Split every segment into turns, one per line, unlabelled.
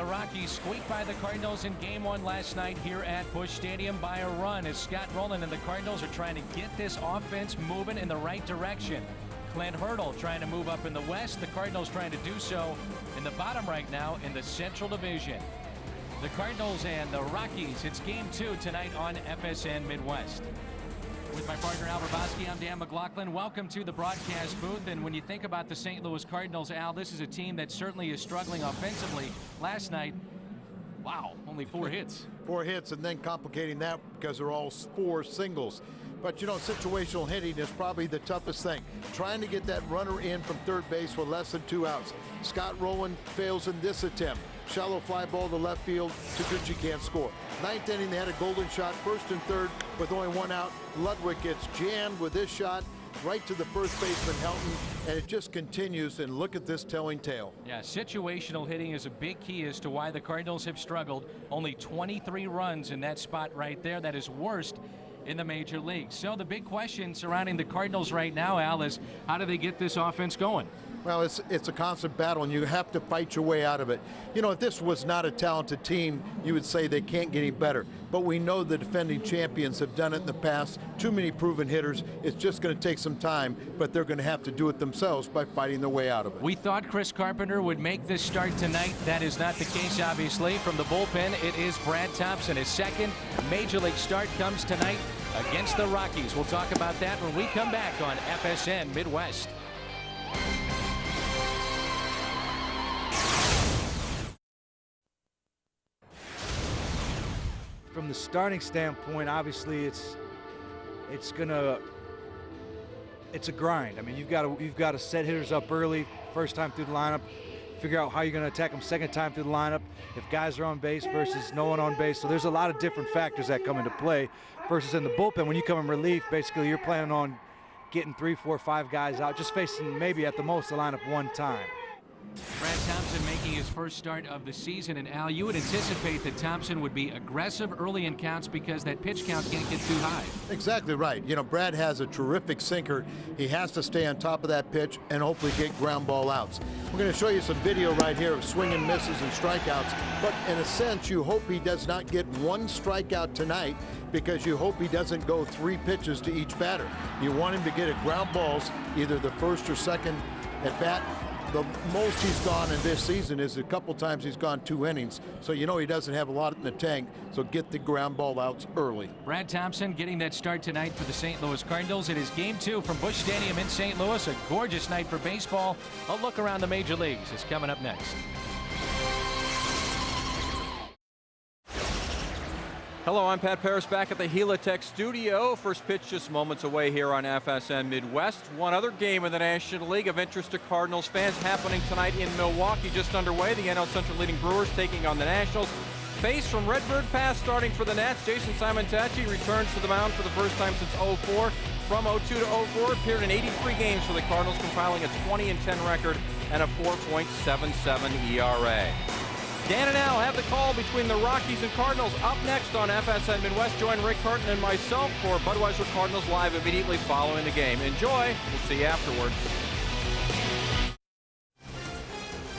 the Rockies squeaked by the Cardinals in Game 1 last night here at Busch Stadium by a run as Scott Rowland and the Cardinals are trying to get this offense moving in the right direction. Clint Hurdle trying to move up in the West. The Cardinals trying to do so in the bottom right now in the Central Division. The Cardinals and the Rockies, it's Game 2 tonight on FSN Midwest. With my partner Al Verboski, I'm Dan McLaughlin. Welcome to the broadcast booth. And when you think about the St. Louis Cardinals, Al, this is a team that certainly is struggling offensively. Last night, wow, only 4 hits.
4 hits, and then complicating that because they're all 4 singles. But, you know, situational hitting is probably the toughest thing. Trying to get that runner in from third base with less than 2 outs. Scott Rowland fails in this attempt. Shallow fly ball to left field. Taguchi can't score. 9th inning, they had a golden shot, first and third with only 1 out. Ludwig gets jammed with this shot right to the first baseman, Helton, and it just continues, and look at this telling tale.
Yeah, situational hitting is a big key as to why the Cardinals have struggled. Only 23 runs in that spot right there. That is worst in the major leagues. So the big question surrounding the Cardinals right now, Al, is how do they get this offense going?
Well, it's a constant battle, and you have to fight your way out of it. You know, if this was not a talented team, you would say they can't get any better. But we know the defending champions have done it in the past. Too many proven hitters. It's just going to take some time, but they're going to have to do it themselves by fighting their way out of it.
We thought Chris Carpenter would make this start tonight. That is not the case, obviously. From the bullpen, it is Brad Thompson. His second major league start comes tonight against the Rockies. We'll talk about that when we come back on FSN Midwest.
From the starting standpoint, obviously it's a grind. I mean, you've got to set hitters up early, first time through the lineup, figure out how you're going to attack them second time through the lineup, if guys are on base versus no one on base. So there's a lot of different factors that come into play versus in the bullpen. When you come in relief, basically you're planning on getting 3, 4, 5 guys out, just facing maybe at the most the lineup one time.
Brad Thompson making his first start of the season, and Al, you would anticipate that Thompson would be aggressive early in counts because that pitch count can't get too high.
Exactly right. You know, Brad has a terrific sinker. He has to stay on top of that pitch and hopefully get ground ball outs. We're going to show you some video right here of swing and misses and strikeouts, but in a sense you hope he does not get 1 strikeout tonight because you hope he doesn't go 3 pitches to each batter. You want him to get at ground balls, either the first or second at bat. The most he's gone in this season is a couple times he's gone 2 innings. So you know he doesn't have a lot in the tank. So get the ground ball outs early.
Brad Thompson getting that start tonight for the St. Louis Cardinals. It is Game 2 from Busch Stadium in St. Louis. A gorgeous night for baseball. A look around the major leagues is coming up next.
Hello, I'm Pat Paris back at the Helitech studio. First pitch just moments away here on FSN Midwest. One other game in the National League of interest to Cardinals fans happening tonight in Milwaukee, just underway. The NL Central leading Brewers taking on the Nationals. Face from Redbird Pass starting for the Nats. Jason Simon-Tachi returns to the mound for the first time since 04. From 02 to 04, appeared in 83 games for the Cardinals, compiling a 20-10 record and a 4.77 ERA. Dan and Al have the call between the Rockies and Cardinals. Up next on FSN Midwest, join Rick Carton and myself for Budweiser Cardinals Live immediately following the game. Enjoy. We'll see you afterwards.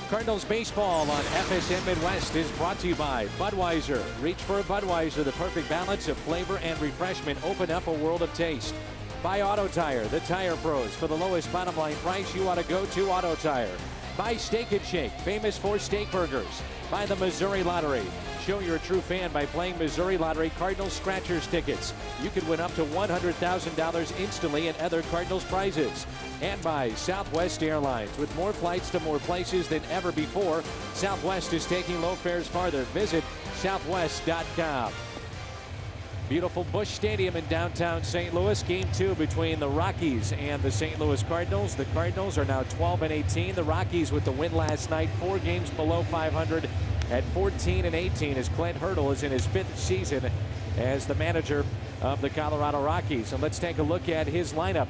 Cardinals baseball on FSN Midwest is brought to you by Budweiser. Reach for a Budweiser, the perfect balance of flavor and refreshment. Open up a world of taste. By Auto Tire, the tire pros. For the lowest bottom line price, you ought to go to Auto Tire. By Steak and Shake, famous for steak burgers. By the Missouri Lottery. Show you're a true fan by playing Missouri Lottery Cardinals Scratchers tickets. You could win up to $100,000 instantly in other Cardinals prizes. And by Southwest Airlines. With more flights to more places than ever before, Southwest is taking low fares farther. Visit southwest.com. Beautiful Busch Stadium in downtown St. Louis. Game 2 between the Rockies and the St. Louis Cardinals. The Cardinals are now 12-18. The Rockies with the win last night, 4 games below 500 at 14-18 as Clint Hurdle is in his 5th season as the manager of the Colorado Rockies. And let's take a look at his lineup.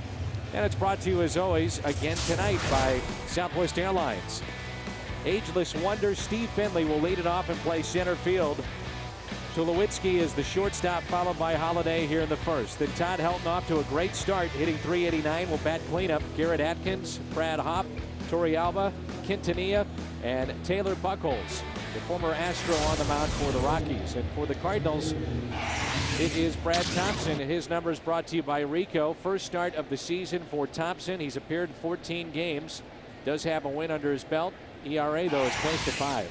And it's brought to you as always again tonight by Southwest Airlines. Ageless wonder Steve Finley will lead it off and play center field. Tulowitzki is the shortstop, followed by Holliday here in the first. Then Todd Helton off to a great start, hitting .389, will bat cleanup. Garrett Atkins, Brad Hopp, Torrealba, Quintanilla, and Taylor Buchholz. the former Astro on the mound for the Rockies. And for the Cardinals, it is Brad Thompson. His numbers brought to you by Rico. First start of the season for Thompson. He's appeared in 14 games. Does have a win under his belt. ERA, though, is close to 5.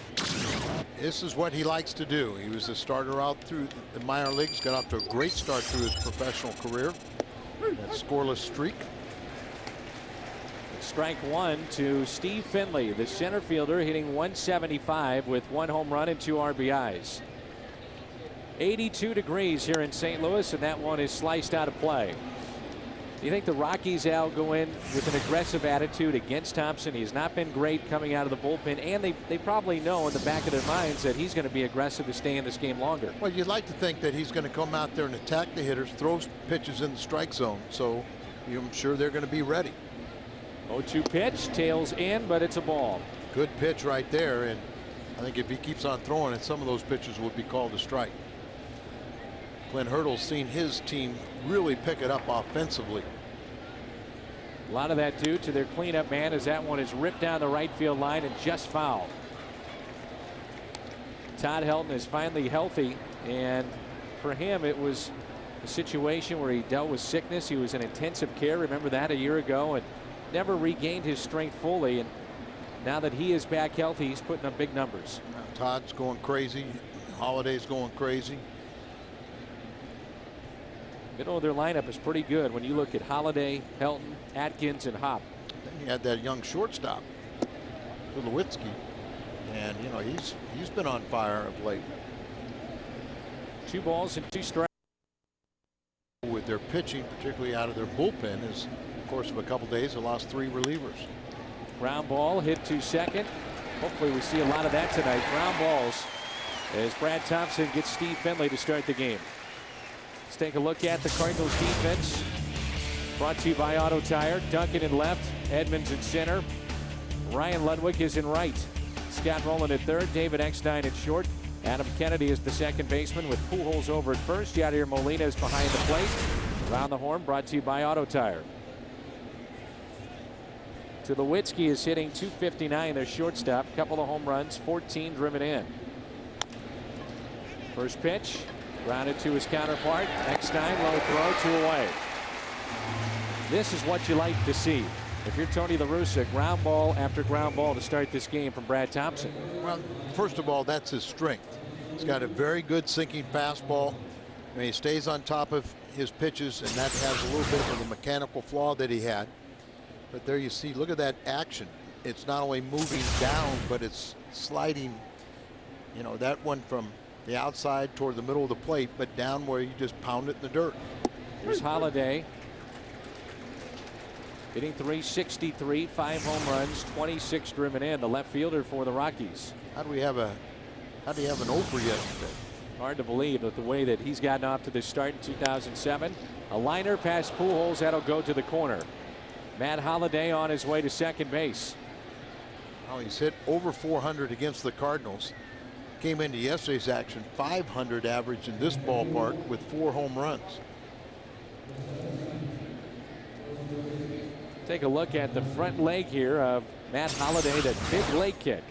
This is what he likes to do. He was a starter out through the minor leagues. Got off to a great start through his professional career. That scoreless streak.
Strike one to Steve Finley, the center fielder, hitting 175 with 1 home run and 2 RBIs. 82 degrees here in St. Louis, and that one is sliced out of play. Do you think the Rockies, Al, go in with an aggressive attitude against Thompson? He's not been great coming out of the bullpen, and they probably know in the back of their minds that he's going to be aggressive to stay in this game longer.
Well, you'd like to think that he's going to come out there and attack the hitters, throw pitches in the strike zone, so I'm sure they're going to be ready.
0-2 pitch, tails in, but it's a ball.
Good pitch right there, and I think if he keeps on throwing it, some of those pitches will be called a strike. Glenn Hurdle's seen his team really pick it up offensively.
A lot of that due to their cleanup man, as that one is ripped down the right field line and just fouled. Todd Helton is finally healthy, and for him it was a situation where he dealt with sickness. He was in intensive care, remember that, a year ago, and never regained his strength fully. And now that he is back healthy, he's putting up big numbers.
Todd's going crazy. Holliday's going crazy.
Middle of their lineup is pretty good when you look at Holliday, Helton, Atkins, and Hop.
Then you had that young shortstop, Tulowitzki, and you know he's been on fire of late.
2 balls and 2 strikes.
With their pitching, particularly out of their bullpen, is of course of a couple days they lost 3 relievers.
Ground ball hit to second. Hopefully we see a lot of that tonight. Ground balls as Brad Thompson gets Steve Finley to start the game. Let's take a look at the Cardinals defense. Brought to you by Auto Tire. Duncan in left, Edmonds in center. Ryan Ludwig is in right. Scott Rowland at third, David Eckstein at short. Adam Kennedy is the second baseman with Pujols over at first. Yadier Molina is behind the plate. Around the horn brought to you by Auto Tire. Tulowitzki is hitting .259, their shortstop. Couple of home runs, 14 driven in. First pitch, grounded to his counterpart. Eckstein, low throw, 2 away. This is what you like to see. If you're Tony La Russa, ground ball after ground ball to start this game from Brad Thompson.
Well, first of all, that's his strength. He's got a very good sinking fastball. I mean, he stays on top of his pitches, and that has a little bit of the mechanical flaw that he had. But there you see, look at that action. It's not only moving down, but it's sliding, you know, that one from the outside toward the middle of the plate, but down where you just pound it in the dirt.
Here's Holliday. Hitting .363, 5 home runs, 26 driven in. The left fielder for the Rockies.
How do you have an over yesterday?
Hard to believe that the way that he's gotten off to this start in 2007. A liner past Pujols, that'll go to the corner. Matt Holliday on his way to second base.
Well, he's hit over 400 against the Cardinals. Came into yesterday's action 500 average in this ballpark with 4 home runs.
Take a look at the front leg here of Matt Holliday, that big leg kick.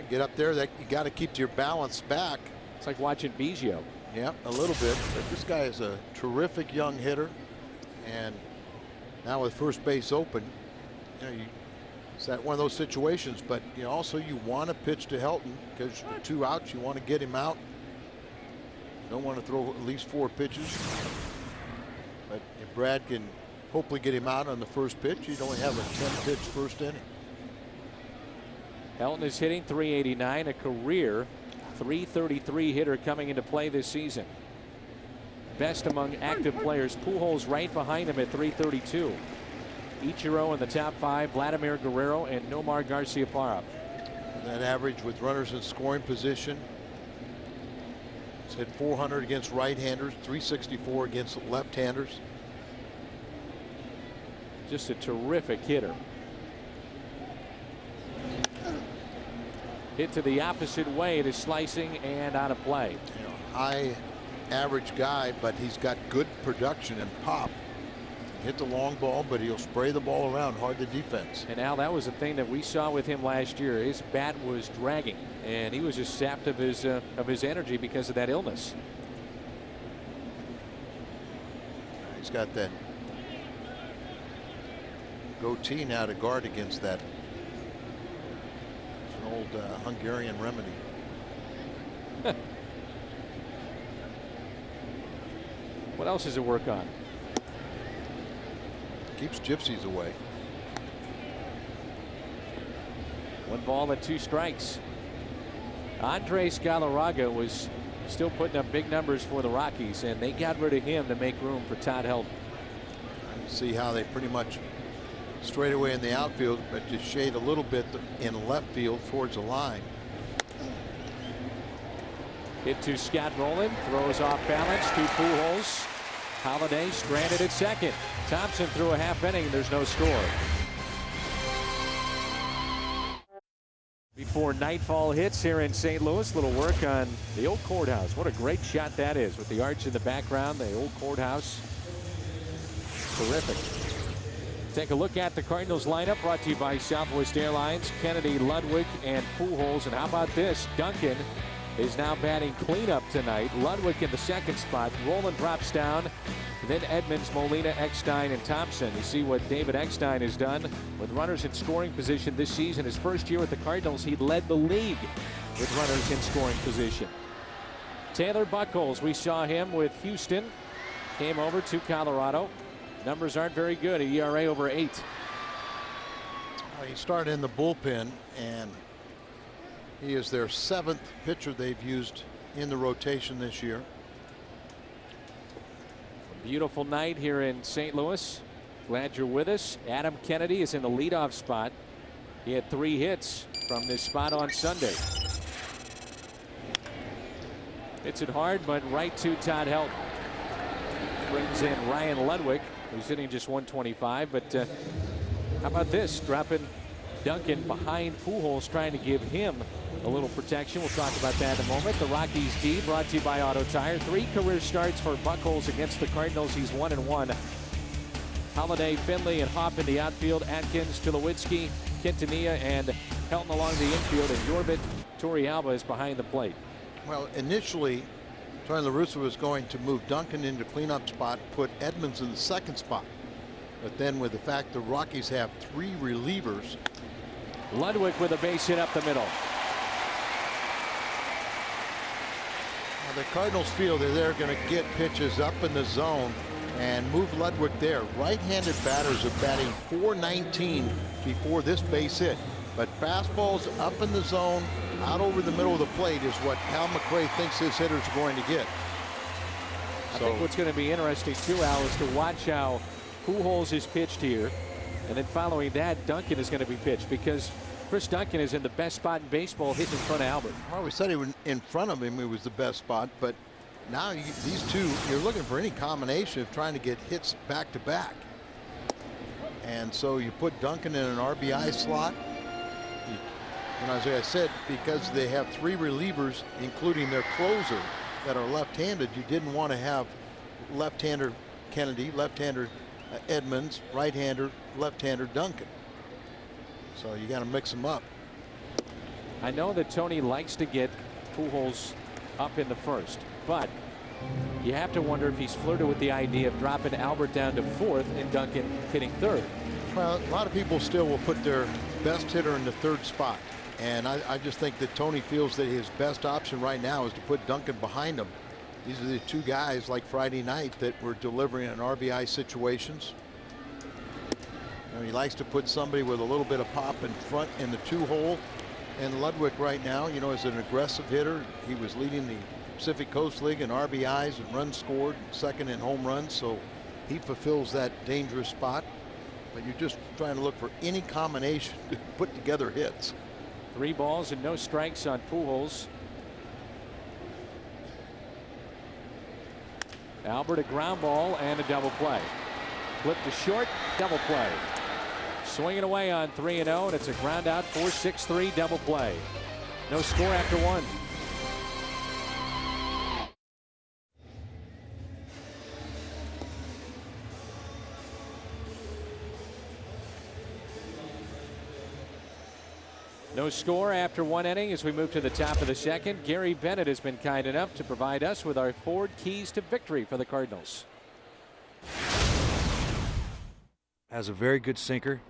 Get up there, that you got to keep your balance back.
It's like watching Biggio.
Yeah, a little bit. But this guy is a terrific young hitter, and now with first base open, you know, it's that one of those situations. But you know, also you want to pitch to Helton because 2 outs, you want to get him out. Don't want to throw at least 4 pitches. But if Brad can hopefully get him out on the first pitch, you'd only have a 10-pitch first inning.
Helton is hitting .389, a career .333 hitter coming into play this season. Best among active players. Pujols right behind him at .332. Ichiro in the top 5, Vladimir Guerrero and Nomar Garciaparra.
That average with runners in scoring position. He's hit 400 against right-handers, 364 against left-handers.
Just a terrific hitter. Hit to the opposite way. It is slicing and out of play.
You know, high average guy, but he's got good production and pop. hit the long ball, but he'll spray the ball around hard to defense.
And Al, that was the thing that we saw with him last year. His bat was dragging, and he was just sapped of his energy because of that illness.
He's got that goatee now to guard against that. It's an old Hungarian remedy.
What else does it work on?
Keeps gypsies away.
1 ball and 2 strikes. Andres Galarraga was still putting up big numbers for the Rockies, and they got rid of him to make room for Todd Helton.
See how they pretty much straight away in the outfield, but just shade a little bit in left field towards the line.
Hit to Scott Rowland, throws off balance to Pujols. Holliday stranded at second. Thompson threw a half inning. There's no score. Before nightfall hits here in St. Louis, little work on the old courthouse. What a great shot that is with the arch in the background, the old courthouse. Terrific. Take a look at the Cardinals lineup brought to you by Southwest Airlines. Kennedy, Ludwig, and Pujols. And how about this? Duncan is now batting cleanup tonight. Ludwig in the second spot. Rowland drops down. Then Edmonds, Molina, Eckstein, and Thompson. You see what David Eckstein has done with runners in scoring position this season. His first year with the Cardinals, he led the league with runners in scoring position. Taylor Buchholz, we saw him with Houston. Came over to Colorado. Numbers aren't very good. A ERA over 8.
He started in the bullpen, and he is their 7th pitcher they've used in the rotation this year.
Beautiful night here in St. Louis. Glad you're with us. Adam Kennedy is in the leadoff spot. He had 3 hits from this spot on Sunday. Hits it hard, but right to Todd Helton. Brings in Ryan Ludwig, who's hitting just 125. But how about this? Dropping Duncan behind Pujols, trying to give him a little protection. We'll talk about that in a moment. The Rockies D brought to you by Auto Tire. 3 career starts for Buchholz against the Cardinals. He's 1-1. Holliday, Finley, and Hopp in the outfield. Atkins, Tulowitzki, Quintanilla, and Helton along the infield. And Yorvit Torrealba is behind the plate.
Well, initially, Tony La Russa was going to move Duncan into cleanup spot, put Edmonds in the second spot. But then with the fact the Rockies have 3 relievers.
Ludwig with a base hit up the middle.
Now the Cardinals feel that they're going to get pitches up in the zone and move Ludwig there. Right-handed batters are batting .419 before this base hit. But fastballs up in the zone, out over the middle of the plate is what Al McRae thinks his hitters are going to get.
I think what's going to be interesting too, Al, is to watch how Pujols is pitched here. And then following that, Duncan is going to be pitched, because Chris Duncan is in the best spot in baseball, hitting in front of Albert.
Well, we said he was in front of him. It was the best spot, but now these two, you're looking for any combination of trying to get hits back to back. And so you put Duncan in an RBI slot. And as I said, because they have 3 relievers, including their closer, that are left-handed, you didn't want to have left-hander Kennedy, left-hander Edmonds, right-hander, left-hander Duncan. So you got to mix them up.
I know that Tony likes to get Pujols up in the first, but you have to wonder if he's flirted with the idea of dropping Albert down to 4th and Duncan hitting 3rd.
Well, a lot of people still will put their best hitter in the 3rd spot. And I just think that Tony feels that his best option right now is to put Duncan behind him. These are the 2 guys like Friday night that were delivering in RBI situations. You know, he likes to put somebody with a little bit of pop in front in the 2-hole. And Ludwig right now, you know, is an aggressive hitter. He was leading the Pacific Coast League in RBIs and runs scored, 2nd in home runs. So he fulfills that dangerous spot. But you're just trying to look for any combination to put together hits.
3 balls and no strikes on Pujols. Albert, a ground ball and a double play. Flip to short, double play. Swinging away on 3-0, and it's a ground out, 4-6-3 double play. No score after 1. No score after 1 inning as we move to the top of the second. Gary Bennett has been kind enough to provide us with our 4 keys to victory for the Cardinals.
Has a very good sinker,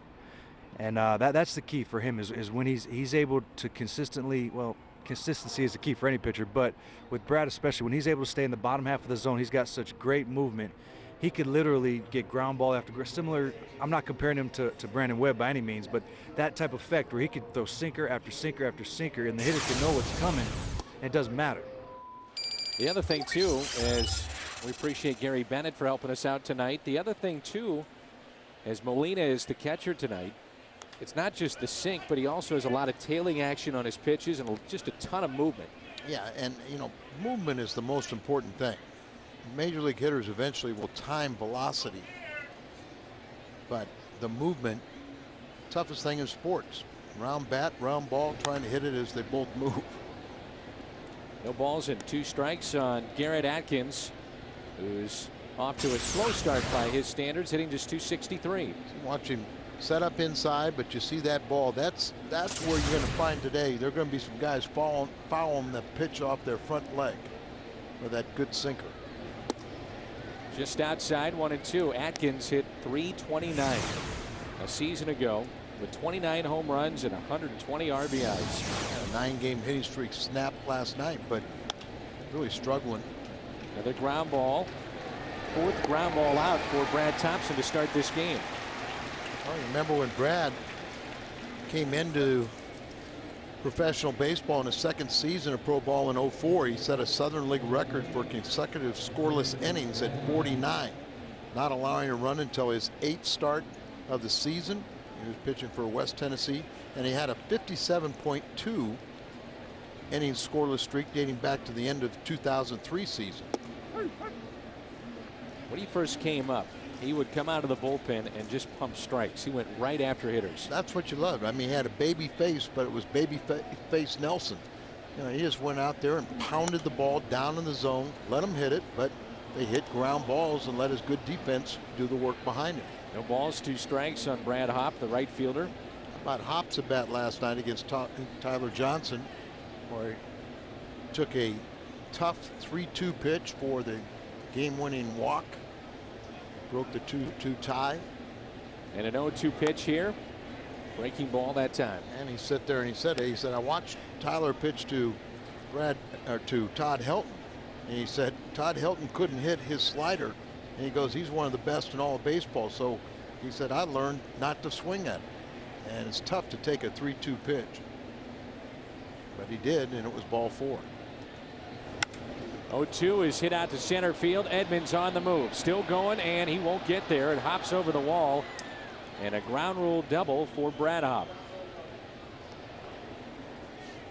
and that's the key for him is when he's able to consistently, well, consistency is the key for any pitcher, but with Brad especially, when he's able to stay in the bottom half of the zone, he's got such great movement. He could literally get ground ball after similar. I'm not comparing him to Brandon Webb by any means, but that type of effect where he could throw sinker after sinker after sinker, and the hitter can know what's coming, and it doesn't matter.
The other thing too is we appreciate Gary Bennett for helping us out tonight. The other thing too, as Molina is the catcher tonight, it's not just the sink, but he also has a lot of tailing action on his pitches and just a ton of movement.
Yeah, and you know, movement is the most important thing. Major league hitters eventually will time velocity, but the movement, toughest thing in sports. Round bat, round ball, trying to hit it as they both move.
No balls and 2 strikes on Garrett Atkins, who's off to a slow start by his standards, hitting just .263.
Watch him set up inside, but you see that ball. That's where you're going to find today. There are going to be some guys fouling the pitch off their front leg for that good sinker.
Just outside 1-2. Atkins hit .329 a season ago with 29 home runs and 120 RBIs.
A 9-game hitting streak snapped last night, but really struggling.
Another ground ball. 4th ground ball out for Brad Thompson to start this game.
Well, you remember when Brad came into professional baseball in his 2nd season of pro ball in '04, he set a Southern League record for consecutive scoreless innings at 49, not allowing a run until his 8th start of the season. He was pitching for West Tennessee, and he had a 57.2 innings scoreless streak dating back to the end of 2003 season.
When he first came up, he would come out of the bullpen and just pump strikes. He went right after hitters.
That's what you love. I mean, he had a baby face, but it was baby face Nelson. You know, he just went out there and pounded the ball down in the zone, let him hit it, but they hit ground balls and let his good defense do the work behind him.
No balls, 2 strikes on Brad Hopp, the right fielder.
How about Hopp's at bat last night against Tyler Johnson, where he took a tough 3-2 pitch for the game-winning walk. Broke the 2-2 tie.
And an 0-2 pitch here. Breaking ball that time.
And he sat there and he said, I watched Tyler pitch to Todd Helton. And he said Todd Helton couldn't hit his slider. And he goes, he's one of the best in all of baseball. So he said, I learned not to swing at it. And it's tough to take a 3-2 pitch. But he did, and it was ball 4.
0-2 is hit out to center field. Edmonds on the move, still going, and he won't get there. It hops over the wall, and a ground rule double for Brad Hopp.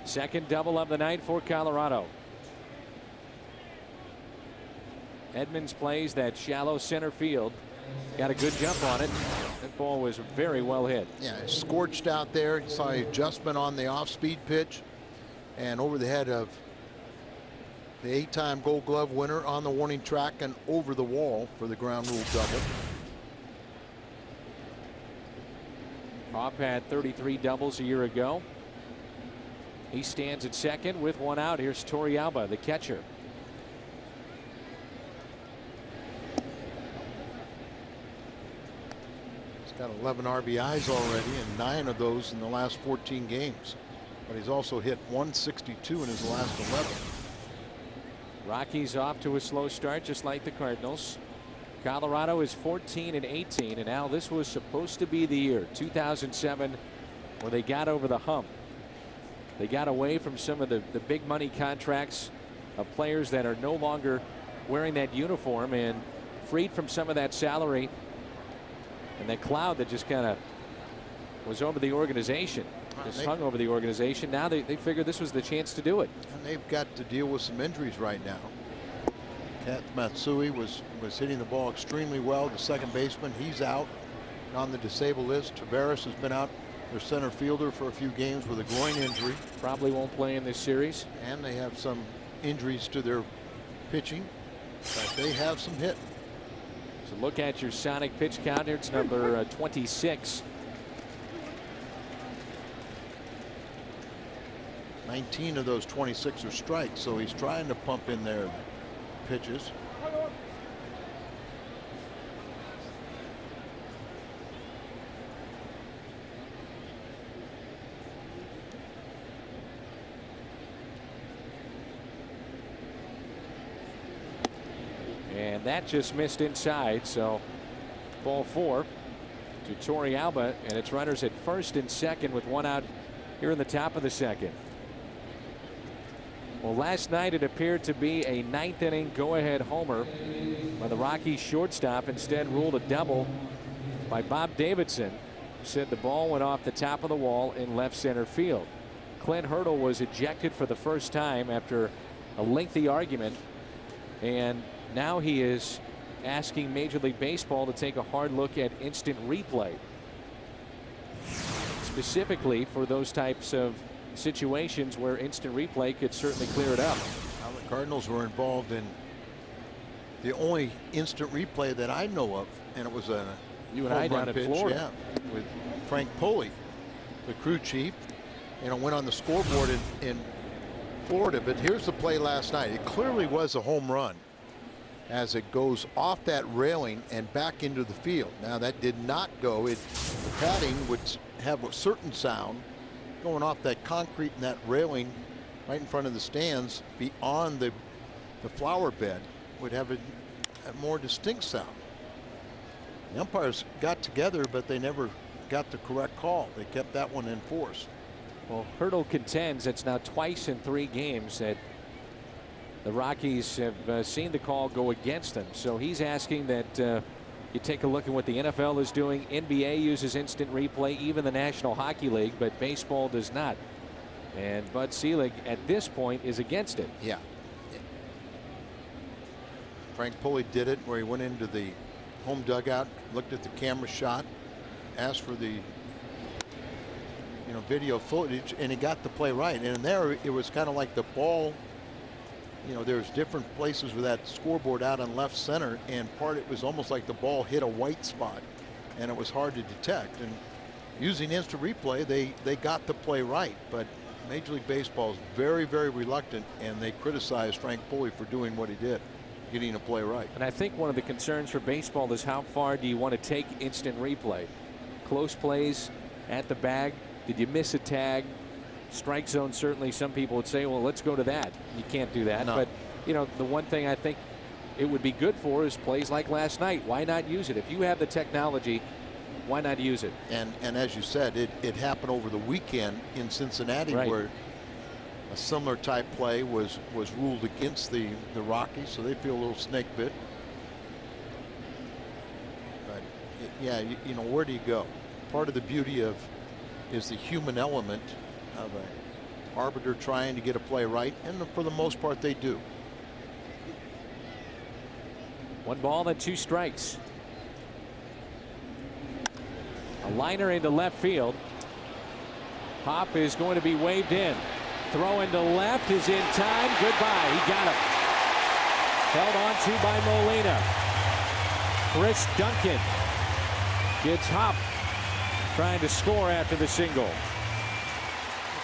Second double of the night for Colorado. Edmonds plays that shallow center field. Got a good jump on it. That ball was very well hit.
Yeah, scorched out there. You saw an adjustment on the off-speed pitch, and over the head of the 8-time Gold Glove winner on the warning track and over the wall for the ground rule double.
Hopp had 33 doubles a year ago. He stands at second with 1 out. Here's Torrealba, the catcher.
He's got 11 RBIs already, and 9 of those in the last 14 games. But he's also hit 162 in his last 11.
Rockies off to a slow start, just like the Cardinals. Colorado is 14-18, and now this was supposed to be the year, 2007, where they got over the hump. They got away from some of the big money contracts of players that are no longer wearing that uniform and freed from some of that salary and that cloud that just kind of was over the organization. Just hung over the organization. Now they figured this was the chance to do it.
And they've got to deal with some injuries right now. Kat Matsui was hitting the ball extremely well. The second baseman, he's out on the disabled list. Tavares has been out, their center fielder, for a few games with a groin injury.
Probably won't play in this series.
And they have some injuries to their pitching, but they have some hit.
So look at your Sonic pitch count here. It's number 26.
19 of those 26 are strikes, so he's trying to pump in their pitches.
And that just missed inside, so ball 4 to Torrey Alba, and it's runners at first and second with one out here in the top of the second. Well, last night it appeared to be a 9th inning go-ahead homer by the Rockies shortstop, instead ruled a double by Bob Davidson. Said the ball went off the top of the wall in left center field. Clint Hurdle was ejected for the first time after a lengthy argument, and now he is asking Major League Baseball to take a hard look at instant replay, specifically for those types of situations where instant replay could certainly clear it up.
Now the Cardinals were involved in the only instant replay that I know of, and it was a
you and I down in Florida,
yeah, with Frank Pulley, the crew chief, went on the scoreboard in Florida. But here's the play last night. It clearly was a home run as it goes off that railing and back into the field. Now that did not go. The padding would have a certain sound going off that concrete and that railing right in front of the stands beyond the flower bed would have a more distinct sound. The umpires got together, but they never got the correct call. They kept that one in force.
Well, Hurdle contends it's now twice in 3 games that the Rockies have seen the call go against them. So he's asking that you take a look at what the NFL is doing. NBA uses instant replay, even the National Hockey League, but baseball does not. And Bud Selig at this point is against it.
Yeah. Frank Pulley did it where he went into the home dugout, looked at the camera shot, asked for the video footage, and he got the play right. And there it was kind of like the ball, there's different places with that scoreboard out on left center, and it was almost like the ball hit a white spot and it was hard to detect. And using instant replay, they got the play right, but Major League Baseball is very, very reluctant, and they criticized Frank Pulley for doing what he did, getting a play right.
And I think one of the concerns for baseball is how far do you want to take instant replay? Close plays at the bag. Did you miss a tag? Strike zone, certainly some people would say, well, let's go to that. You can't do that.
No.
But, the one thing I think it would be good for is plays like last night. Why not use it? If you have the technology, why not use it?
And as you said, it happened over the weekend in Cincinnati,
right,
where a similar type play was ruled against the Rockies, so they feel a little snake bit. But yeah, where do you go? Part of the beauty is the human element of an arbiter trying to get a play right, and for the most part they do.
1 ball and 2 strikes. A liner into left field. Hop is going to be waved in. Throw into left is in time. Goodbye. He got him. Held on to by Molina. Chris Duncan gets Hop trying to score after the single.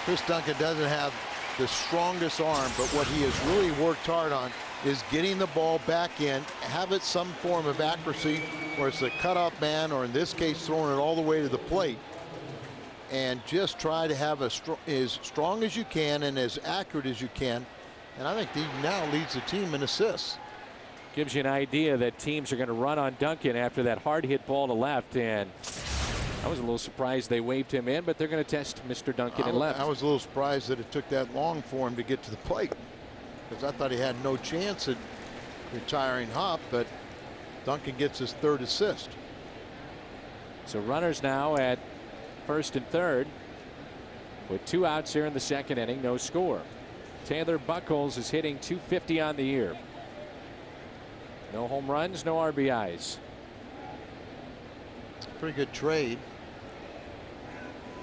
Chris Duncan doesn't have the strongest arm, but what he has really worked hard on is getting the ball back in, have it some form of accuracy, where it's a cutoff man, or in this case throwing it all the way to the plate, and just try to have as strong as you can and as accurate as you can. And I think he now leads the team in assists.
Gives you an idea that teams are going to run on Duncan after that hard hit ball to left, and I was a little surprised they waved him in, but they're going to test Mr. Duncan in left.
I was a little surprised that it took that long for him to get to the plate, because I thought he had no chance at retiring Hop, but Duncan gets his 3rd assist.
So runners now at first and third with 2 outs here in the second inning. No score. Taylor Buckles is hitting .250 on the year. No home runs, no RBIs.
Pretty good trade.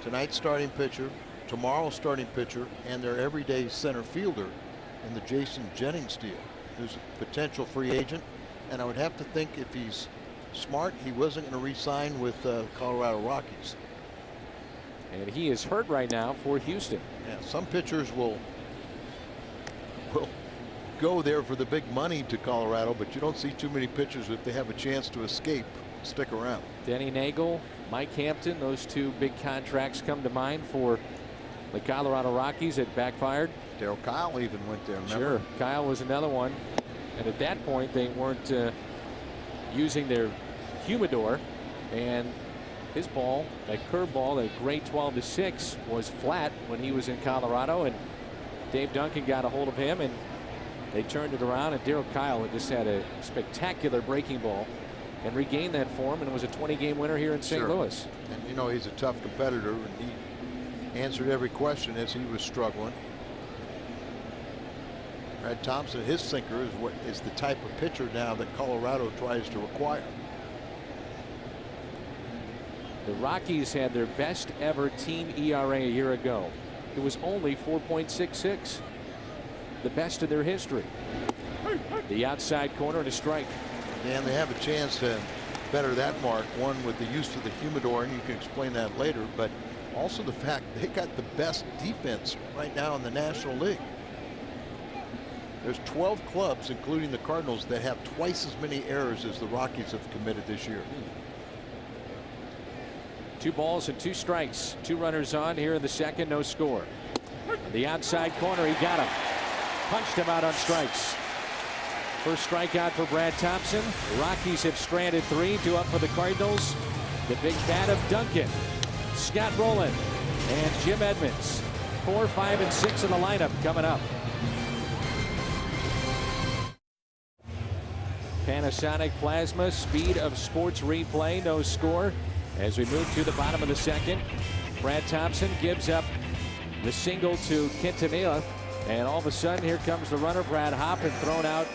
Tonight's starting pitcher, tomorrow's starting pitcher, and their everyday center fielder in the Jason Jennings deal, who's a potential free agent. And I would have to think, if he's smart, he wasn't going to re-sign with Colorado Rockies.
And he is hurt right now for Houston.
Yeah, some pitchers will go there for the big money to Colorado, but you don't see too many pitchers, if they have a chance to escape, stick around.
Denny Nagel, Mike Hampton, those two big contracts come to mind for the Colorado Rockies. It backfired.
Darryl Kyle even went there, remember?
Sure, Kyle was another one. And at that point, they weren't using their humidor, and his ball, that curveball, that great 12-6, was flat when he was in Colorado, and Dave Duncan got a hold of him, and they turned it around, and Darryl Kyle had just had a spectacular breaking ball and regained that form, and was a 20-game winner here in St. Louis.
And you know, he's a tough competitor, and he answered every question as he was struggling. Brad Thompson, his sinker is the type of pitcher now that Colorado tries to acquire.
The Rockies had their best ever team ERA a year ago. It was only 4.66. The best in their history. The outside corner and a strike.
And they have a chance to better that mark, one with the use of the humidor, and you can explain that later, but also the fact they got the best defense right now in the National League. There's 12 clubs, including the Cardinals, that have twice as many errors as the Rockies have committed this year.
2 balls and 2 strikes. 2 runners on here in the second. No score. The outside corner, he got him. Punched him out on strikes. First strikeout for Brad Thompson. The Rockies have stranded 3. 2 up for the Cardinals. The big bat of Duncan, Scott Rowland, and Jim Edmonds. 4, 5, and 6 in the lineup coming up. Panasonic Plasma, speed of sports replay, no score. As we move to the bottom of the second, Brad Thompson gives up the single to Quintanilla, and all of a sudden here comes the runner, Brad Hoppen, thrown out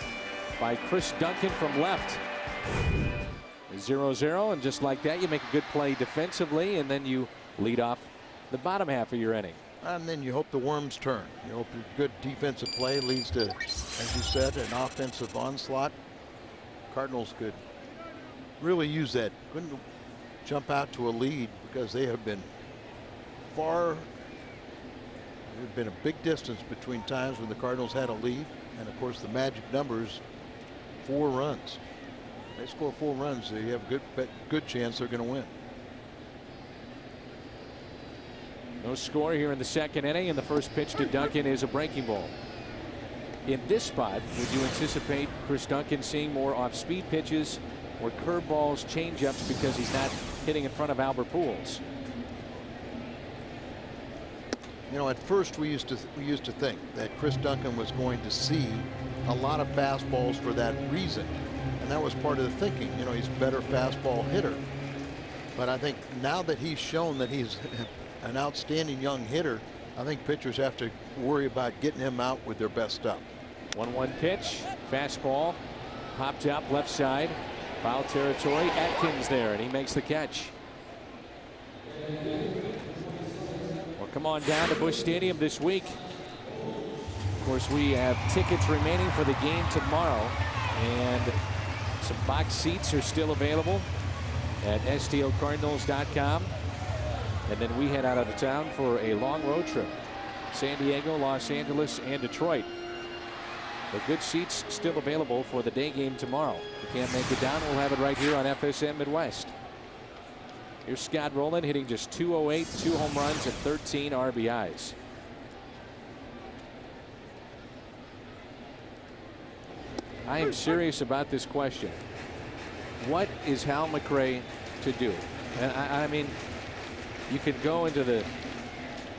by Chris Duncan from left. 0-0, and just like that you make a good play defensively, and then you lead off the bottom half of your inning.
And then you hope the worms turn. You hope a good defensive play leads to, as you said, an offensive onslaught. Cardinals could really use that. Couldn't jump out to a lead because they have been far. There's been a big distance between times when the Cardinals had a lead, and of course the magic numbers, 4 runs. They score 4 runs, they have a good chance they're going to win.
No score here in the second inning, and the first pitch to Duncan is a breaking ball. In this spot, would you anticipate Chris Duncan seeing more off-speed pitches or curveballs, changeups, because he's not hitting in front of Albert Pujols?
You know, at first we used to think that Chris Duncan was going to see a lot of fastballs for that reason, and that was part of the thinking. You know, he's a better fastball hitter. But I think now that he's shown that he's an outstanding young hitter, I think pitchers have to worry about getting him out with their best stuff.
1-1 pitch, fastball, popped up left side, foul territory. Atkins there, and he makes the catch. Well, come on down to Busch Stadium this week. Of course, we have tickets remaining for the game tomorrow, and some box seats are still available at STLCardinals.com. And then we head out of town for a long road trip. San Diego, Los Angeles, and Detroit. The good seats still available for the day game tomorrow. If you can't make it down, we'll have it right here on FSN Midwest. Here's Scott Rowland hitting just .208, 2 home runs, and 13 RBIs. I am serious about this question. What is Hal McRae to do? And I mean, you can go into the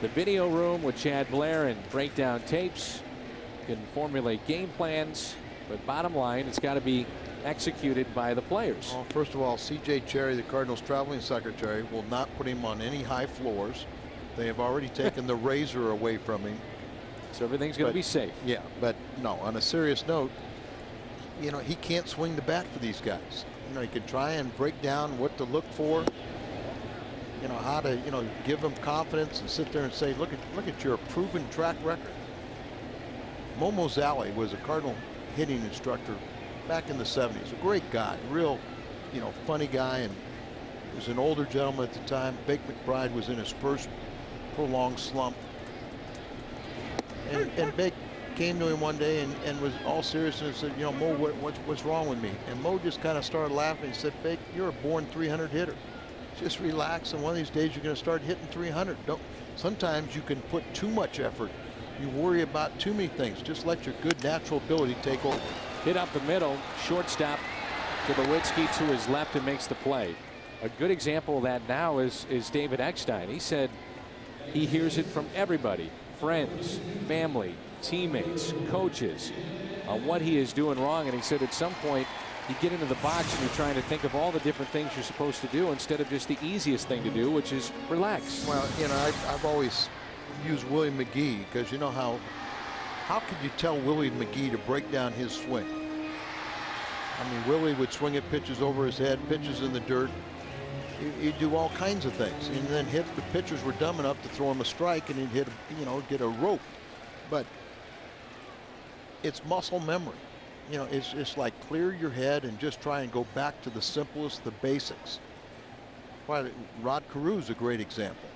video room with Chad Blair and break down tapes. You can formulate game plans, but bottom line, it's got to be executed by the players.
Well, first of all, C.J. Cherry, the Cardinals traveling secretary, will not put him on any high floors. They have already taken the razor away from him.
So everything's going to be safe.
Yeah, but no, on a serious note, you know, he can't swing the bat for these guys. You know, he can try and break down what to look for. You know, how to, you know, give them confidence and sit there and say, look at your proven track record. Momo Zali was a Cardinal hitting instructor back in the 70s. A great guy, real, you know, funny guy, and he was an older gentleman at the time. Bake McBride was in his first prolonged slump. And Big came to him one day and was all serious and said, you know, Mo, what's wrong with me? And Mo just kind of started laughing and said, Big, you're a born 300 hitter. Just relax, and one of these days you're going to start hitting 300. Sometimes you can put too much effort. You worry about too many things. Just let your good natural ability take over.
Hit up the middle, shortstop to Lewinsky to his left and makes the play. A good example of that now is David Eckstein. He said he hears it from everybody, friends, family, teammates, coaches, on what he is doing wrong. And he said at some point you get into the box and you're trying to think of all the different things you're supposed to do instead of just the easiest thing to do, which is relax.
Well, you know, I've always used Willie McGee because you know how could you tell Willie McGee to break down his swing? I mean, Willie would swing at pitches over his head, pitches in the dirt. He'd do all kinds of things, and then the pitchers were dumb enough to throw him a strike, and he'd hit, you know, get a rope. But it's muscle memory. You know, it's like clear your head and just try and go back to the simplest, the basics. Rod Carew is a great example.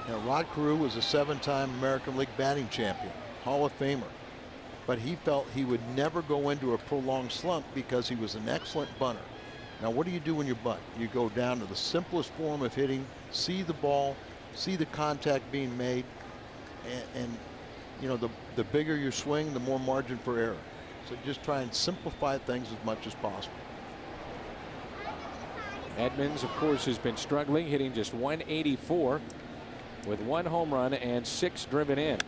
You know, Rod Carew was a 7-time American League batting champion, Hall of Famer. But he felt he would never go into a prolonged slump because he was an excellent bunter. Now, what do you do when you bunt? You go down to the simplest form of hitting, see the ball, see the contact being made, and you know, the bigger your swing, the more margin for error. So just try and simplify things as much as possible.
Edmonds, of course, has been struggling, hitting just 184 with 1 home run and 6 driven in.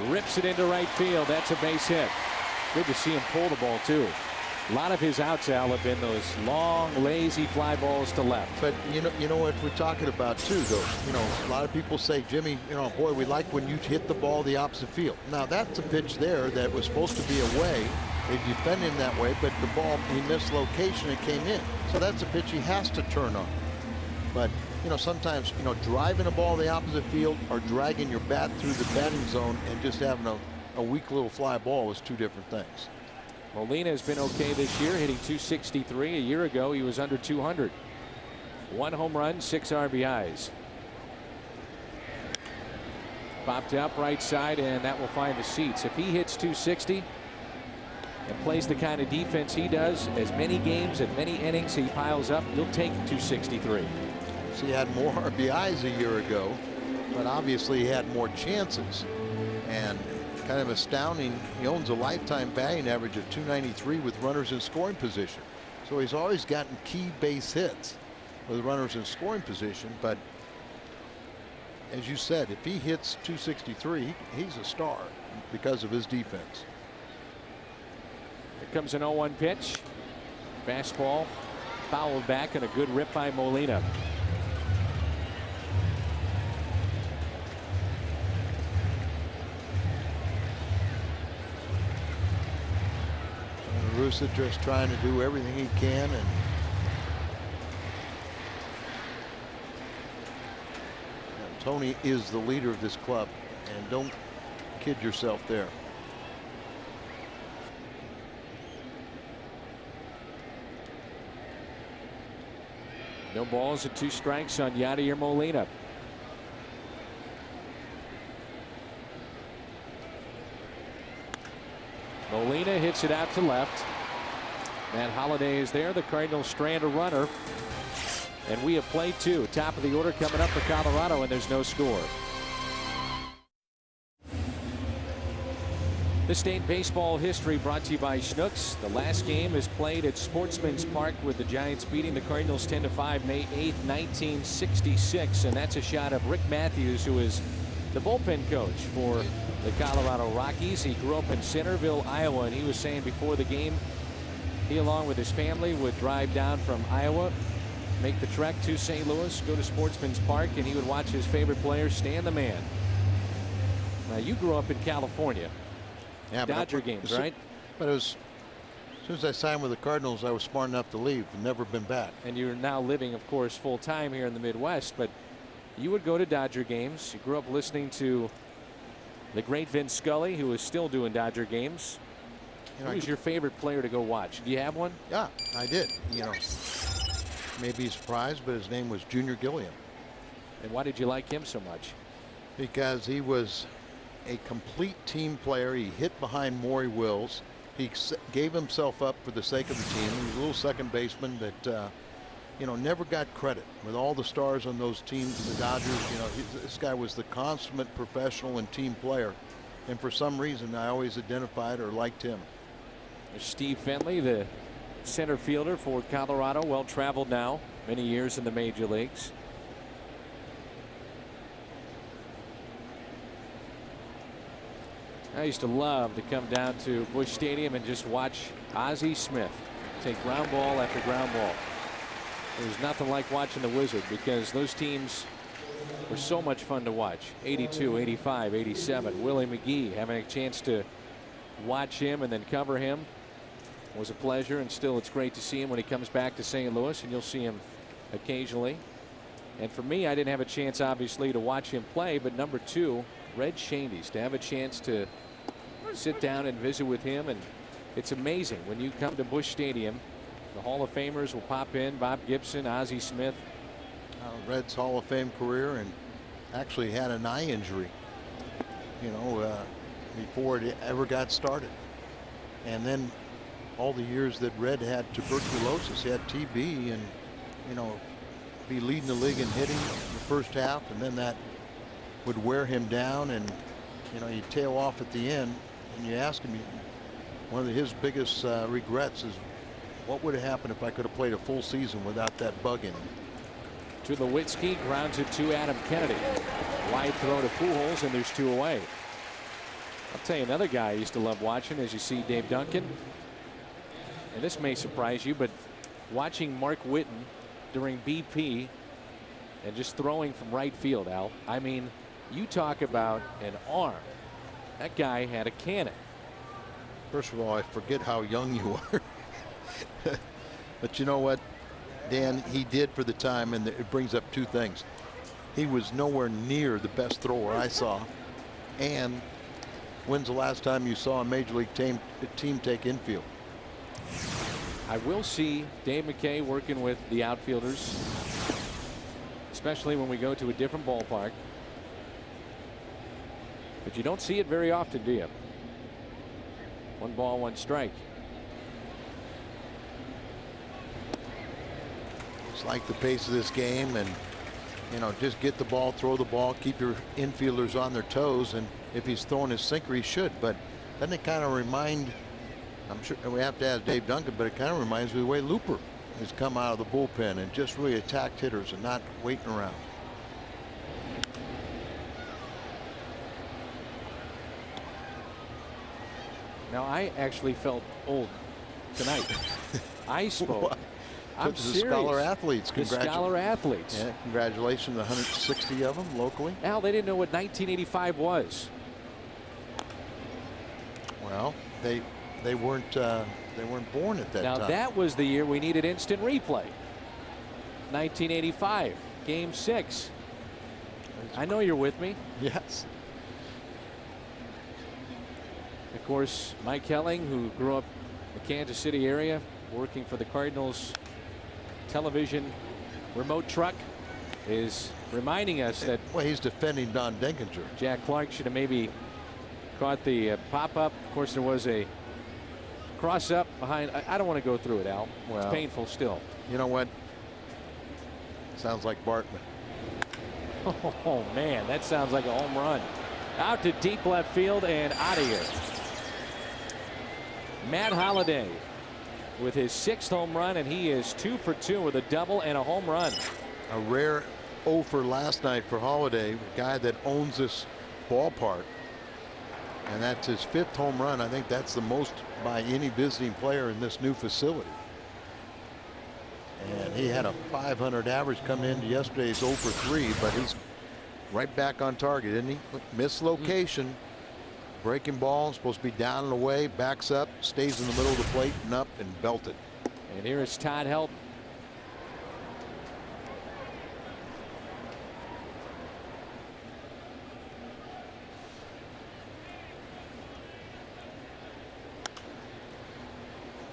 Rips it into right field. That's a base hit. Good to see him pull the ball too. A lot of his outs, Al, have been those long, lazy fly balls to left.
But you know what we're talking about too, though. You know, a lot of people say, Jimmy, you know, boy, we like when you hit the ball the opposite field. Now that's a pitch there that was supposed to be away. They defend him that way, but the ball, he missed location and came in. So that's a pitch he has to turn on. But you know, sometimes, you know, driving a ball the opposite field or dragging your bat through the batting zone and just having a weak little fly ball is two different things.
Molina has been okay this year, hitting 263. A year ago, he was under 200. 1 home run, 6 RBIs. Popped up right side, and that will find the seats. If he hits 260 and plays the kind of defense he does, as many games and many innings he piles up, he'll take 263.
So he had more RBIs a year ago, but obviously he had more chances. And kind of astounding, he owns a lifetime batting average of 293 with runners in scoring position. So he's always gotten key base hits with runners in scoring position. But as you said, if he hits 263, he's a star because of his defense.
Here comes an 0-1 pitch. Fastball fouled back, and a good rip by Molina.
Rusa just trying to do everything he can, and Tony is the leader of this club, and don't kid yourself there.
No balls and 2 strikes on Yadier Molina. Molina hits it out to left. And Holliday is there. The Cardinals strand a runner. And we have played 2. Top of the order coming up for Colorado, and there's no score. This state baseball history brought to you by Schnucks. The last game is played at Sportsman's Park with the Giants beating the Cardinals 10-5 May 8th, 1966. And that's a shot of Rick Matthews, who is the bullpen coach for the Colorado Rockies. He grew up in Centerville, Iowa, and he was saying before the game, he along with his family would drive down from Iowa, make the trek to St. Louis, go to Sportsman's Park, and he would watch his favorite player, Stan the Man. Now, you grew up in California.
Yeah,
Dodger games, right?
But it was, as soon as I signed with the Cardinals, I was smart enough to leave and never been back.
And you're now living, of course, full time here in the Midwest, but you would go to Dodger games. You grew up listening to the great Vin Scully, who is still doing Dodger games. You know, who was your favorite player to go watch? Do you have one?
Yeah, I did. You know, may be surprised, but his name was Junior Gilliam.
And why did you like him so much?
Because he was a complete team player. He hit behind Maury Wills. He gave himself up for the sake of the team. He was a little second baseman that, you know, never got credit. With all the stars on those teams, the Dodgers, you know, this guy was the consummate professional and team player. And for some reason, I always identified or liked him.
There's Steve Fenley, the center fielder for Colorado, well traveled now, many years in the major leagues. I used to love to come down to Busch Stadium and just watch Ozzie Smith take ground ball after ground ball. There's nothing like watching the Wizard because those teams were so much fun to watch. 82, 85, 87. Willie McGee, having a chance to watch him and then cover him was a pleasure, and still it's great to see him when he comes back to St. Louis, and you'll see him occasionally. And for me, I didn't have a chance obviously to watch him play, but number 2, Red Shandy's, to have a chance to sit down and visit with him. And it's amazing when you come to Busch Stadium, the Hall of Famers will pop in. Bob Gibson, Ozzie Smith.
Red's Hall of Fame career, and actually had an eye injury, you know, before it ever got started. And then all the years that Red had tuberculosis, he had TB, and, you know, be leading the league in hitting in the first half, and then that would wear him down, and, you know, you tail off at the end. And you ask him, one of his biggest regrets is, what would have happened if I could have played a full season without that bug in him?
To Lewitsky, grounds it to Adam Kennedy. Wide throw to Pujols, and there's 2 away. I'll tell you another guy I used to love watching, as you see Dave Duncan. And this may surprise you, but watching Mark Whitten during BP and just throwing from right field, Al. I mean, you talk about an arm. That guy had a cannon.
First of all, I forget how young you are. But you know what, Dan, he did for the time, and it brings up 2 things. He was nowhere near the best thrower I saw. And when's the last time you saw a major league team take infield?
I will see Dave McKay working with the outfielders, especially when we go to a different ballpark. But you don't see it very often, do you? 1 ball, 1 strike.
It's like the pace of this game, and, you know, just get the ball, throw the ball, keep your infielders on their toes, and if he's throwing his sinker, he should. But doesn't it kind of remind, I'm sure we have to ask Dave Duncan, but it kind of reminds me of the way Looper has come out of the bullpen and just really attacked hitters and not waiting around.
Now, I actually felt old tonight. I spoke. I'm serious.
The Scholar Athletes.
The Scholar Athletes.
Yeah, congratulations, 160 of them locally.
Al, they didn't know what 1985 was.
Well, they weren't born at that time.
Now, that was the year we needed instant replay. 1985, Game 6. I know you're with me.
Yes.
Of course, Mike Helling, who grew up in the Kansas City area, working for the Cardinals television remote truck, is reminding us that,
well, he's defending Don Denkinger.
Jack Clark should have maybe caught the pop-up. Of course, there was a cross-up behind. I don't want to go through it, Al. Well, it's painful still.
You know what? Sounds like Bartman.
Oh, man, that sounds like a home run. Out to deep left field and out of here. Matt Holliday with his 6th home run, and he is 2 for 2 with a double and a home run.
A rare 0 for last night for Holliday, a guy that owns this ballpark. And that's his 5th home run. I think that's the most by any visiting player in this new facility. And he had a 500 average coming into yesterday's 0 for 3, but he's right back on target, isn't he? Mislocation. Breaking ball, supposed to be down and away, backs up, stays in the middle of the plate and up and belted.
And here is Todd Helton.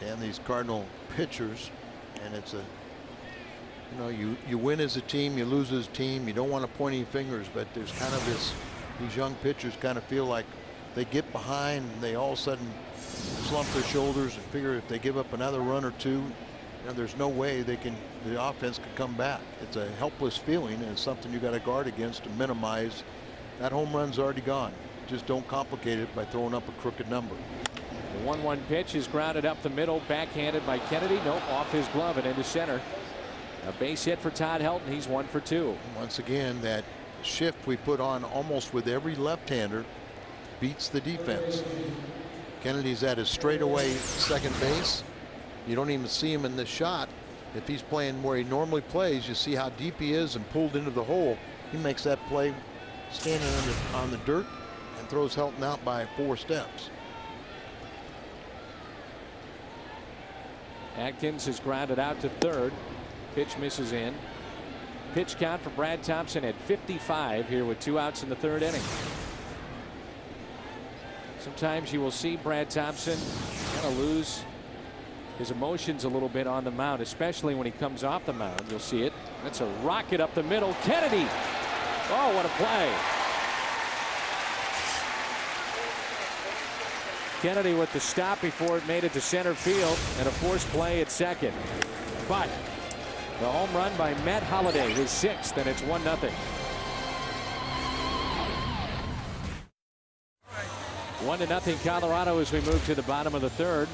And these Cardinal pitchers, and it's a You know, you win as a team, you lose as a team. You don't want to point any fingers, but there's kind of these young pitchers kind of feel like they get behind and they all of a sudden slump their shoulders and figure if they give up another run or two, you know, there's no way the offense can come back. It's a helpless feeling, and it's something you got to guard against to minimize. That home run's already gone. Just don't complicate it by throwing up a crooked number.
The 1-1 pitch is grounded up the middle, backhanded by Kennedy. Nope, off his glove and into center. A base hit for Todd Helton. He's 1 for 2.
Once again, that shift we put on almost with every left-hander beats the defense. Kennedy's at his straightaway second base. You don't even see him in this shot. If he's playing where he normally plays, you see how deep he is and pulled into the hole. He makes that play standing on the dirt and throws Helton out by 4 steps.
Atkins is grounded out to third. Pitch misses in. Pitch count for Brad Thompson at 55 here with 2 outs in the 3rd inning. Sometimes you will see Brad Thompson kind of lose his emotions a little bit on the mound, especially when he comes off the mound. You'll see it. That's a rocket up the middle. Kennedy. Oh, what a play. Kennedy with the stop before it made it to center field, and a forced play at second. But the home run by Matt Holliday, his 6th, and it's 1-0. 1-0 Colorado as we move to the bottom of the 3rd.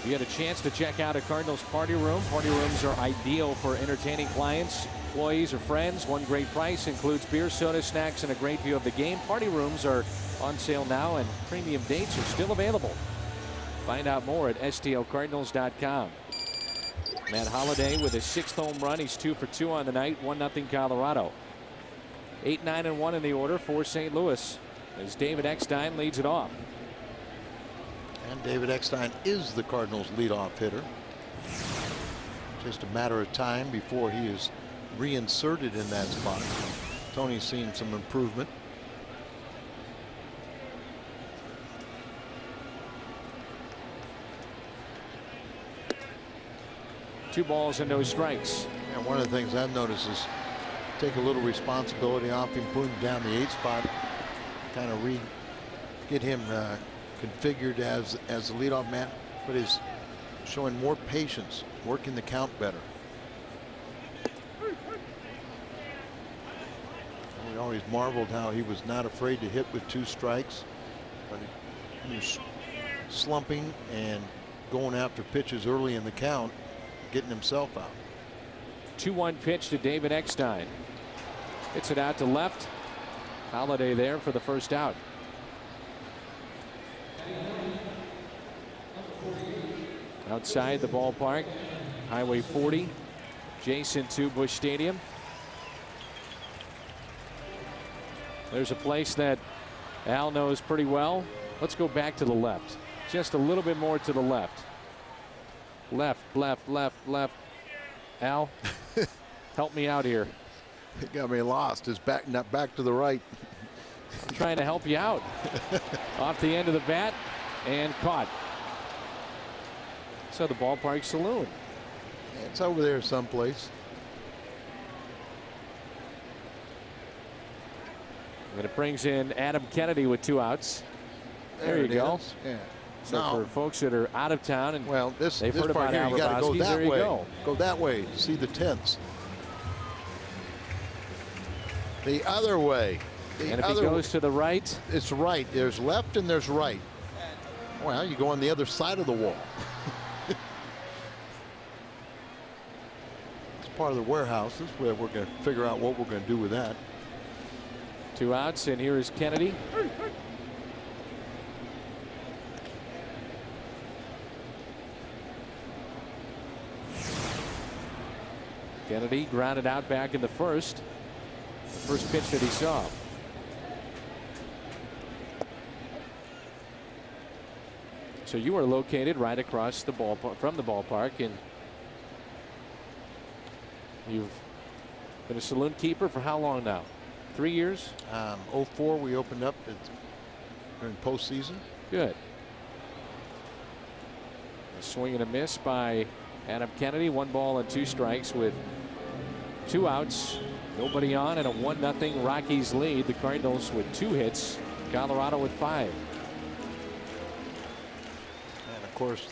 You had a chance to check out a Cardinals party room. Party rooms are ideal for entertaining clients, employees, or friends. One great price includes beer, soda, snacks, and a great view of the game. Party rooms are on sale now, and premium dates are still available. Find out more at stlcardinals.com. Matt Holliday with his 6th home run. He's 2 for 2 on the night. 1-0 Colorado. 8, 9, and 1 in the order for St. Louis as David Eckstein leads it off.
And David Eckstein is the Cardinals' leadoff hitter. Just a matter of time before he is reinserted in that spot. Tony's seen some improvement.
Two balls and no strikes.
And one of the things I've noticed is take a little responsibility off him, put him down the 8th spot, kind of get him configured as the leadoff man, but is showing more patience, working the count better. We always marveled how he was not afraid to hit with 2 strikes, but he was slumping and going after pitches early in the count, getting himself out.
2-1 pitch to David Eckstein. Hits it out to left. Holliday there for the first out. Outside the ballpark, Highway 40, adjacent to Busch Stadium. There's a place that Al knows pretty well. Let's go back to the left. Just a little bit more to the left. Left, left, left, left. Al, help me out here.
It got me lost. It's back, not back to the right.
I'm trying to help you out. Off the end of the bat and caught. So the ballpark saloon.
It's over there someplace.
And it brings in Adam Kennedy with 2 outs. There you go.
Yeah.
So for folks that are out of town and
this
they've heard
part
about
here,
Al
you got to go
Hrabowski,
that
there you
way.
go.
Go that way to see the tents. The other way.
And if he goes to the right,
it's right. There's left and there's right. Well, you go on the other side of the wall. It's part of the warehouse. This is where we're going to figure out what we're going to do with that.
2 outs, and here is Kennedy. Kennedy grounded out back in the first. The first pitch that he saw. So you are located right across the ballpark from the ballpark, and you've been a saloon keeper for how long now? 3 years?
04 we opened up during postseason.
Good. A swing and a miss by Adam Kennedy. 1 ball and 2 strikes with 2 outs, nobody on, and a 1-0 Rockies lead. The Cardinals with 2 hits, Colorado with 5.
And of course,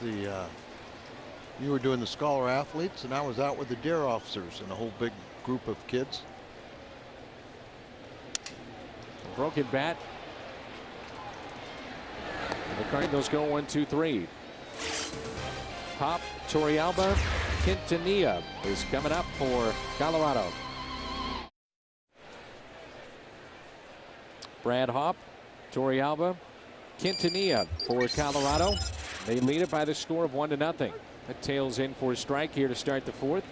you were doing the scholar athletes, and I was out with the dare officers and a whole big group of kids.
Broken bat. And the Cardinals go 1-2-3. Pop, Torrealba, Quintanilla is coming up for Colorado. Brad Hop, Torrealba, Quintanilla for Colorado. They lead it by the score of 1-0. That tails in for a strike here to start the 4th.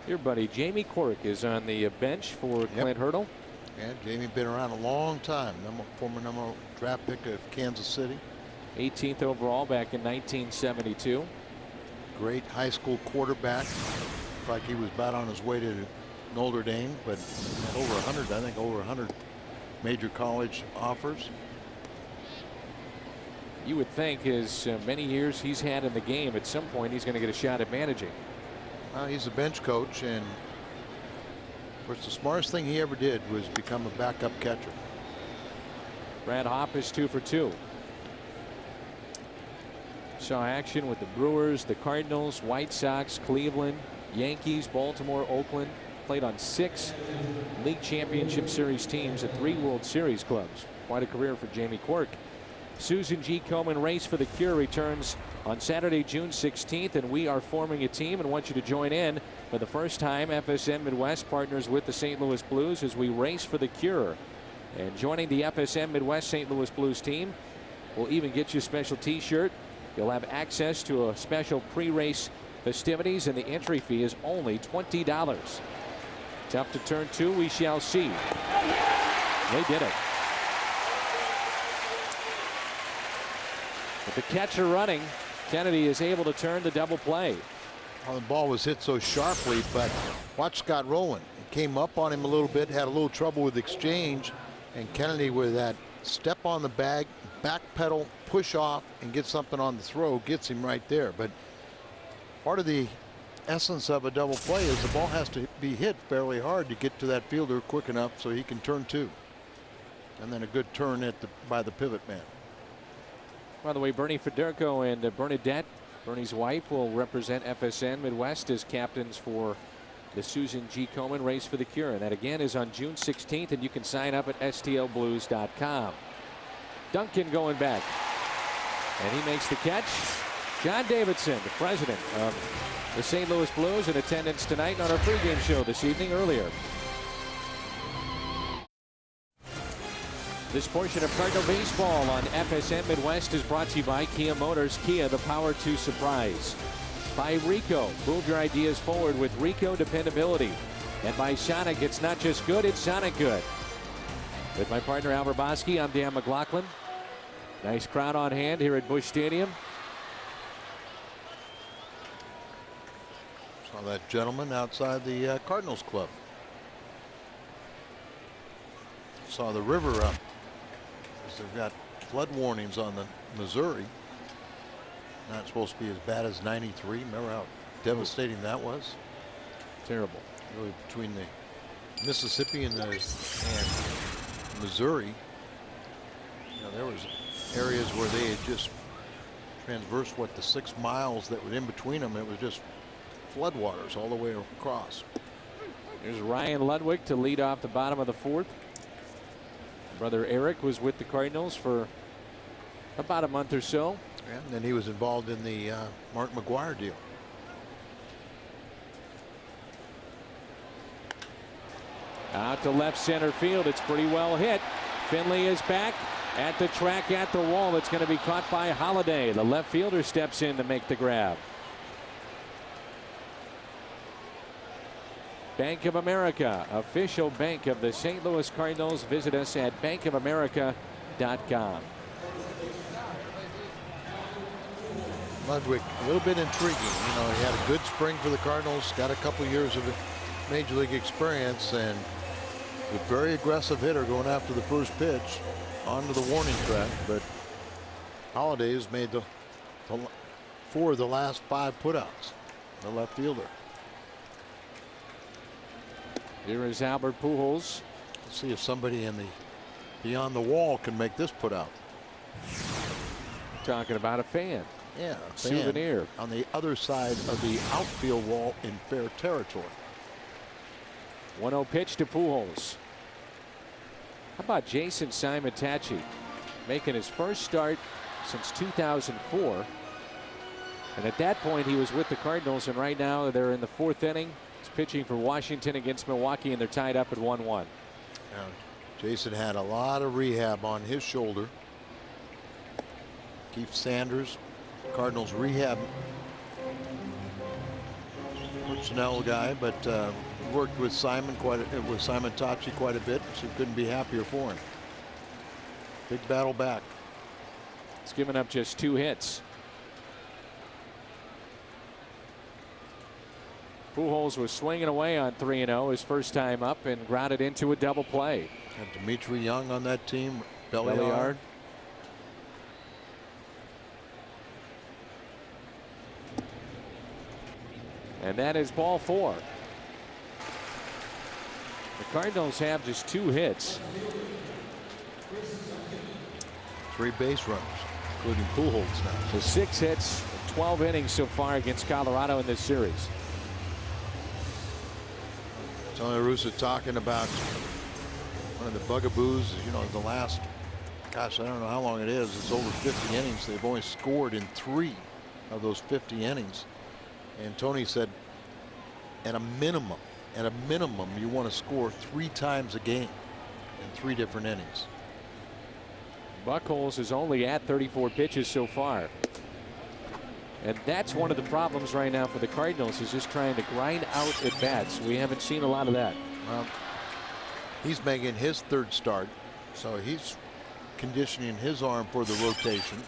Your buddy Jamie Quirk is on the bench for Clint Hurdle.
Yeah, Jamie been around a long time. Former number draft pick of Kansas City.
18th overall back in 1972.
Great high school quarterback. Looked like he was about on his way to Notre Dame, but had over 100, I think over 100 major college offers.
You would think as many years he's had in the game, at some point he's going to get a shot at managing.
He's a bench coach, and of course the smartest thing he ever did was become a backup catcher.
Brad Hop is 2 for 2. Saw action with the Brewers, the Cardinals, White Sox, Cleveland, Yankees, Baltimore, Oakland. Played on 6 league championship series teams and 3 World Series clubs. Quite a career for Jamie Quirk. Susan G. Komen Race for the Cure returns on Saturday, June 16th, and we are forming a team and want you to join in. For the first time, FSN Midwest partners with the St. Louis Blues as we race for the cure. And joining the FSN Midwest St. Louis Blues team will even get you a special t-shirt. You'll have access to a special pre-race festivities, and the entry fee is only $20. Tough to turn 2, we shall see. They did it. With the catcher running, Kennedy is able to turn the double play.
Well, the ball was hit so sharply, but watch Scott Rowland. It came up on him a little bit, had a little trouble with exchange, and Kennedy with that step on the bag, back pedal, push off, and get something on the throw gets him right there. But part of the essence of a double play is the ball has to be hit fairly hard to get to that fielder quick enough so he can turn 2. And then a good turn by the pivot man.
By the way, Bernie Federico and Bernadette, Bernie's wife, will represent FSN Midwest as captains for the Susan G. Komen Race for the Cure. And that again is on June 16th, and you can sign up at stlblues.com. Duncan going back, and he makes the catch. John Davidson, the president of the St. Louis Blues, in attendance tonight on our pregame show this evening earlier. This portion of Cardinal baseball on FSN Midwest is brought to you by Kia Motors. Kia, the power to surprise. By Rico, move your ideas forward with Rico dependability. And by Sonic, it's not just good, it's Sonic good. With my partner Al Verboski, I'm Dan McLaughlin. Nice crowd on hand here at Busch Stadium.
Saw that gentleman outside the Cardinals Club. Saw the river up. They've got flood warnings on the Missouri. Not supposed to be as bad as '93. Remember how devastating that was?
Terrible.
Really, between the Mississippi and Missouri, you know, there was areas where they had just transversed the 6 miles that were in between them. It was just floodwaters all the way across.
There's Ryan Ludwig to lead off the bottom of the 4th. Brother Eric was with the Cardinals for about a month or so.
Yeah, and then he was involved in the Mark McGuire deal.
Out to left center field. It's pretty well hit. Finley is back at the track at the wall. It's going to be caught by Holliday. The left fielder steps in to make the grab. Bank of America, official bank of the St. Louis Cardinals. Visit us at bankofamerica.com.
Ludwig, a little bit intriguing. You know, he had a good spring for the Cardinals, got a couple years of major league experience, and a very aggressive hitter going after the first pitch onto the warning track. But Holliday has made 4 of the last 5 putouts, the left fielder.
Here is Albert Pujols.
Let's see if somebody in the beyond the wall can make this put out.
Talking about a fan.
Yeah, a
souvenir
on the other side of the outfield wall in fair territory.
1-0 pitch to Pujols. How about Jason Simon-Tachi making his first start since 2004? And at that point, he was with the Cardinals, and right now they're in the 4th inning. He's pitching for Washington against Milwaukee, and they're tied up at 1-1.
Jason had a lot of rehab on his shoulder. Keith Sanders, Cardinals rehab personnel guy, but worked with Simon Tachi quite a bit, so couldn't be happier for him. Big battle back.
He's given up just 2 hits. Pujols was swinging away on 3-0 his first time up and grounded into a double play.
And Dimitri Young on that team. Belliard.
And that is ball 4. The Cardinals have just 2 hits.
3 base runners, including Pujols now.
So 6 hits, 12 innings so far against Colorado in this series.
Tony Russo talking about one of the bugaboos, you know, the last, gosh, I don't know how long it is. It's over 50 innings. They've only scored in 3 of those 50 innings. And Tony said, at a minimum, you want to score 3 times a game in 3 different innings.
Buchholz is only at 34 pitches so far. And that's one of the problems right now for the Cardinals, is just trying to grind out at bats. We haven't seen a lot of that.
Well, he's making his 3rd start, so he's conditioning his arm for the rotation.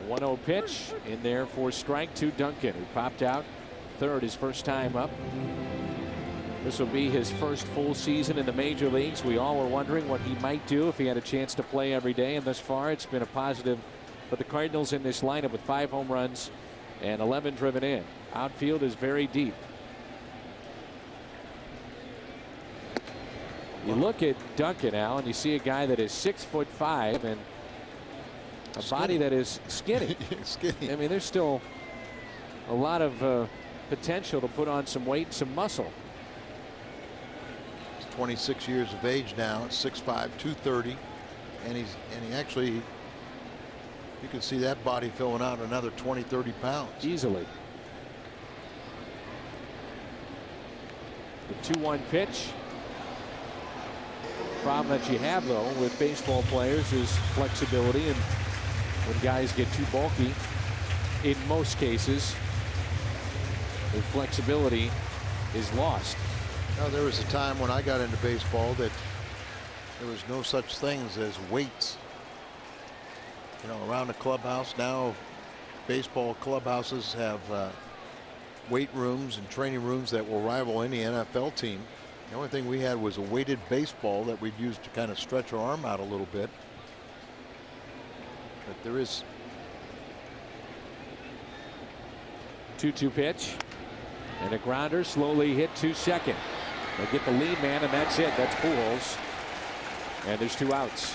A 1-0 pitch in there for strike 2 Duncan, who popped out 3rd his first time up. This will be his first full season in the major leagues. We all were wondering what he might do if he had a chance to play every day, and thus far it's been a positive for the Cardinals in this lineup with 5 home runs and 11 driven in. Outfield is very deep. You look at Duncan, Al, and you see a guy that is 6'5" and a body that is skinny.
Skinny.
I mean, there's still a lot of potential to put on some weight and some muscle.
26 years of age now, 6'5", 230, and he actually, you can see that body filling out another 20-30 pounds
easily. The 2-1 pitch. Problem that you have though with baseball players is flexibility, and when guys get too bulky, in most cases, their flexibility is lost.
Now, there was a time when I got into baseball that there was no such things as weights. You know, around the clubhouse now, baseball clubhouses have weight rooms and training rooms that will rival any NFL team. The only thing we had was a weighted baseball that we'd use to kind of stretch our arm out a little bit. But there is
2-2 pitch, and a grounder slowly hit to second. They get the lead man, and that's it. That's Pujols. And there's 2 outs.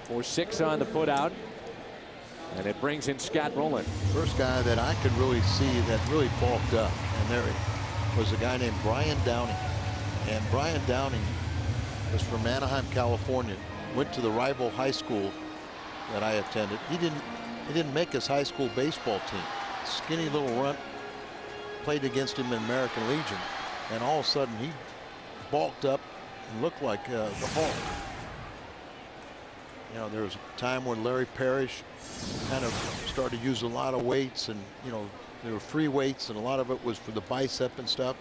4-6 on the put out. And it brings in Scott Rowland.
First guy that I could really see that really bulked up, and there was a guy named Brian Downing. And Brian Downing was from Anaheim, California. Went to the rival high school that I attended. He didn't make his high school baseball team. Skinny little runt. Played against him in American Legion, and all of a sudden he bulked up and looked like the Hulk. You know, there was a time when Larry Parrish kind of started to use a lot of weights, and you know, there were free weights, and a lot of it was for the bicep and stuff.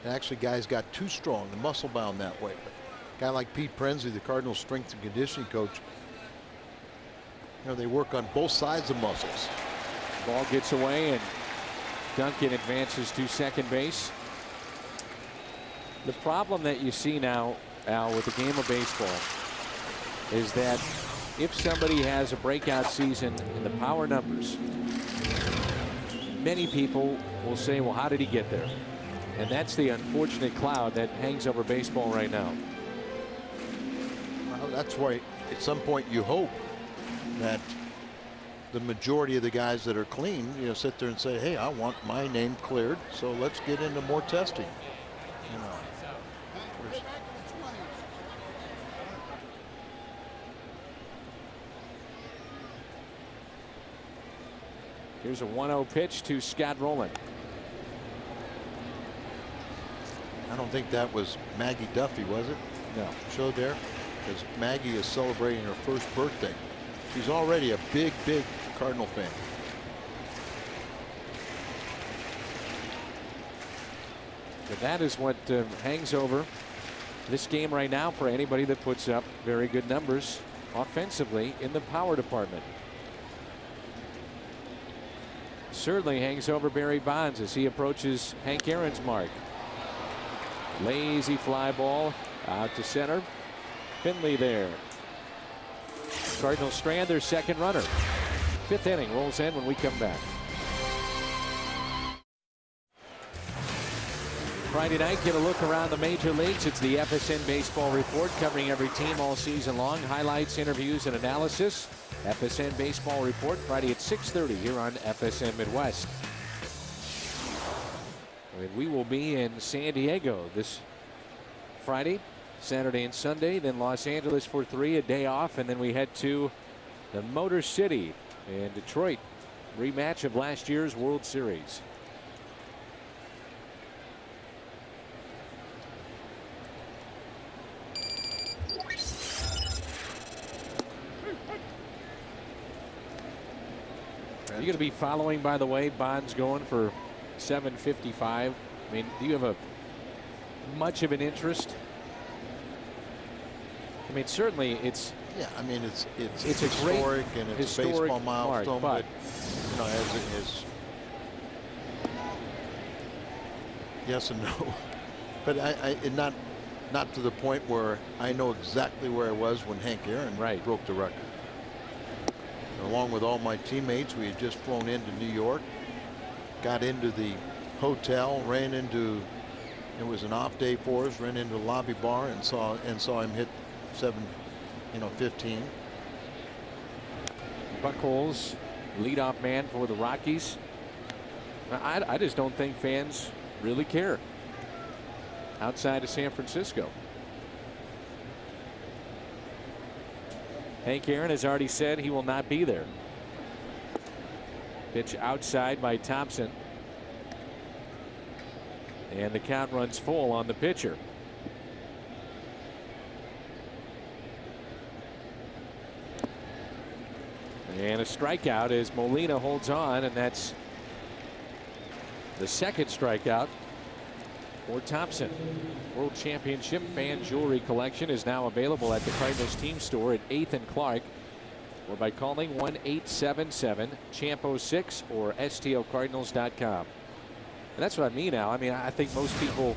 And actually, guys got too strong, the muscle bound that way. But a guy like Pete Prensley, the Cardinals strength and conditioning coach, you know, they work on both sides of muscles.
Ball gets away, and Duncan advances to second base. The problem that you see now, Al, with the game of baseball is that if somebody has a breakout season in the power numbers, many people will say, well, how did he get there? And that's the unfortunate cloud that hangs over baseball right now.
Well, that's why at some point you hope that the majority of the guys that are clean, you know, sit there and say, hey, I want my name cleared, so let's get into more testing. You know.
Here's a 1-0 pitch to Scott Rowland.
I don't think that was Maggie Duffy, was it?
No.
Showed there? Because Maggie is celebrating her first birthday. She's already a big, big Cardinal fan.
But that is what hangs over this game right now for anybody that puts up very good numbers offensively in the power department. Certainly hangs over Barry Bonds as he approaches Hank Aaron's mark. Lazy fly ball out to center. Finley there. Cardinals strand their second runner. Fifth inning rolls in when we come back. Friday night, get a look around the major leagues. It's the FSN Baseball Report covering every team all season long. Highlights, interviews, and analysis. FSN Baseball Report Friday at 6:30 here on FSN Midwest. And we will be in San Diego this Friday, Saturday, and Sunday. Then Los Angeles for 3, a day off, and then we head to the Motor City in Detroit. Rematch of last year's World Series. You're going to be following, by the way, Bonds going for 755. I mean, do you have much of an interest? I mean, certainly it's.
Yeah, I mean it's
a
historic
great
and it's a
historic
baseball milestone,
mark,
but you know, as it is, yes and no. But not to the point where I know exactly where I was when Hank Aaron broke the record. Along with all my teammates, we had just flown into New York, got into the hotel, ran into, it was an off day for us, ran into the lobby bar and saw him hit 7-15.
Buchholz, leadoff man for the Rockies. I just don't think fans really care outside of San Francisco. Hank Aaron has already said he will not be there. Pitch outside by Thompson. And the count runs full on the pitcher. And a strikeout as Molina holds on, and that's the second strikeout for Thompson. World Championship fan jewelry collection is now available at the Cardinals team store at 8th and Clark, or by calling 1-877-CHAMP-06 or STLCardinals.com. And that's what I mean, Al. I mean, I think most people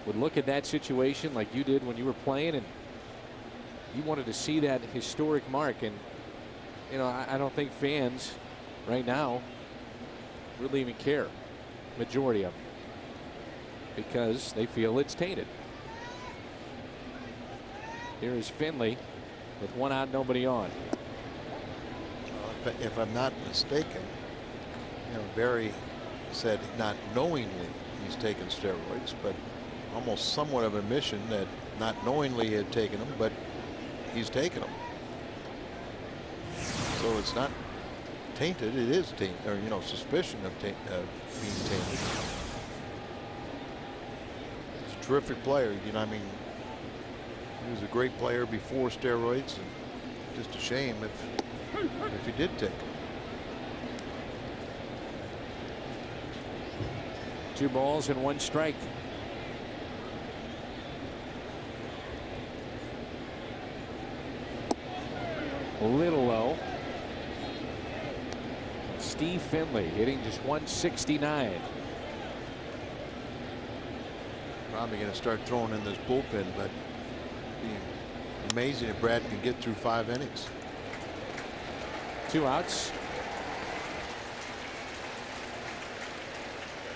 would look at that situation like you did when you were playing, and you wanted to see that historic mark. And you know, I don't think fans right now really even care, majority of them, because they feel it's tainted. Here is Finley with one out, nobody on.
If I'm not mistaken, you know, Barry said not knowingly he's taken steroids, but almost somewhat of a admission that not knowingly he had taken them, but he's taken them. So it's not tainted, it is tainted, or you know, suspicion of being tainted. He's a terrific player, you know. I mean, he was a great player before steroids, and just a shame if he did take them.
2 balls and 1 strike. A little low. Steve Finley hitting just 169.
Probably going to start throwing in this bullpen, but it'd be amazing if Brad can get through 5 innings.
2 outs.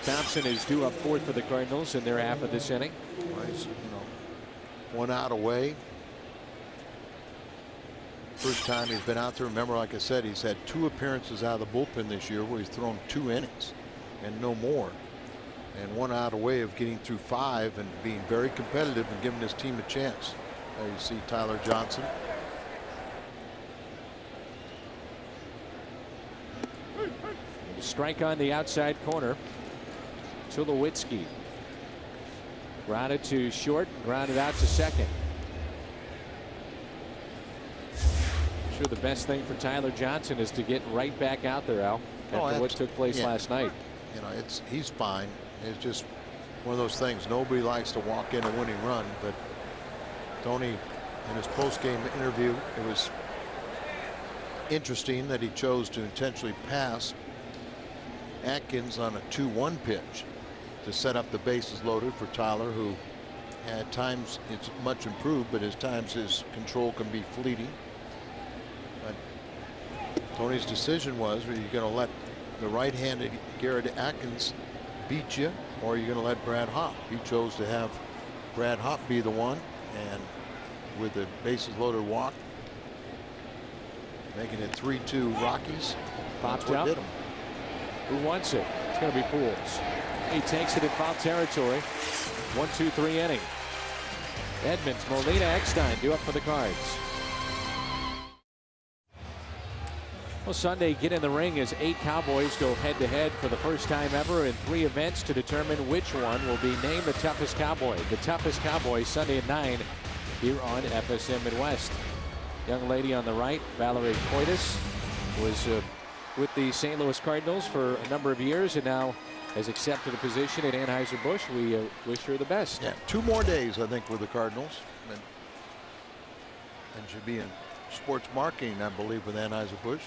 Thompson is due up 4th for the Cardinals in their half of this inning.
Nice, 1 out away. First time he's been out there. Remember, like I said, he's had 2 appearances out of the bullpen this year where he's thrown 2 innings and no more. And 1 out away of getting through 5 and being very competitive and giving his team a chance. There you see Tyler Johnson.
Strike on the outside corner. Tulowitzki. Grounded to short, grounded out to second. Sure, the best thing for Tyler Johnson is to get right back out there, Al, after what took place last night.
He's fine. It's just one of those things. Nobody likes to walk in a winning run, but Tony, in his post-game interview, it was interesting that he chose to intentionally pass Atkins on a 2-1 pitch to set up the bases loaded for Tyler, who at times it's much improved, but at times his control can be fleeting. But Tony's decision was, are you going to let the right-handed Garrett Atkins beat you, or are you going to let Brad Hopp? He chose to have Brad Hopp be the one, and with the bases loaded walk, making it 3-2 Rockies.
Popped
what
up.
did him.
Who wants it? It's going to be Pujols. He takes it in foul territory. 1-2-3 inning. Edmonds, Molina, Eckstein due up for the Cards. Well, Sunday, get in the ring as 8 Cowboys go head-to-head for the first time ever in 3 events to determine which one will be named the toughest Cowboy. The toughest Cowboy Sunday at 9 here on FSM Midwest. Young lady on the right, Valerie Coitus, was with the St. Louis Cardinals for a number of years and now has accepted a position at Anheuser-Busch. We wish her the best.
Yeah, 2 more days, I think, with the Cardinals. And should be in sports marketing, I believe, with Anheuser-Busch.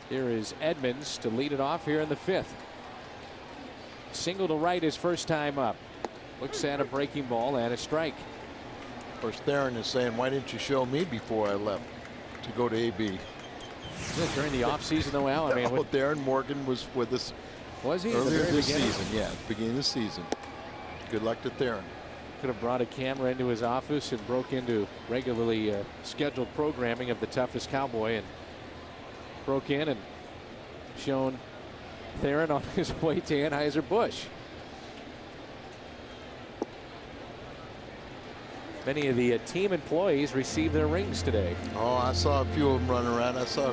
Here is Edmonds to lead it off here in the 5th. Single to right his first time up. Looks at a breaking ball and a strike.
Of course, Theron is saying, why didn't you show me before I left to go to AB?
During the offseason, though, Al? I mean,
Theron Morgan was with us.
Was he?
Earlier this season, yeah, at the beginning of the season. Good luck to Theron.
Could have brought a camera into his office and broke into regularly scheduled programming of the toughest Cowboy and broke in and shown Theron on his way to Anheuser-Busch. Many of the team employees received their rings today.
Oh, I saw a few of them running around. I saw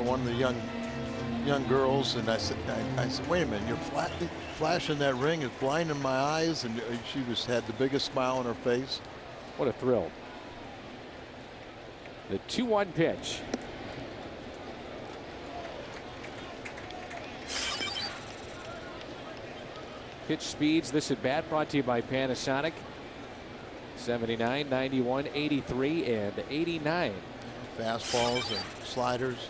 one of the young girls, and I said, wait a minute, you're flashing that ring, it's blinding my eyes, and she had the biggest smile on her face.
What a thrill. The 2-1 pitch. Pitch speeds this at bat brought to you by Panasonic. 79, 91, 83, and 89.
Fastballs and sliders.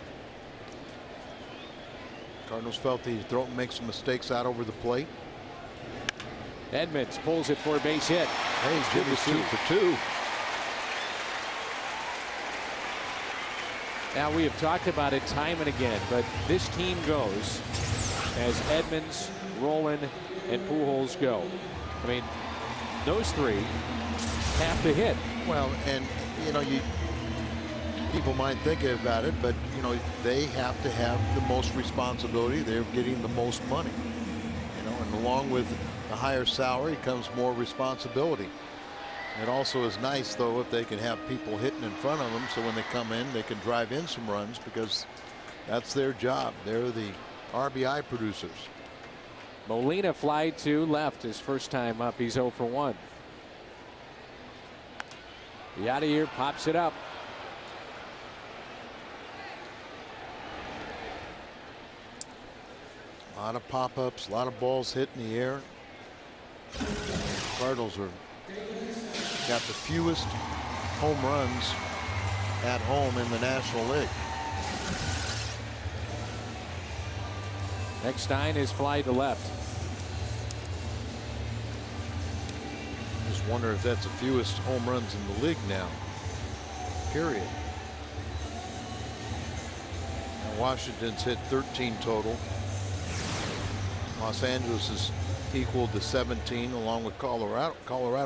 Cardinals felt he'd make some mistakes out over the plate.
Edmonds pulls it for a base hit.
Hey, Jimmy's 2 for 2.
Now, we have talked about it time and again, but this team goes as Edmonds, Rolen, and Pujols go. I mean, those 3 have to hit.
Well, and people might think about it, but they have to have the most responsibility. They're getting the most money, and along with the higher salary comes more responsibility. It also is nice, though, if they can have people hitting in front of them, so when they come in, they can drive in some runs, because that's their job. They're the RBI producers.
Molina fly to left his first time up. He's 0 for 1. Yadier pops it up.
A lot of pop-ups, a lot of balls hit in the air. Cardinals got the fewest home runs at home in the National League.
Eckstein is fly to left.
Just wonder if that's the fewest home runs in the league now. period. Now Washington's hit 13 total. Los Angeles is equal to 17 along with Colorado.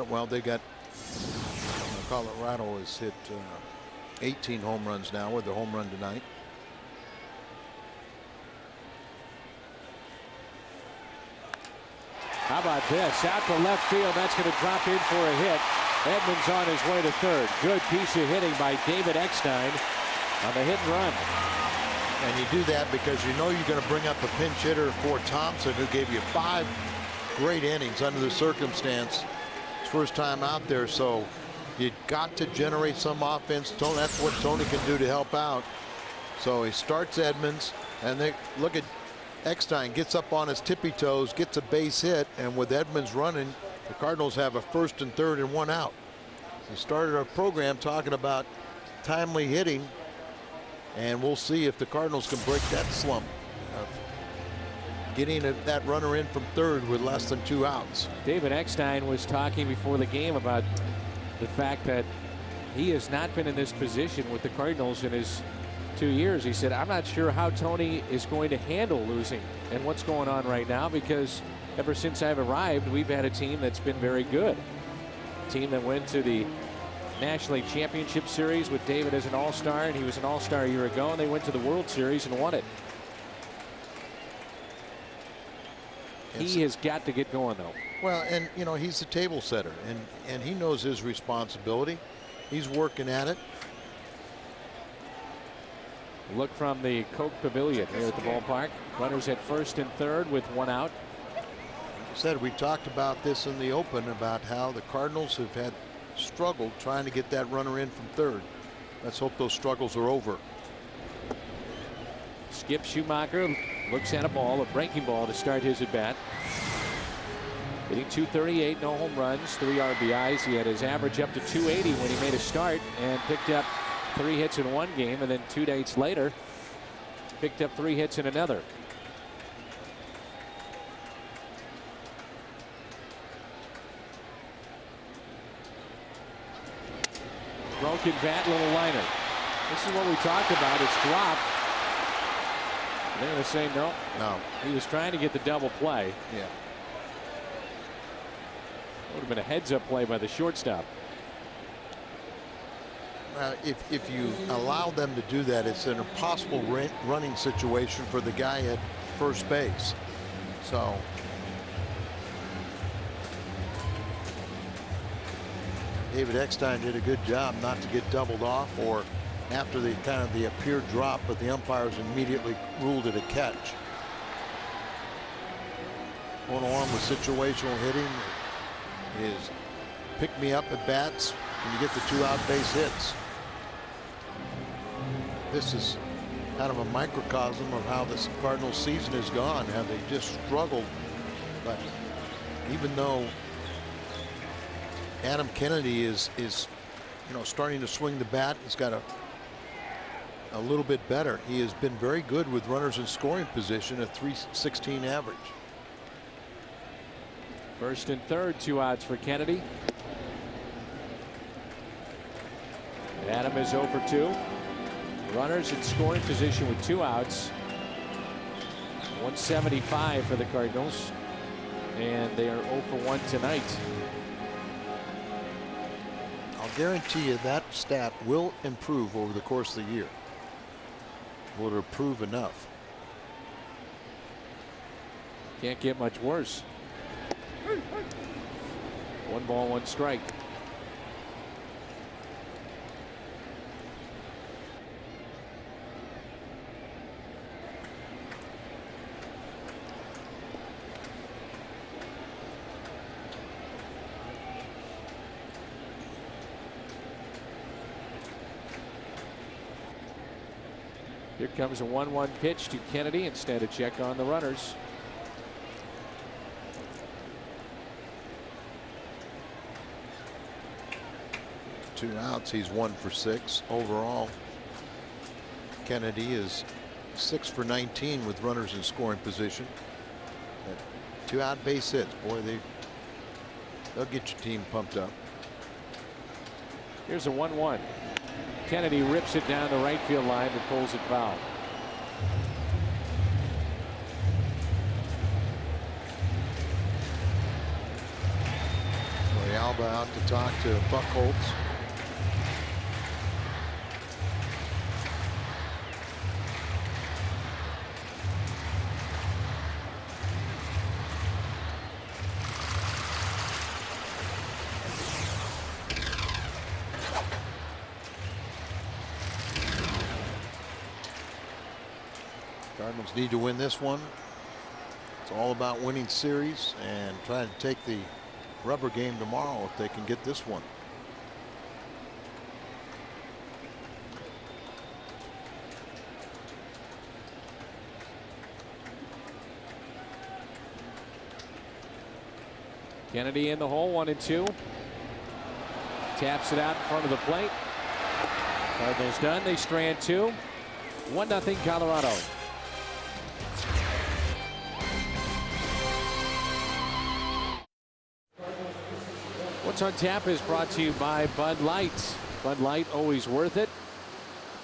Well, they got Colorado has hit 18 home runs now with their home run tonight.
How about this? Out to left field. That's going to drop in for a hit. Edmonds on his way to third. Good piece of hitting by David Eckstein on the hit and run.
And you do that because you know you're going to bring up a pinch hitter for Thompson, who gave you 5 great innings under the circumstance. His first time out there, so you got to generate some offense. That's what Tony can do to help out. So he starts Edmonds, and they look at Eckstein, gets up on his tippy toes, gets a base hit, and with Edmonds running, the Cardinals have a first and third and 1 out. We started our program talking about timely hitting, and we'll see if the Cardinals can break that slump of getting that runner in from third with less than 2 outs.
David Eckstein was talking before the game about the fact that he has not been in this position with the Cardinals in his 2 years. He said, I'm not sure how Tony is going to handle losing and what's going on right now, because ever since I've arrived, we've had a team that's been very good. A team that went to the National League Championship Series with David as an all-star, and he was an all-star a year ago, and they went to the World Series and won it. He has got to get going, though.
Well, and you know, he's a table setter, and he knows his responsibility. He's working at it.
Look from the Coke Pavilion here at the ballpark. Runners at first and third with 1 out.
Like I said, we talked about this in the open about how the Cardinals have had struggled trying to get that runner in from third. Let's hope those struggles are over.
Skip Schumacher looks at a breaking ball to start his at bat. Hitting .238, no home runs, 3 RBIs. He had his average up to .280 when he made a start and picked up 3 hits in 1 game, and then 2 days later picked up 3 hits in another. Broken bat, little liner. This is what we talked about. It's dropped. They're going to say no.
No.
He was trying to get the double play.
Yeah.
Would have been a heads-up play by the shortstop.
If you allow them to do that, it's an impossible running situation for the guy at first base. So David Eckstein did a good job not to get doubled off, or after the the appeared drop, but the umpires immediately ruled it a catch. Going along with situational hitting is pick me up at bats when you get the 2 out base hits. This is kind of a microcosm of how this Cardinals season has gone, how they just struggled. But even though Adam Kennedy is starting to swing the bat, he's got a little bit better. He has been very good with runners in scoring position, a .316 average.
First and third, 2 outs for Kennedy. Adam is 0 for 2. Runners in scoring position with 2 outs. 175 for the Cardinals, and they are 0 for 1 tonight.
I'll guarantee you that stat will improve over the course of the year. Will it improve enough?
Can't get much worse. 1 ball, 1 strike. Here comes a 1-1 pitch to Kennedy instead of check on the runners.
Two outs. He's 1 for 6 overall. Kennedy is 6 for 19 with runners in scoring position. 2 out base hits. Boy, they'll get your team pumped up.
Here's a 1-1. Kennedy rips it down the right field line and pulls it foul.
Alba out to talk to Buchholz. Cardinals need to win this one. It's all about winning series and trying to take the rubber game tomorrow if they can get this one.
Kennedy in the hole, 1-2. Taps it out in front of the plate. Cardinals done. They strand 2. 1-0 Colorado. What's on Tap is brought to you by Bud Light. Bud Light, always worth it.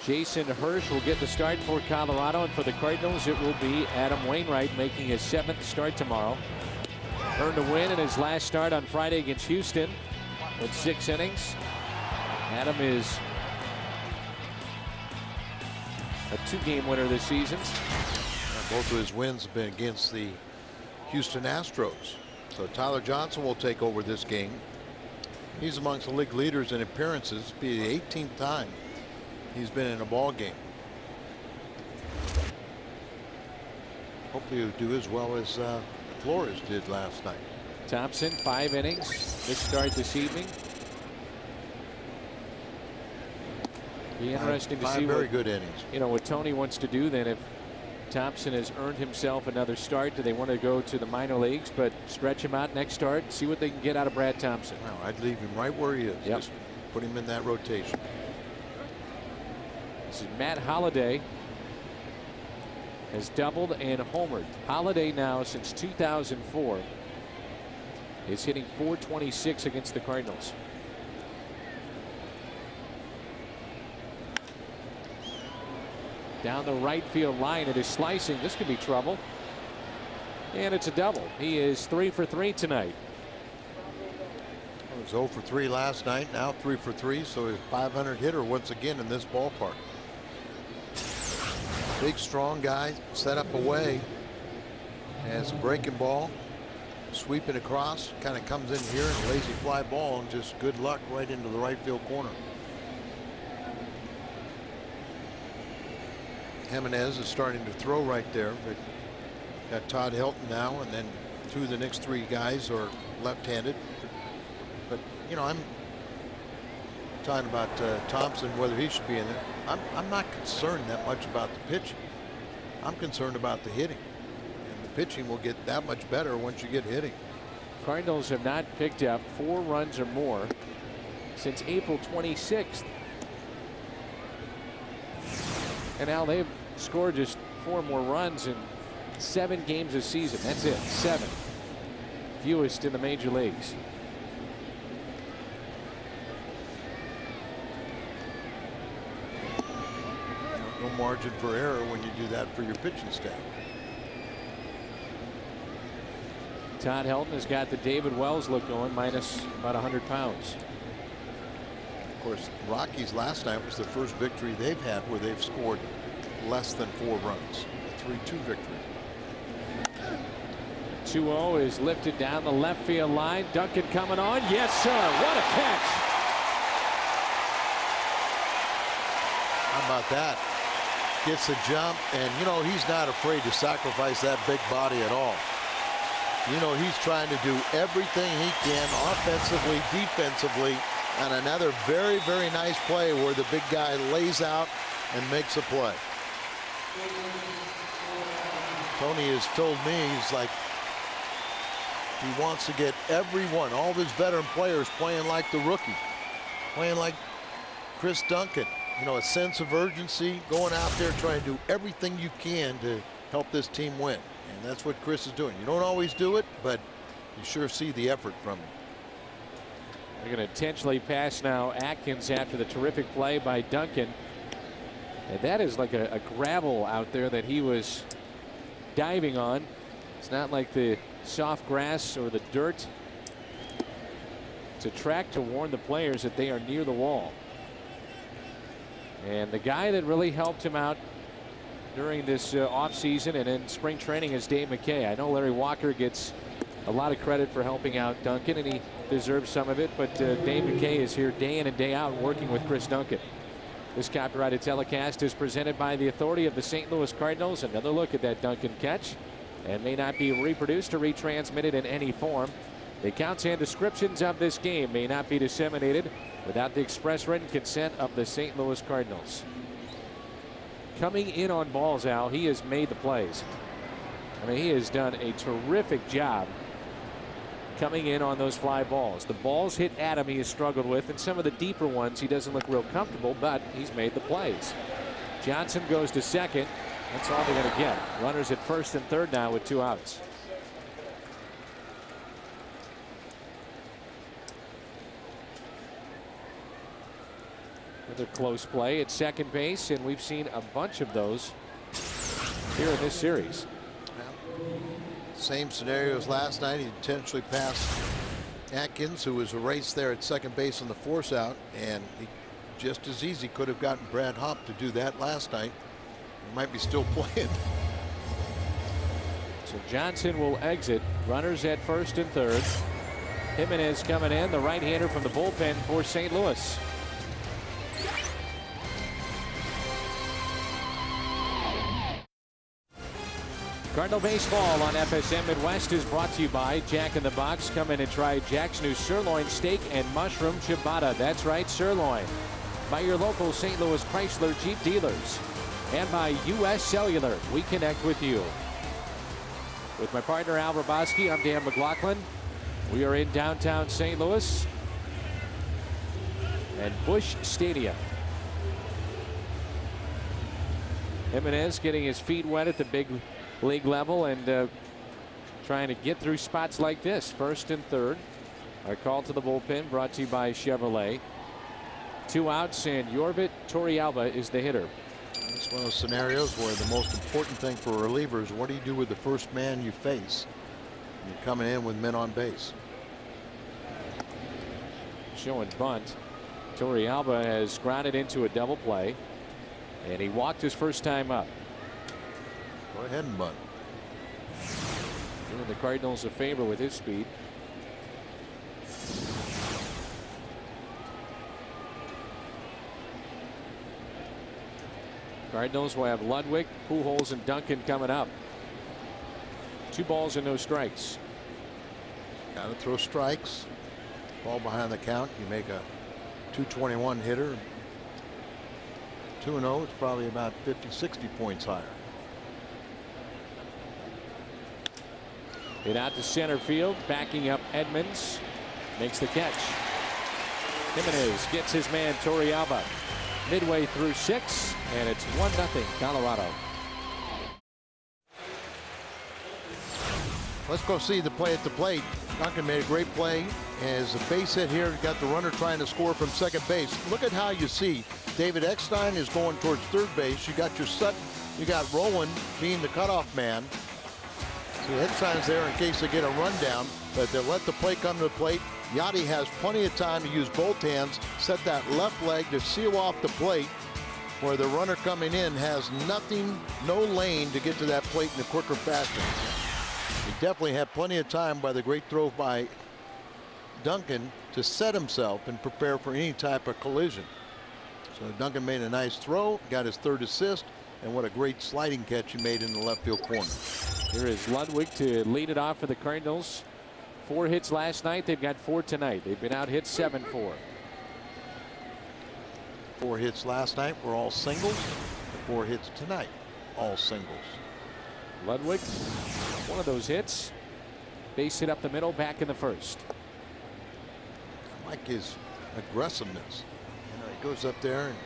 Jason Hirsch will get the start for Colorado, and for the Cardinals it will be Adam Wainwright making his 7th start tomorrow. Earned a win in his last start on Friday against Houston in 6 innings. Adam is a 2-game winner this season.
Both of his wins have been against the Houston Astros. So Tyler Johnson will take over this game. He's amongst the league leaders in appearances. Be the 18th time he's been in a ball game. Hopefully he'll do as well as Flores did last night.
Thompson, 5 innings. This start this evening. Be interesting to see
very good innings.
What Tony wants to do then if Thompson has earned himself another start. Do they want to go to the minor leagues but stretch him out next start and see what they can get out of Brad Thompson?
No, I'd leave him right where he is.
Yep.
Just put him in that rotation.
This is Matt Holliday. Has doubled and homered. Holliday now since 2004 is hitting .426 against the Cardinals. Down the right field line, it is slicing. This could be trouble. And it's a double. He is 3 for 3 tonight.
He was 0 for 3 last night, now 3 for 3, so he's 500 hitter once again in this ballpark. Big, strong guy, set up away. Has a breaking ball, sweeping across, kind of comes in here and lazy fly ball, and just good luck right into the right field corner. Jimenez is starting to throw right there, but got Todd Helton now, and then 2 of the next 3 guys are left-handed. But I'm talking about Thompson, whether he should be in there. I'm not concerned that much about the pitching. I'm concerned about the hitting, and the pitching will get that much better once you get hitting.
Cardinals have not picked up 4 runs or more since April 26th. And now they've scored just 4 more runs in 7 games this season. That's it, 7. Fewest in the major leagues.
No margin for error when you do that for your pitching staff.
Todd Helton has got the David Wells look going, minus about 100 pounds.
Of course, Rockies last night was the first victory they've had where they've scored less than 4 runs. A 3-2 victory.
2-0 is lifted down the left field line. Duncan coming on. Yes, sir. What a catch.
How about that? Gets a jump, and he's not afraid to sacrifice that big body at all. He's trying to do everything he can offensively, defensively, and another very, very nice play where the big guy lays out and makes a play. Tony has told me, he's like, he wants to get everyone, all of his veteran players playing like the rookie, playing like Chris Duncan. A sense of urgency, going out there trying to do everything you can to help this team win. And that's what Chris is doing. You don't always do it, but you sure see the effort from him.
They're going to intentionally pass now Atkins after the terrific play by Duncan. And that is like a gravel out there that he was diving on. It's not like the soft grass or the dirt. It's a track to warn the players that they are near the wall. And the guy that really helped him out during this offseason and in spring training is Dave McKay. I know Larry Walker gets a lot of credit for helping out Duncan, and he deserves some of it, but Dave McKay is here day in and day out working with Chris Duncan. This copyrighted telecast is presented by the authority of the St. Louis Cardinals. Another look at that Duncan catch, and may not be reproduced or retransmitted in any form. The accounts and descriptions of this game may not be disseminated without the express written consent of the St. Louis Cardinals. Coming in on balls, Al, he has made the plays. I mean, he has done a terrific job coming in on those fly balls. The balls hit at him he has struggled with, and some of the deeper ones he doesn't look real comfortable, but he's made the plays. Johnson goes to second. That's all they're going to get. Runners at first and third now with 2 outs. Another close play at second base, and we've seen a bunch of those here in this series.
Same scenario as last night. He intentionally passed Atkins, who was erased there at second base on the force out, and he just as easy could have gotten Brad Hopp to do that last night. He might be still playing.
So Johnson will exit. Runners at first and third. Jimenez coming in, the right-hander from the bullpen for St. Louis. Cardinal baseball on FSM Midwest is brought to you by Jack in the Box. Come in and try Jack's new sirloin steak and mushroom ciabatta. That's right, sirloin. By your local St. Louis Chrysler Jeep dealers. And by U.S. Cellular. We connect with you. With my partner Al Roboski, I'm Dan McLaughlin. We are in downtown St. Louis and Busch Stadium. Jimenez getting his feet wet at the big league level and trying to get through spots like this. First and third. Our call to the bullpen brought to you by Chevrolet. 2 outs, and Yorvit Torrealba is the hitter.
It's one of those scenarios where the most important thing for a reliever is what do you do with the first man you face? You're coming in with men on base.
Showing bunt. Torrealba has grounded into a double play, and he walked his first time up.
Go ahead and bunt.
Doing the Cardinals a favor with his speed. Cardinals will have Ludwig, Pujols, and Duncan coming up. 2 balls and no strikes.
Got to throw strikes. Ball behind the count. You make a 221 hitter. 2-0. It's probably about 50-60 points higher.
Hit out to center field, backing up Edmonds. Makes the catch. Jimenez gets his man Torrealba midway through 6, and it's 1-0 Colorado.
Let's go see the play at the plate. Duncan made a great play as a base hit here. Got the runner trying to score from second base. Look at how you see David Eckstein is going towards third base. You got your Sutton, you got Rowan being the cutoff man. So Eckstein's there in case they get a rundown, but they'll let the play come to the plate. Yachty has plenty of time to use both hands, set that left leg to seal off the plate, where the runner coming in has nothing, no lane to get to that plate in a quicker fashion. He definitely had plenty of time by the great throw by Duncan to set himself and prepare for any type of collision. So Duncan made a nice throw, got his 3rd assist, and what a great sliding catch he made in the left field corner.
Here is Ludwig to lead it off for the Cardinals. 4 hits last night. They've got 4 tonight. They've been out hit 7-4.
4 hits last night were all singles. The 4 hits tonight, all singles.
Ludwig, one of those hits. Base hit up the middle, back in the first.
I like his aggressiveness. You know, he goes up there and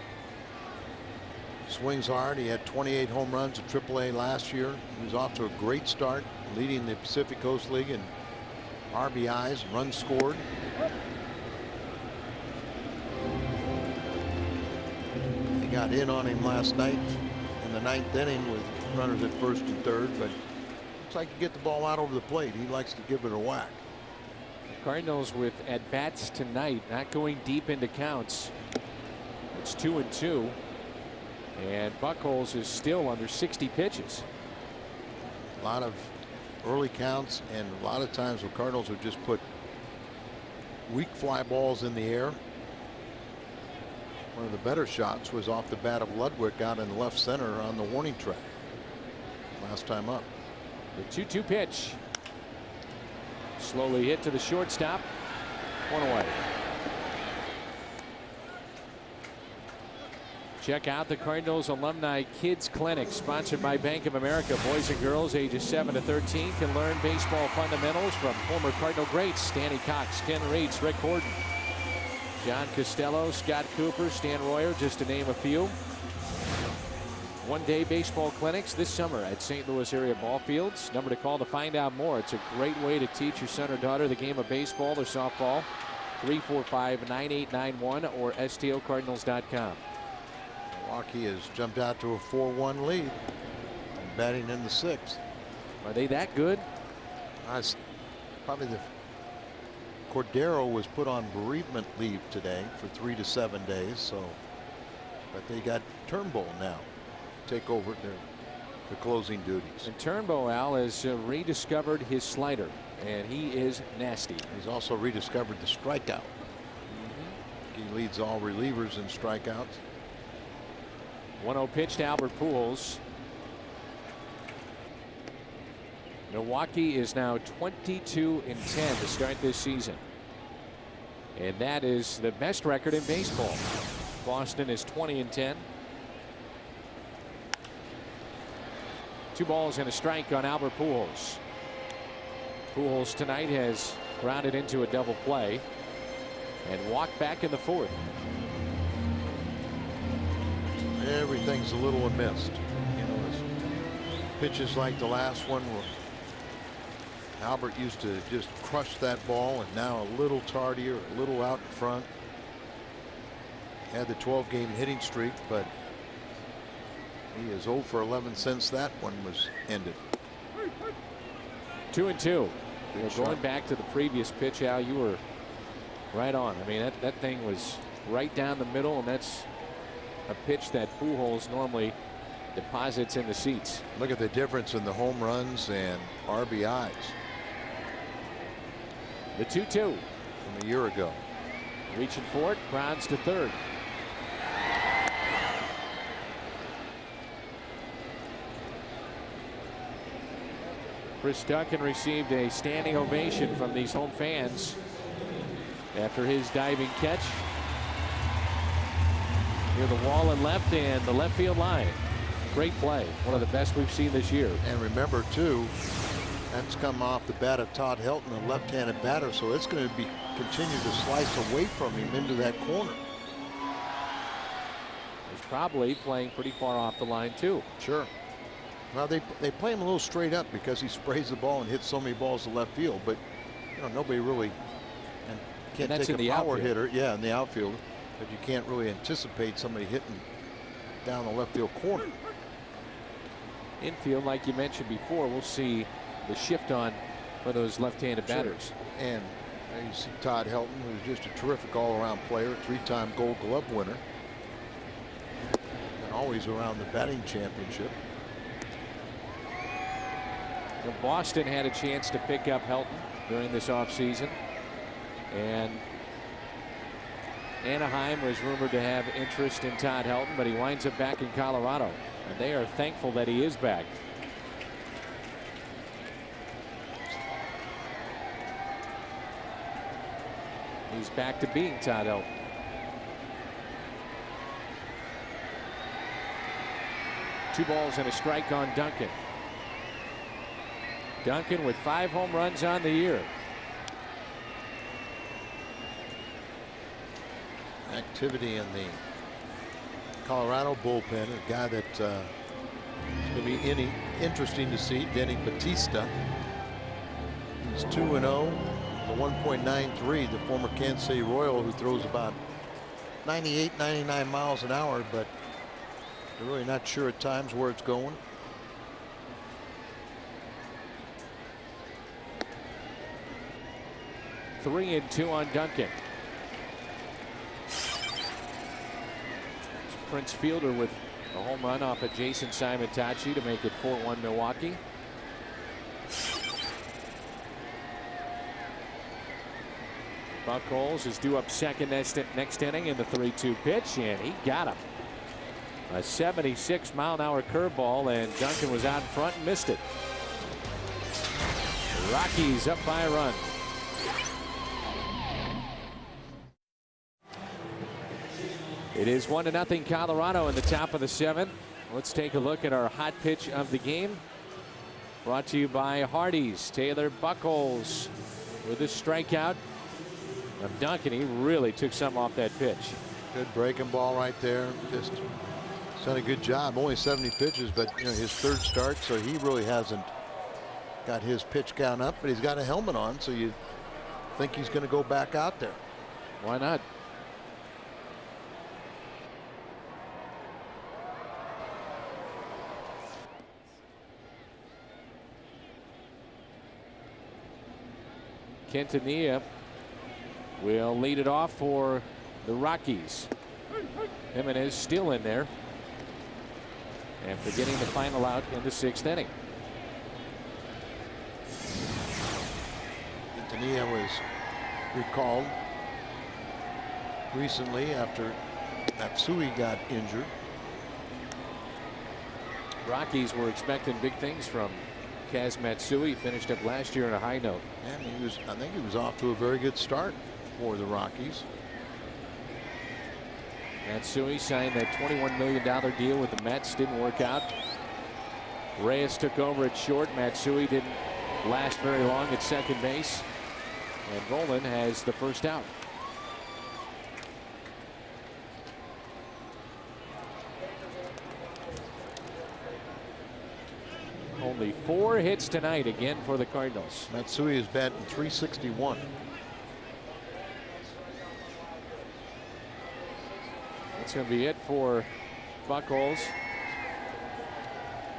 swings hard. He had 28 home runs at AAA last year. He was off to a great start, leading the Pacific Coast League in RBIs, runs scored. got in on him last night in the 9th inning with runners at first and third, but looks like you get the ball out over the plate. He likes to give it a whack.
The Cardinals with at-bats tonight, not going deep into counts. It's 2-2. And Buchholz is still under 60 pitches.
A lot of early counts, and a lot of times the Cardinals would just put weak fly balls in the air. One of the better shots was off the bat of Ludwig out in left center on the warning track last time up.
The 2-2 pitch. Slowly hit to the shortstop. One away. Check out the Cardinals Alumni Kids Clinic, sponsored by Bank of America. Boys and girls ages 7 to 13 can learn baseball fundamentals from former Cardinal greats Danny Cox, Ken Reitz, Rick Horton, John Costello, Scott Cooper, Stan Royer, just to name a few. One-day baseball clinics this summer at St. Louis area ball fields. Number to call to find out more. It's a great way to teach your son or daughter the game of baseball or softball. 345-9891 or stocardinals.com.
Milwaukee has jumped out to a 4-1 lead and batting in the 6th.
Are they that good?
Probably the Cordero was put on bereavement leave today for 3 to 7 days, so but they got Turnbull now take over the closing duties.
And Turnbull, Al, has rediscovered his slider, and he is nasty.
He's also rediscovered the strikeout. He leads all relievers in strikeouts.
1-0 pitch to Albert Pujols. Milwaukee is now 22-10 to start this season, and that is the best record in baseball. Boston is 20-10. 2 balls and a strike on Albert Pujols. Pujols tonight has grounded into a double play and walked back in the 4th.
Everything's a little amiss. You know, pitches like the last one where Albert used to just crush that ball, and now a little tardier, a little out in front. Had the 12-game hitting streak, but he is 0 for 11 since that one was ended.
2-2. Going back to the previous pitch, Al, you were right on. I mean, that thing was right down the middle, and that's a pitch that Pujols normally deposits in the seats.
Look at the difference in the home runs and RBIs.
The 2-2
from a year ago.
Reaching for it, grounds to third. Chris Duncan received a standing ovation from these home fans after his diving catch near the wall and left and the left field line. Great play, one of the best we've seen this year.
And remember too, that's come off the bat of Todd Helton, a left-handed batter, so it's going to be continue to slice away from him into that corner.
He's probably playing pretty far off the line too.
Sure. Well, they play him a little straight up because he sprays the ball and hits so many balls to left field, but you know, nobody really can't take a power hitter, yeah, in the outfield, but you can't really anticipate somebody hitting down the left field corner.
Infield, like you mentioned before, we'll see the shift on for those left-handed batters.
And you see Todd Helton, who's just a terrific all-around player, 3-time Gold Glove winner, and always around the batting championship.
Well, Boston had a chance to pick up Helton during this offseason, and Anaheim was rumored to have interest in Todd Helton, but he winds up back in Colorado, and they are thankful that he is back. He's back to being Todd Helton. Two balls and a strike on Duncan. Duncan with 5 home runs on the year.
Activity in the Colorado bullpen, a guy that is going to be interesting to see, Denny Batista. He's 2-0, the 1.93, the former Kansas City Royal, who throws about 98, 99 miles an hour, but They're really not sure at times where it's going.
Three and two on Duncan. Prince Fielder with a home run off of Jason Simon-Tachi to make it 4-1 Milwaukee. Buchholz is due up second next inning in the 3-2 pitch, and he got him. A 76-mile-an-hour curveball, and Duncan was out in front and missed it. Rockies up by a run. It is 1-0 Colorado in the top of the 7th. Let's take a look at our hot pitch of the game. Brought to you by Hardee's. Taylor Buchholz with a strikeout of Duncan. He really took some off that pitch.
Good breaking ball right there. Just done a good job. Only 70 pitches, but you know, his 3rd start, so he really hasn't got his pitch count up, but he's got a helmet on, so you think he's going to go back out there.
Why not? Quintanilla will lead it off for the Rockies. Jimenez still in there after getting the final out in the 6th inning.
Quintanilla was recalled recently after Matsui got injured.
Rockies were expecting big things from Kaz Matsui. Finished up last year on a high note.
And I think he was off to a very good start for the Rockies.
Matsui signed that $21 million deal with the Mets. Didn't work out. Reyes took over at short. Matsui didn't last very long at second base. And Roland has the first out. Only 4 hits tonight again for the Cardinals.
Matsui is batting .361.
That's going to be it for Buchholz.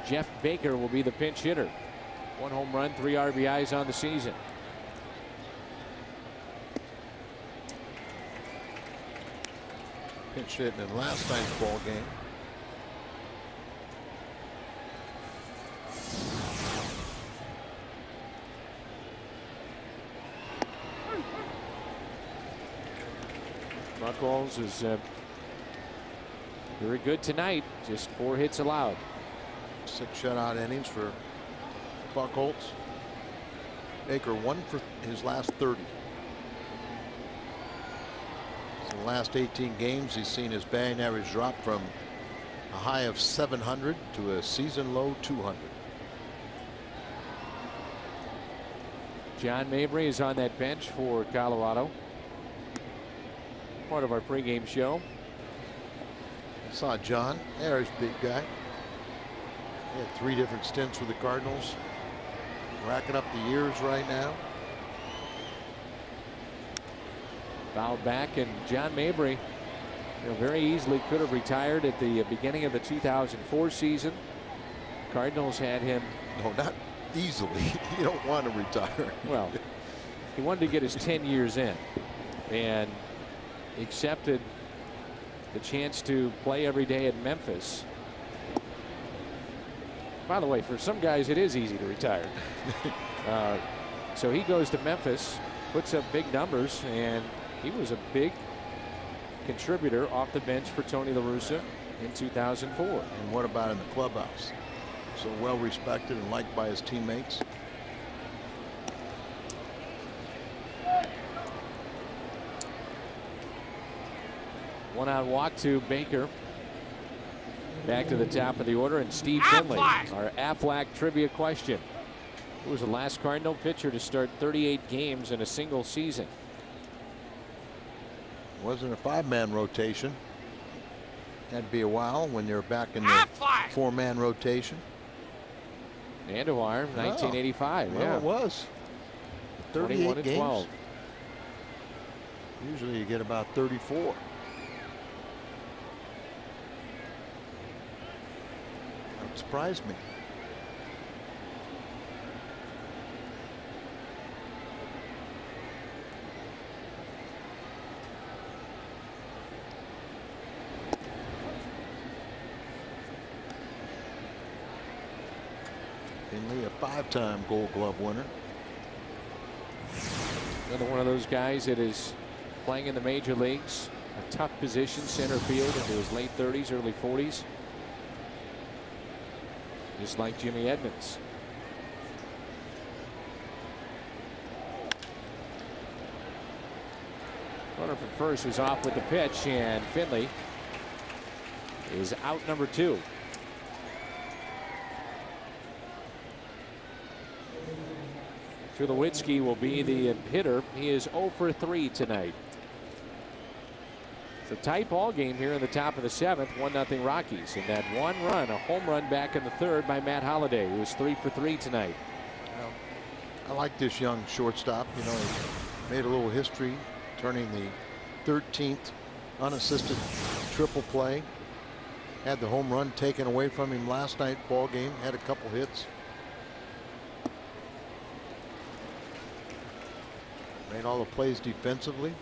Jeff Baker will be the pinch hitter. 1 home run, 3 RBIs on the season.
Pinch hit in last night's ball game.
Buchholz is very good tonight. Just 4 hits allowed.
6 shutout innings for Buchholz. Baker 1 for his last 30. So the last 18 games, he's seen his batting average drop from a high of 700 to a season low 200.
John Mabry is on that bench for Colorado. Part of our pregame show.
I saw John. There's a big guy. He had 3 different stints with the Cardinals. Racking up the years right now.
Fouled back, and John Mabry, very easily could have retired at the beginning of the 2004 season. Cardinals had him.
No, not easily. You don't want to retire.
Well, he wanted to get his 10 years in and accepted the chance to play every day at Memphis. By the way, for some guys it is easy to retire. So he goes to Memphis, puts up big numbers, and he was a big contributor off the bench for Tony La Russa in 2004.
And what about in the clubhouse? So well respected and liked by his teammates.
One out walk to Baker. Back to the top of the order, and Steve Finley, our Aflac trivia question. Who was the last Cardinal pitcher to start 38 games in a single season?
Wasn't a 5-man rotation. Had to be a while when they're back in the 4-man rotation.
Andujar, 1985.
Well,
yeah,
it was
21 and 12.
Usually you get about 34. Surprised me. Finley, a 5-time Gold Glove winner.
Another one of those guys that is playing in the major leagues. A tough position, center field, into his late 30s, early 40s. Just like Jimmy Edmonds. Runner from first was off with the pitch, and Finley is out number 2. Tulowitzki will be the hitter. He is 0 for 3 tonight. It's a tight ball game here in the top of the 7th. 1-0 Rockies. And that one run, a home run back in the 3rd by Matt Holliday, who was 3 for 3 tonight.
Well, I like this young shortstop. You know, he made a little history, turning the 13th unassisted triple play. Had the home run taken away from him last night ball game. Had a couple hits. Made all the plays defensively.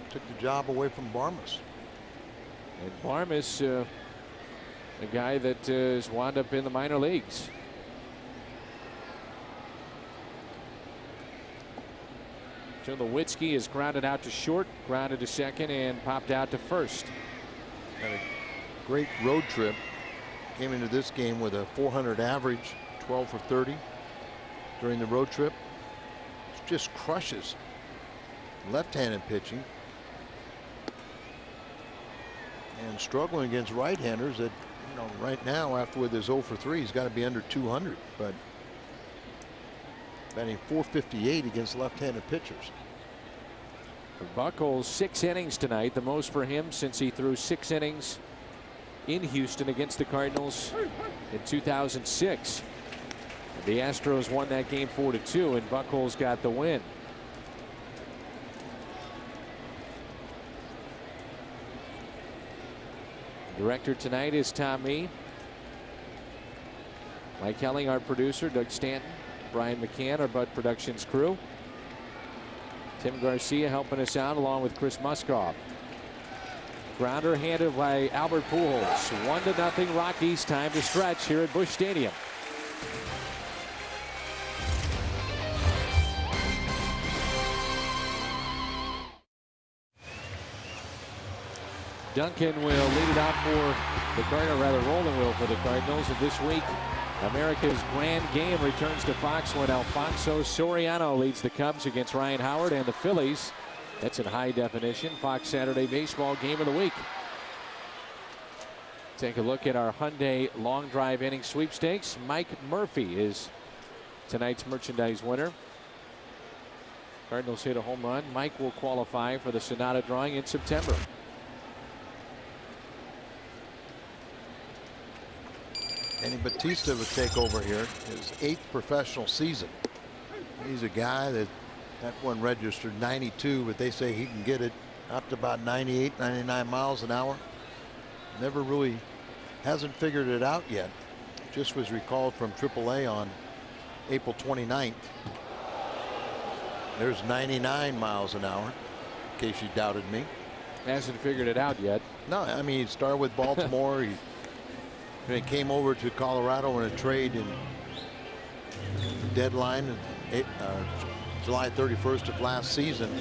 Took the job away from Barmas.
And Barmas, a guy that has wound up in the minor leagues. Tulowitzki is grounded out to short, grounded to second, and popped out to first.
Had a great road trip. Came into this game with a .400 average, 12 for 30 during the road trip. Just crushes left-handed pitching and struggling against right-handers that, you know, right now after with his 0 for 3, he's got to be under 200, but batting .458 against left-handed pitchers.
For Buckles, 6 innings tonight, the most for him since he threw 6 innings in Houston against the Cardinals in 2006. The Astros won that game 4-2, and Buckles got the win. Director tonight is Tom Mee. Mike Helling, our producer, Doug Stanton, Brian McCann, our Bud Productions crew. Tim Garcia helping us out along with Chris Muskoff. Grounder handed by Albert Pujols. 1-0 Rockies. Time to stretch here at Busch Stadium. Duncan will lead it off for the Cardinals, rather Roland will for the Cardinals. And this week, America's Grand Game returns to Fox when Alfonso Soriano leads the Cubs against Ryan Howard and the Phillies. That's in high definition. Fox Saturday Baseball Game of the Week. Take a look at our Hyundai long drive inning sweepstakes. Mike Murphy is tonight's merchandise winner. Cardinals hit a home run. Mike will qualify for the Sonata drawing in September.
Danny Batista would take over here, his 8th professional season. He's a guy that one registered 92, but they say he can get it up to about 98, 99 miles an hour. Never really hasn't figured it out yet. Just was recalled from AAA on April 29th. There's 99 miles an hour, in case you doubted me.
Hasn't figured it out yet.
No, I mean, he started with Baltimore. He came over to Colorado in a trade in deadline July 31st of last season,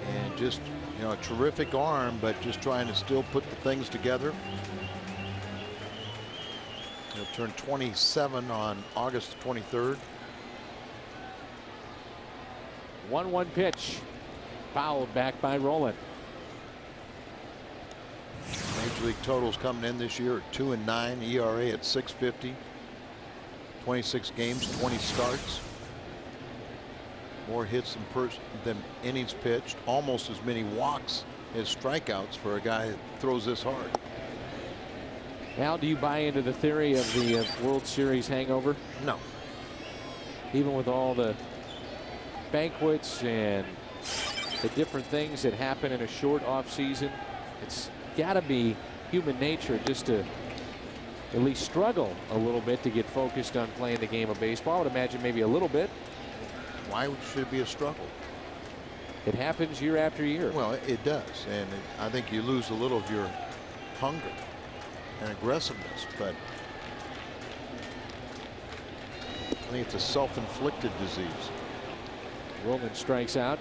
and just, you know, a terrific arm, but just trying to still put the things together. He'll turn 27 on August 23rd.
1-1 pitch, fouled back by Roland.
Major League totals coming in this year at 2-9, ERA at 6.50, 26 games, 20 starts, more hits than innings pitched, almost as many walks as strikeouts for a guy that throws this hard.
Al, do you buy into the theory of the World Series hangover?
No.
Even with all the banquets and the different things that happen in a short off season, it's got to be human nature just to at least struggle a little bit to get focused on playing the game of baseball. I would imagine maybe a little bit.
Why should it be a struggle?
It happens year after year.
Well, it does, and I think you lose a little of your hunger and aggressiveness, but I think it's a self-inflicted disease.
Roman strikes out.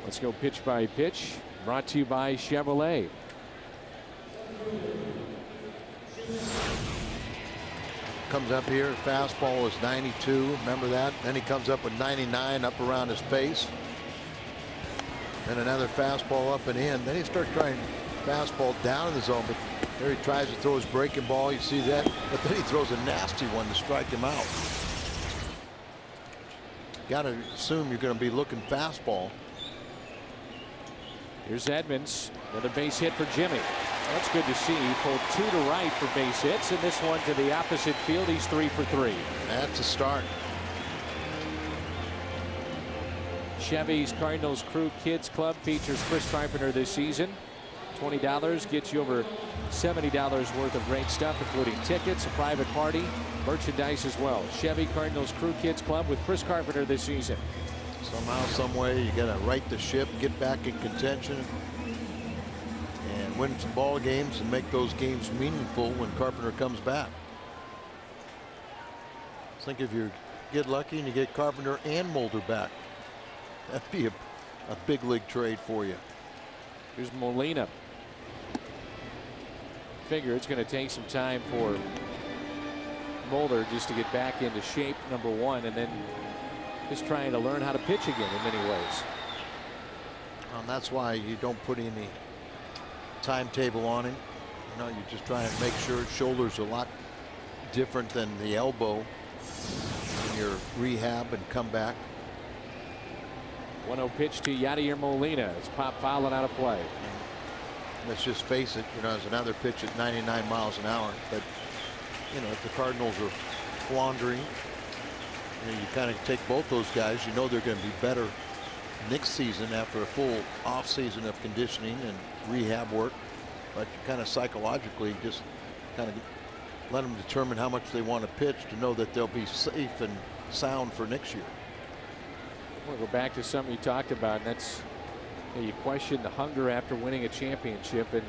Let's go pitch by pitch. Brought to you by Chevrolet.
Comes up here, fastball is 92. Remember that? Then he comes up with 99 up around his face. And another fastball up and in. Then he starts trying fastball down in the zone, but there he tries to throw his breaking ball. You see that? But then he throws a nasty one to strike him out. Got to assume you're going to be looking fastball.
Here's Edmonds. Another base hit for Jimmy. That's good to see. He pulled 2 to right for base hits, and this one to the opposite field. He's 3 for 3.
That's a start.
Chevy's Cardinals Crew Kids Club features Chris Carpenter this season. $20 gets you over $70 worth of great stuff, including tickets, a private party, merchandise as well. Chevy Cardinals Crew Kids Club with Chris Carpenter this season.
Somehow, some way, you got to right the ship, get back in contention, and win some ball games and make those games meaningful when Carpenter comes back. I think if you get lucky and you get Carpenter and Mulder back, that'd be a big league trade for you.
Here's Molina. Figure it's going to take some time for Mulder just to get back into shape, number one, and then just trying to learn how to pitch again in many ways.
And that's why you don't put any timetable on him. You know, you just try and make sure his shoulder's a lot different than the elbow in your rehab and come back.
1-0 pitch to Yadier Molina. It's pop fouling out of play.
And let's just face it, you know, it's another pitch at 99 miles an hour. But, you know, if the Cardinals are floundering, you know, you kind of take both those guys, you know they're going to be better next season after a full off season of conditioning and rehab work. But you kind of psychologically just kind of let them determine how much they want to pitch to know that they'll be safe and sound for next year.
We'll go back to something you talked about, and that's, you question the hunger after winning a championship, and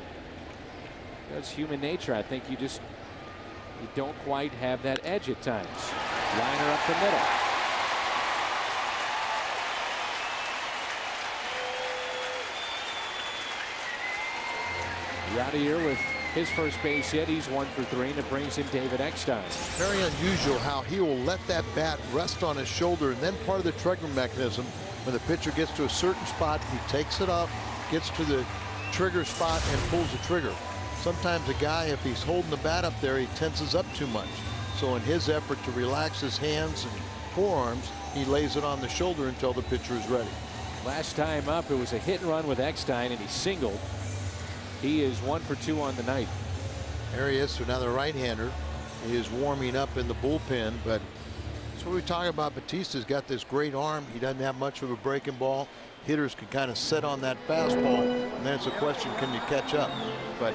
that's human nature. I think you don't quite have that edge at times. Liner up the middle. Yadier with his first base hit. He's 1 for 3, and it brings in David Eckstein.
Very unusual how he will let that bat rest on his shoulder, and then part of the trigger mechanism, when the pitcher gets to a certain spot, he takes it up, gets to the trigger spot, and pulls the trigger. Sometimes a guy, if he's holding the bat up there, he tenses up too much. So in his effort to relax his hands and forearms, he lays it on the shoulder until the pitcher is ready.
Last time up, it was a hit and run with Eckstein, and he singled. He is 1 for 2 on the night.
There he is, so now the right-hander. He is warming up in the bullpen, but that's what we talk about. Batista's got this great arm. He doesn't have much of a breaking ball. Hitters can kind of sit on that fastball, and then it's a question, can you catch up? But,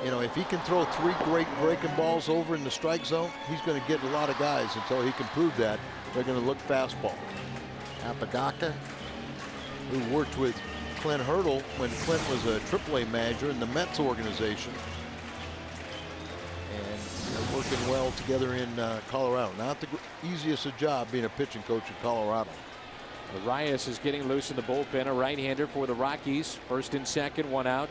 you know, if he can throw 3 great breaking balls over in the strike zone, he's going to get a lot of guys. Until he can prove that, they're going to look fastball. Apodaca, who worked with Clint Hurdle when Clint was a AAA manager in the Mets organization, and they're working well together in Colorado. Not the easiest of job being a pitching coach in Colorado.
Arias is getting loose in the bullpen. A right-hander for the Rockies. First and second, 1 out.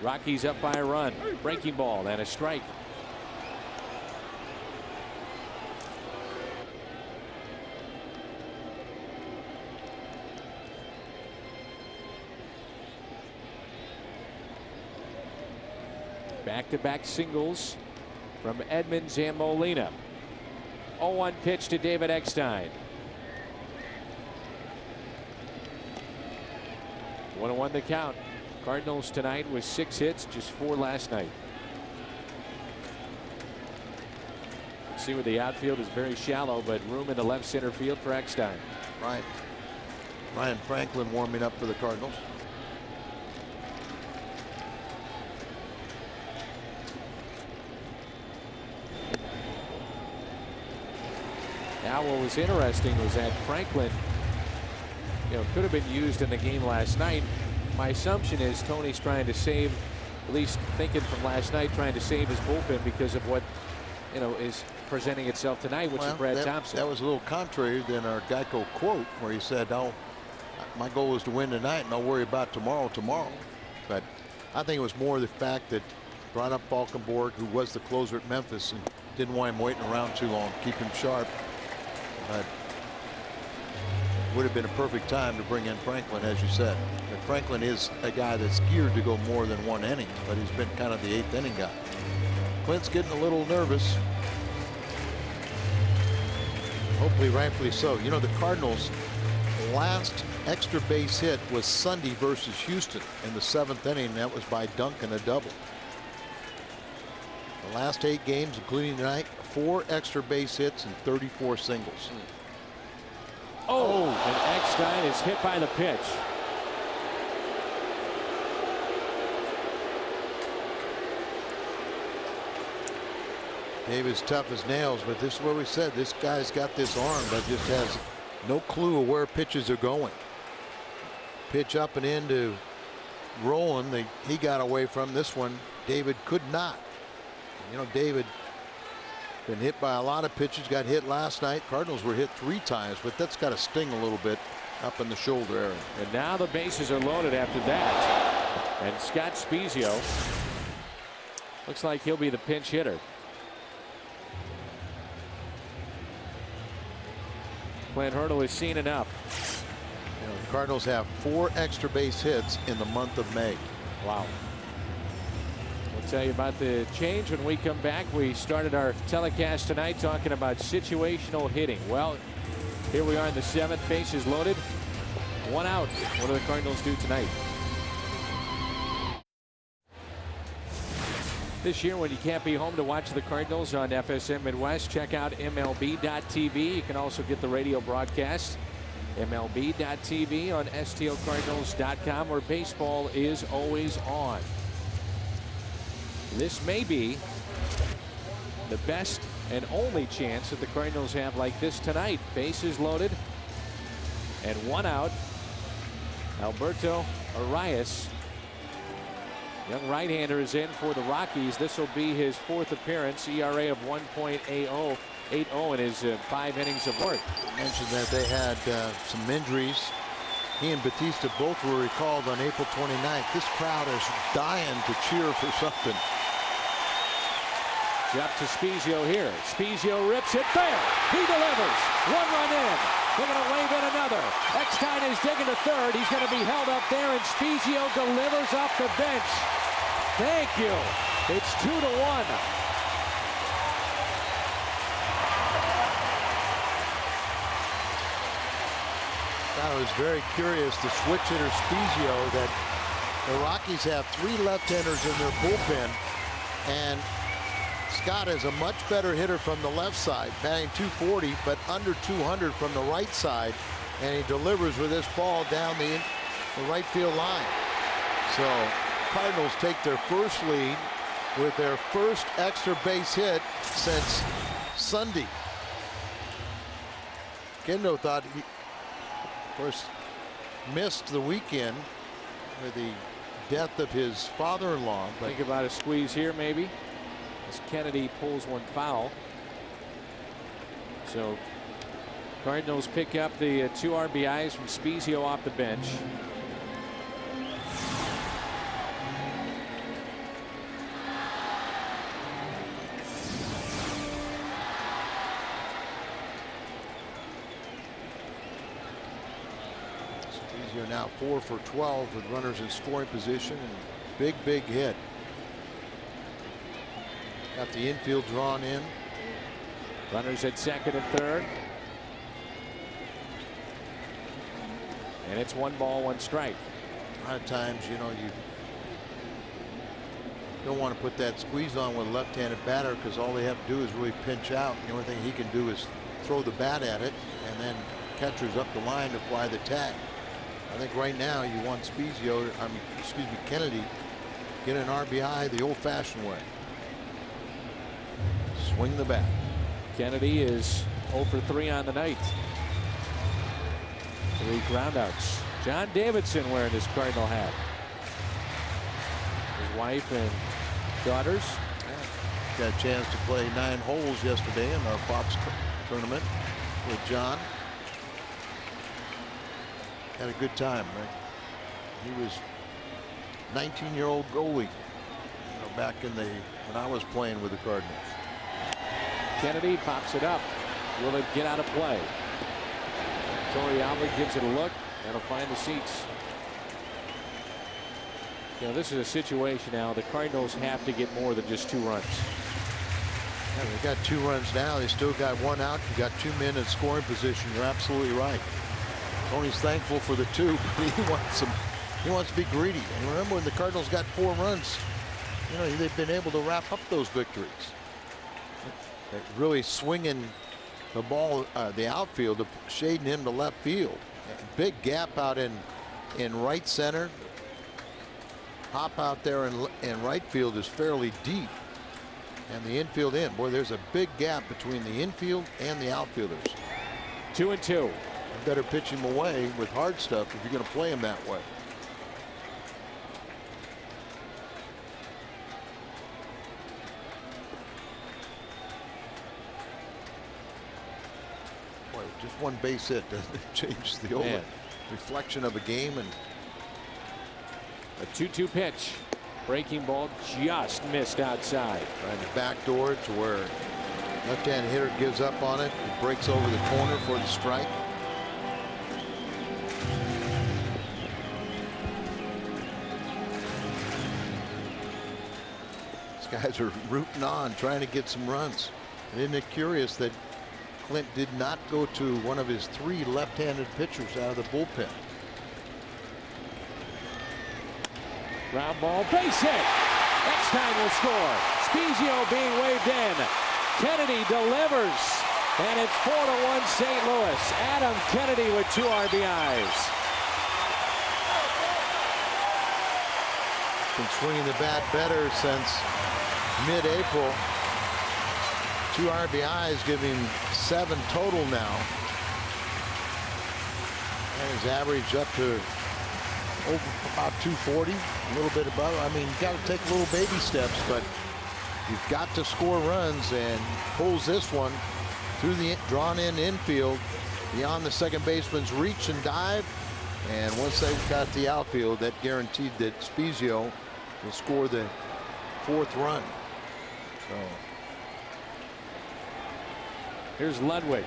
Rockies up by a run. Breaking ball and a strike. Back-to-back singles from Edmonds and Molina. 0-1 pitch to David Eckstein. 1-1 the count. Cardinals tonight with 6 hits, just 4 last night. See where the outfield is very shallow, but room in the left center field for Eckstein.
Right. Ryan Franklin warming up for the Cardinals.
Now what was interesting was that Franklin, could have been used in the game last night. My assumption is Tony's trying to save, at least thinking from last night, trying to save his bullpen because of what is presenting itself tonight, which is Brad Thompson.
That was a little contrary than our Geico quote where he said, "Oh, my goal is to win tonight and I'll worry about tomorrow." But I think it was more the fact that brought up Falkenborg, who was the closer at Memphis, and didn't want him waiting around too long, keep him sharp. But would have been a perfect time to bring in Franklin, as you said. But Franklin is a guy that's geared to go more than one inning, but he's been kind of the 8th inning guy. Clint's getting a little nervous. Hopefully rightfully so. The Cardinals' last extra base hit was Sunday versus Houston in the 7th inning. That was by Duncan, a double. The last 8 games, including tonight, 4 extra base hits and 34 singles.
Oh, and Eckstein is hit by the pitch.
David's tough as nails, but this is what we said. This guy's got this arm that just has no clue of where pitches are going. Pitch up and in to Roland. He got away from this one. David could not. David been hit by a lot of pitches. Got hit last night. Cardinals were hit 3 times, but that's got to sting a little bit up in the shoulder area.
And now the bases are loaded after that. And Scott Spezio looks like he'll be the pinch hitter. Clint Hurdle has seen enough.
The Cardinals have 4 extra base hits in the month of May.
Wow. We'll tell you about the change when we come back. We started our telecast tonight talking about situational hitting. Well, here we are in the 7th, bases loaded, 1 out. What do the Cardinals do tonight? This year, when you can't be home to watch the Cardinals on FSM Midwest, check out MLB.tv. You can also get the radio broadcast, MLB.tv, on STLCardinals.com, where baseball is always on. This may be the best and only chance that the Cardinals have like this tonight. Bases loaded and 1 out. Alberto Arias, young right-hander, is in for the Rockies. This will be his 4th appearance. ERA of 1.80 in his 5 innings of work.
I mentioned that they had some injuries. He and Batista both were recalled on April 29th. This crowd is dying to cheer for something.
Up to Spezio here. Spezio rips it fair. He delivers. 1 run in. They're going to wave in another. Eckstein is digging to third. He's going to be held up there, and Spezio delivers off the bench. Thank you. It's 2-1.
I was very curious, the switch hitter Spezio, that the Rockies have 3 left-handers in their bullpen, and Scott is a much better hitter from the left side, batting .240, but under .200 from the right side, and he delivers with this ball down the right field line. So Cardinals take their first lead with their first extra base hit since Sunday. Kendo thought he, of course, missed the weekend with the death of his father-in-law.
Think about a squeeze here, maybe, as Kennedy pulls one foul. So Cardinals pick up the 2 RBIs from Spezio off the bench.
Spezio now 4 for 12 with runners in scoring position, and big hit. Got the infield drawn in.
Runners at second and third. And it's 1 ball, 1 strike.
A lot of times, you know, you don't want to put that squeeze on with a left-handed batter, because all they have to do is really pinch out. The only thing he can do is throw the bat at it, and then catcher's up the line to fly the tag. I think right now you want Spezio, Kennedy, get an RBI the old-fashioned way. Swing the bat.
Kennedy is 0 for 3 on the night. 3 groundouts. John Davidson wearing his Cardinal hat. His wife and daughters.
Got a chance to play 9 holes yesterday in our Fox tournament with John. Had a good time, right? He was 19-year-old goalie, back in when I was playing with the Cardinals.
Kennedy pops it up. Will it get out of play? Torrealba gives it a look. That'll find the seats. This is a situation now. The Cardinals have to get more than just 2 runs.
Yeah, they got 2 runs now. They still got 1 out. You got 2 men in scoring position. You're absolutely right. Tony's thankful for the 2, but he wants to be greedy. And remember, when the Cardinals got 4 runs, they've been able to wrap up those victories. They're really swinging the ball, the outfield, shading him to left field. A big gap out in right center. Hop out there in right field is fairly deep. And the infield in. Boy, there's a big gap between the infield and the outfielders.
2-2.
You better pitch him away with hard stuff if you're going to play him that way. Boy, just 1 base hit doesn't change the whole reflection of a game. And
a 2-2 pitch. Breaking ball just missed outside.
Trying to backdoor it to where left-hand hitter gives up on it. It breaks over the corner for the strike. These guys are rooting on, trying to get some runs. And isn't it curious that Clint did not go to one of his 3 left-handed pitchers out of the bullpen?
Ground ball, base hit. Next time will score. Spezio being waved in. Kennedy delivers. And it's 4-1 St. Louis. Adam Kennedy with 2 RBIs.
Been swinging the bat better since mid-April. 2 RBIs give him 7 total now. And his average up to about 240, a little bit above. I mean, you got to take little baby steps, but you've got to score runs, and pulls this one through the drawn in infield beyond the second baseman's reach and dive. And once they got the outfield, that guaranteed that Spezio will score the 4th run. So
here's Ludwig.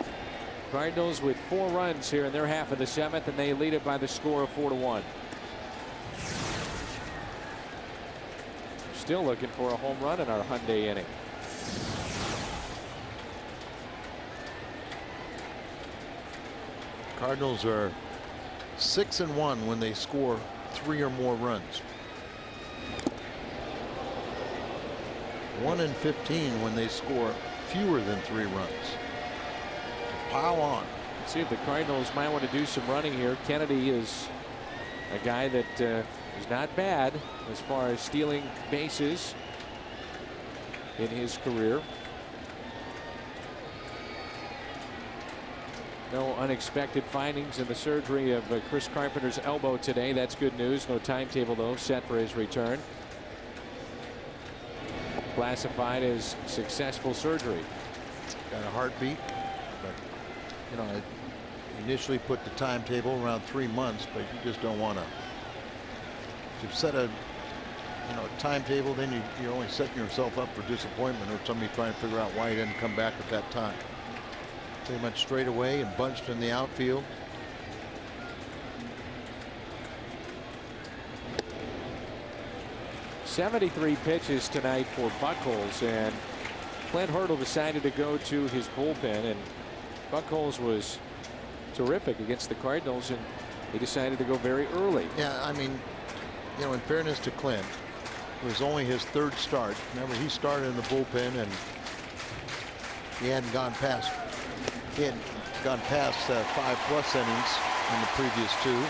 Cardinals with 4 runs here in their half of the 7th, and they lead it by the score of 4-1. Still looking for a home run in our Hyundai inning.
Cardinals are 6-1 when they score 3 or more runs. 1-15 when they score fewer than 3 runs. Pile on.
Let's see if the Cardinals might want to do some running here. Kennedy is a guy that is not bad as far as stealing bases in his career. No unexpected findings in the surgery of Chris Carpenter's elbow today. That's good news. No timetable, though, set for his return. Classified as successful surgery.
Got a heartbeat, but I initially put the timetable around 3 months, but you just don't want to. If you set a timetable, then you're only setting yourself up for disappointment, or somebody trying to figure out why he didn't come back at that time. Pretty much straight away and bunched in the outfield.
.73 pitches tonight for Buchholz, and Clint Hurdle decided to go to his bullpen, and Buchholz was terrific against the Cardinals, and he decided to go very early.
Yeah, I mean, in fairness to Clint, it was only his 3rd start. Remember, he started in the bullpen, and he hadn't gone past 5+ innings in the previous 2.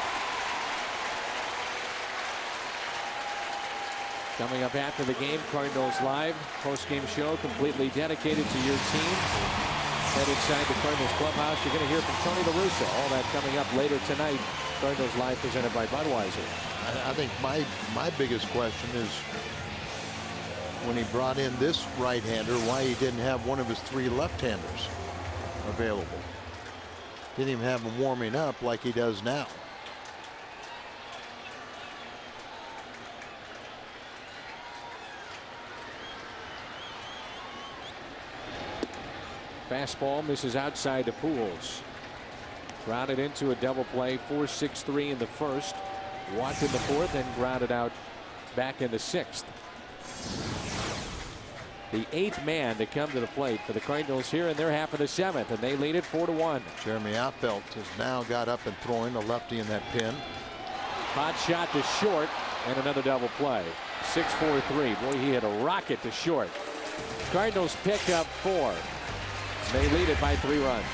Coming up after the game, Cardinals Live post-game show completely dedicated to your team. Head inside the Cardinals clubhouse. You're going to hear from Tony La Russa. All that coming up later tonight. Cardinals Live presented by Budweiser.
I think my biggest question is when he brought in this right-hander, why he didn't have one of his 3 left-handers available. Didn't even have him warming up like he does now.
Fastball misses outside the Pujols. Grounded into a double play. 4-6-3 in the first. Walked in the fourth and grounded out back in the sixth. The 8th man to come to the plate for the Cardinals here in their half of the 7th, and they lead it 4-1.
Jeremy Affeldt has now got up and throwing a lefty in that pin.
Hot shot to short and another double play. 6-4-3. Boy, he hit a rocket to short. Cardinals pick up 4. They lead it by 3 runs.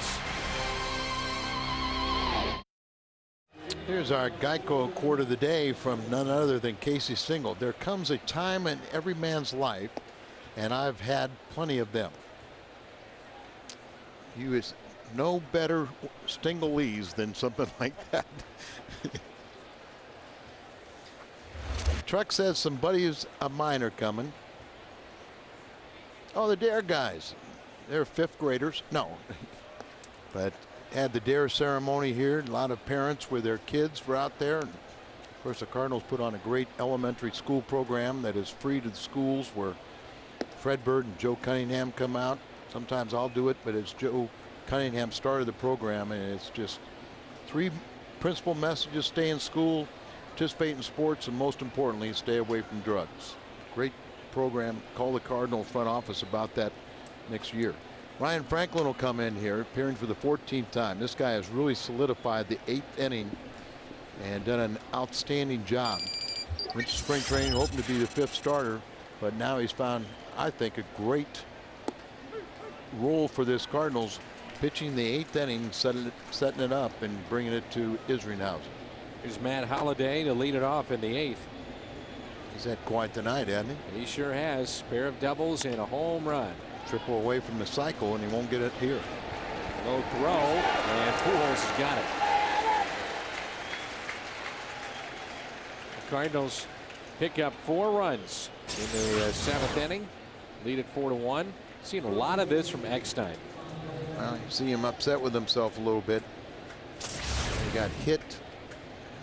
Here's our Geico quote of the day from none other than Casey Stengel. There comes a time in every man's life, and I've had plenty of them. He was no better Stengelese than something like that. Truck says some buddies of mine are coming. Oh, the Dare guys. They're 5th graders. No. But had the Dare ceremony here. A lot of parents with their kids were out there. And of course, the Cardinals put on a great elementary school program that is free to the schools, where Fred Bird and Joe Cunningham come out. Sometimes I'll do it, but it's Joe Cunningham started the program, and it's just 3 principal messages: stay in school, participate in sports, and most importantly, stay away from drugs. Great program. Call the Cardinal front office about that next year. Ryan Franklin will come in here, appearing for the 14th time. This guy has really solidified the 8th inning and done an outstanding job. Went to spring training hoping to be the 5th starter, but now he's found, I think, a great role for this Cardinals, pitching the 8th inning, setting it up and bringing it to Isringhausen.
Here's Matt Holliday to lead it off in the 8th.
He's had quite the night, hasn't he?
He sure has. Pair of doubles and a home run.
Triple away from the cycle, and he won't get it here.
Low throw, and Pujols has got it. The Cardinals pick up 4 runs in the 7th inning. Lead it 4-1. Seen a lot of this from Eckstein.
Well, you see him upset with himself a little bit. He got hit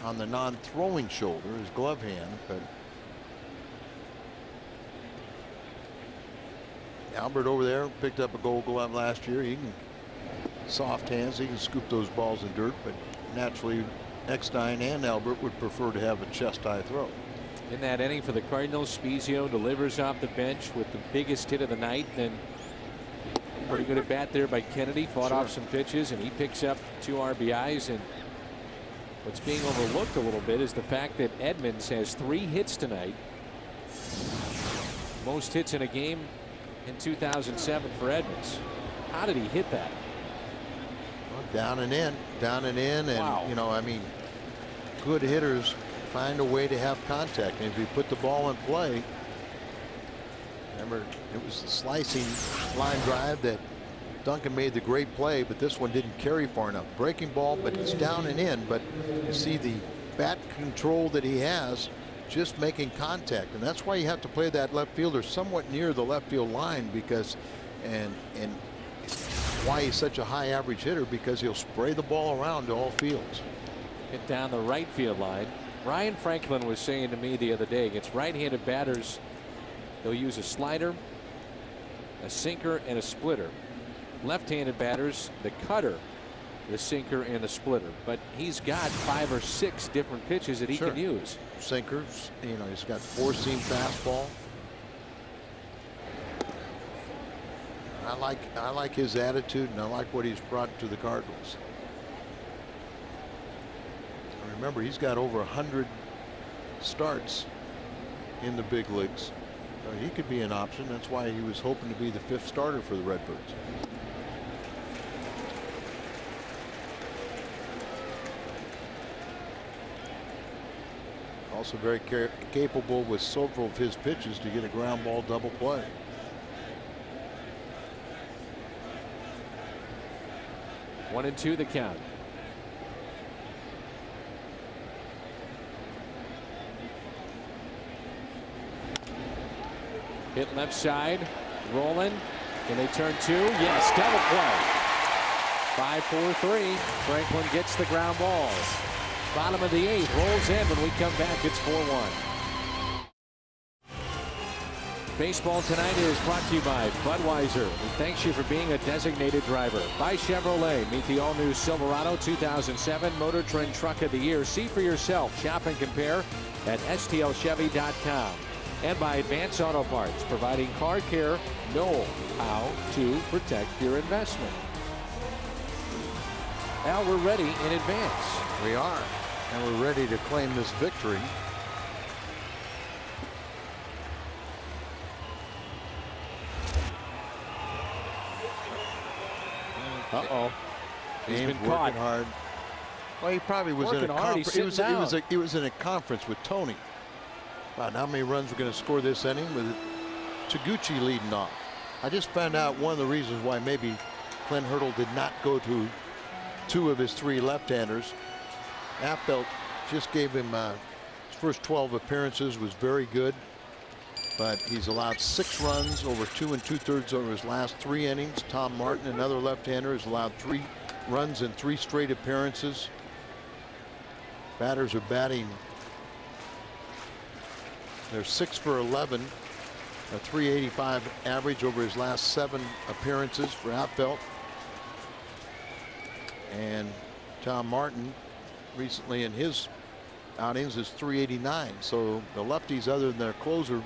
on the non-throwing shoulder, his glove hand, but Albert over there picked up a Gold Glove last year. He can soft hands. He can scoop those balls in dirt, but naturally Eckstein and Albert would prefer to have a chest-high throw.
In that inning for the Cardinals, Spezio delivers off the bench with the biggest hit of the night. Then pretty good at bat there by Kennedy. Fought off some pitches, and he picks up 2 RBIs. And what's being overlooked a little bit is the fact that Edmonds has 3 hits tonight. Most hits in a game in 2007 for Edmonds. How did he hit that?
Well, down and in, and
wow.
You know, I mean, good hitters find a way to have contact, and if you put the ball in play, remember it was the slicing line drive that Duncan made the great play, but this one didn't carry far enough. Breaking ball, but it's down and in, but you see the bat control that he has, just making contact, and that's why you have to play that left fielder somewhat near the left field line, because and why he's such a high average hitter, because he'll spray the ball around to all fields.
Hit down the right field line. Ryan Franklin was saying to me the other day, against right-handed batters, they'll use a slider, a sinker, and a splitter. Left-handed batters, the cutter, the sinker, and the splitter. But he's got 5 or 6 different pitches that he can use.
Sinkers, you know, he's got 4-seam fastball. I like his attitude, and I like what he's brought to the Cardinals. Remember, he's got over 100 starts in the big leagues. He could be an option. That's why he was hoping to be the 5th starter for the Redbirds. Also very capable with several of his pitches to get a ground ball double play.
1-2 the count. Hit left side. Rolling. Can they turn 2? Yes, double play. 5-4-3. Franklin gets the ground ball. Bottom of the 8th. Rolls in. When we come back, it's 4-1. Baseball tonight is brought to you by Budweiser. We thanks you for being a designated driver. By Chevrolet. Meet the all-new Silverado 2007 Motor Trend Truck of the Year. See for yourself. Shop and compare at stlchevy.com. And by Advance Auto Parts, providing car care, know how to protect your investment. Now we're ready in advance.
We are. And we're ready to claim this victory.
Uh-oh. He's been caught.
Working hard. Well, he probably was in a conference. He was in a conference with Tony about how many runs we're going to score this inning with Taguchi leading off. I just found out one of the reasons why maybe Clint Hurdle did not go to 2 of his 3 left-handers. Appelt just gave him his first 12 appearances was very good, but he's allowed 6 runs over 2 2/3 over his last 3 innings. Tom Martin, another left-hander, has allowed 3 runs in 3 straight appearances. Batters are batting. They're 6 for 11, a .385 average over his last 7 appearances for Appelt. And Tom Martin recently in his outings is .389. So the lefties, other than their closer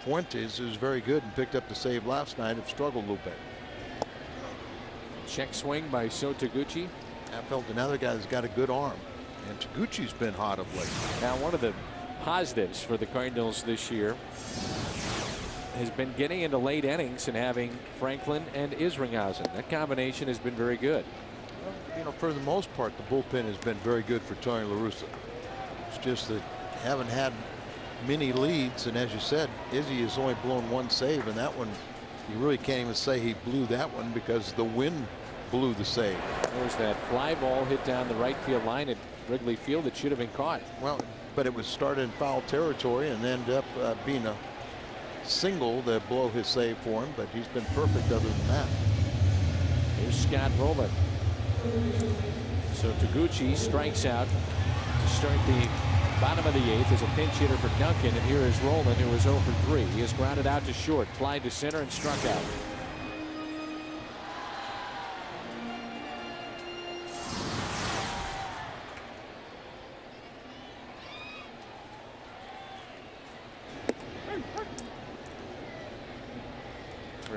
Fuentes, is very good and picked up the save last night, have struggled a little bit.
Check swing by Taguchi.
Appelt, another guy that's got a good arm, and Taguchi's been hot of late.
Now one of the positives for the Cardinals this year has been getting into late innings and having Franklin and Isringhausen. That combination has been very good.
Well, you know, for the most part, the bullpen has been very good for Tony La Russa. It's just that haven't had many leads, and as you said, Izzy has only blown 1 save, and that one you really can't even say he blew that one because the wind blew the save.
There's that fly ball hit down the right field line at Wrigley Field that should have been caught.
Well, but it was started in foul territory and ended up being a single that blow his save for him, but he's been perfect other than that.
Here's Scott Rowland. So Taguchi strikes out to start the bottom of the 8th as a pinch hitter for Duncan, and here is Rowland, who is 0 for 3. He is grounded out to short, fly to center, and struck out.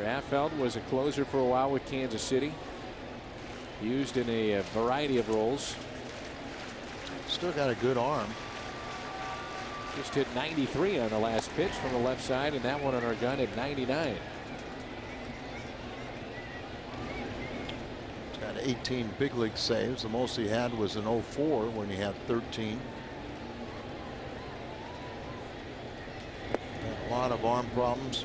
Affeld was a closer for a while with Kansas City. Used in a variety of roles.
Still got a good arm.
Just hit 93 on the last pitch from the left side, and that one on our gun at 99.
He's got 18 big league saves. The most he had was in 04 when he had 13. Had a lot of arm problems.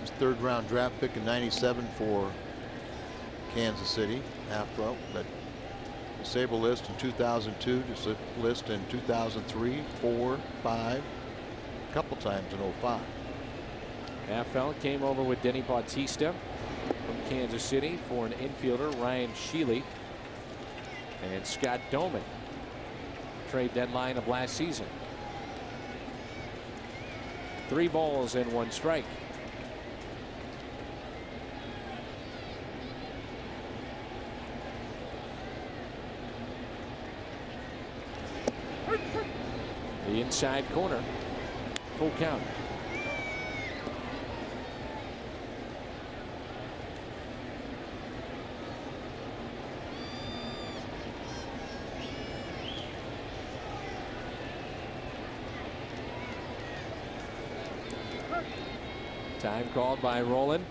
His 3rd round draft pick in '97 for Kansas City, Affleck, but disabled list in 2002, disabled list in 2003, 4, 5, a couple times in 05.
Affeld came over with Denny Bautista from Kansas City for an infielder, Ryan Shealy, and Scott Doman. Trade deadline of last season. 3 balls and 1 strike. The inside corner. Full count. Time called by Rowland.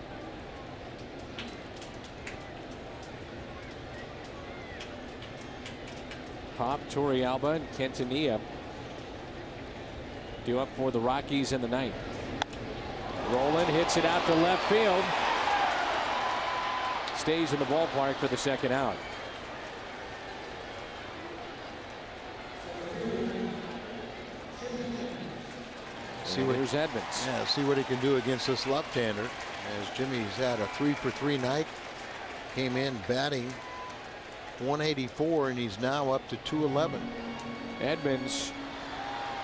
Pop, Torrealba, and Quintanilla due up for the Rockies in the 9th. Rowland hits it out to left field. stays in the ballpark for the second out.
See what
here's Edmonds.
Yeah, see what he can do against this left-hander. As Jimmy's had a 3-for-3 night, came in batting .184, and he's now up to .211.
Edmonds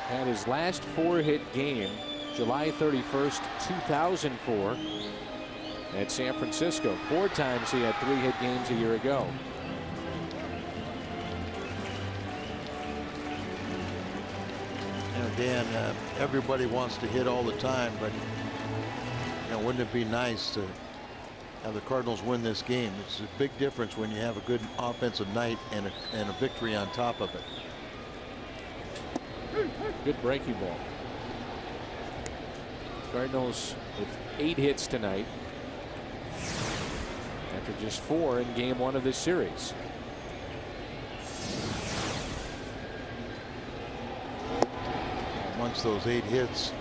had his last 4-hit game July 31st, 2004 at San Francisco. 4 times he had 3-hit games a year ago.
You know, Dan, everybody wants to hit all the time, but you know, wouldn't it be nice to have the Cardinals win this game? It's a big difference when you have a good offensive night and a victory on top of it.
Good breaking ball. Cardinals with 8 hits tonight after just 4 in game 1 of this series.
Amongst those 8 hits,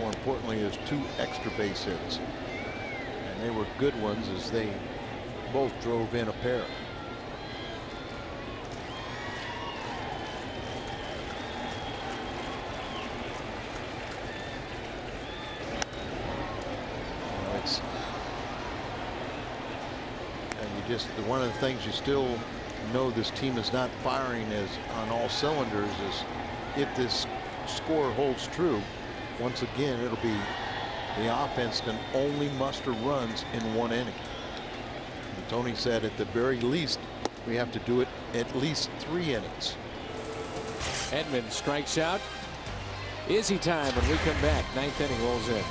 more importantly, is 2 extra base hits, and they were good ones as they both drove in a pair. Just one of the things you still know this team is not firing as on all cylinders is if this score holds true, once again it'll be the offense can only muster runs in 1 inning. And Tony said at the very least we have to do it at least 3 innings.
Edmonds strikes out. Easy time when we come back. 9th inning rolls in.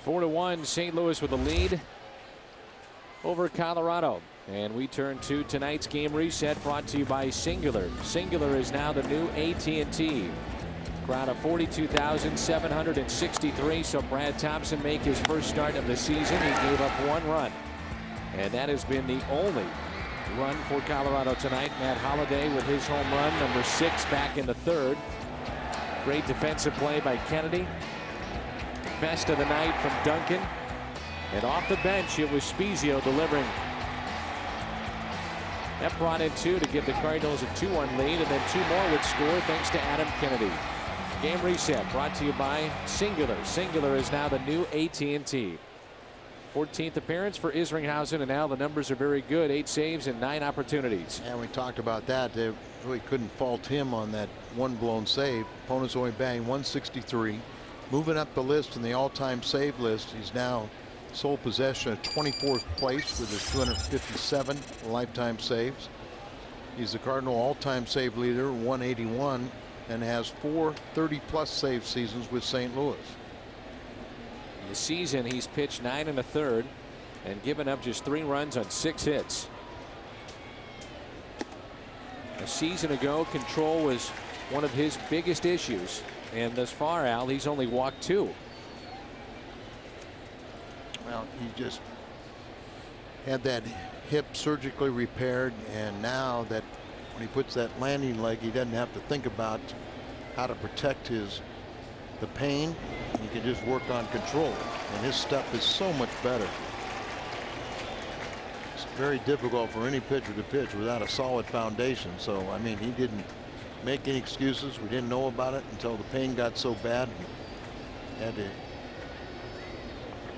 4-1 St. Louis with a lead over Colorado, and we turn to tonight's game reset brought to you by Singular. Singular is now the new AT&T. Crowd of 42,763 so Brad Thompson make his first start of the season. He gave up 1 run, and that has been the only run for Colorado tonight. Matt Holliday with his home run, number 6, back in the 3rd. Great defensive play by Kennedy. Best of the night from Duncan. And off the bench, it was Spezio delivering. That brought in 2 to give the Cardinals a 2-1 lead, and then 2 more would score thanks to Adam Kennedy. Game reset brought to you by Singular. Singular is now the new AT&T. 14th appearance for Isringhausen, and now the numbers are very good. 8 saves and 9 opportunities.
And we talked about that. They really couldn't fault him on that 1 blown save. Opponents only batting 163. Moving up the list in the all-time save list, he's now sole possession at 24th place with his 257 lifetime saves. He's the Cardinal all-time save leader, 181, and has 4 30-plus save seasons with St. Louis.
In the season, he's pitched 9 1/3 and given up just 3 runs on 6 hits. A season ago, control was one of his biggest issues, and thus far, Al, he's only walked 2.
Well, he just had that hip surgically repaired, and now that when he puts that landing leg, he doesn't have to think about how to protect the pain. He can just work on control, and his step is so much better. It's very difficult for any pitcher to pitch without a solid foundation. So I mean, he didn't make any excuses. We didn't know about it until the pain got so bad. He had to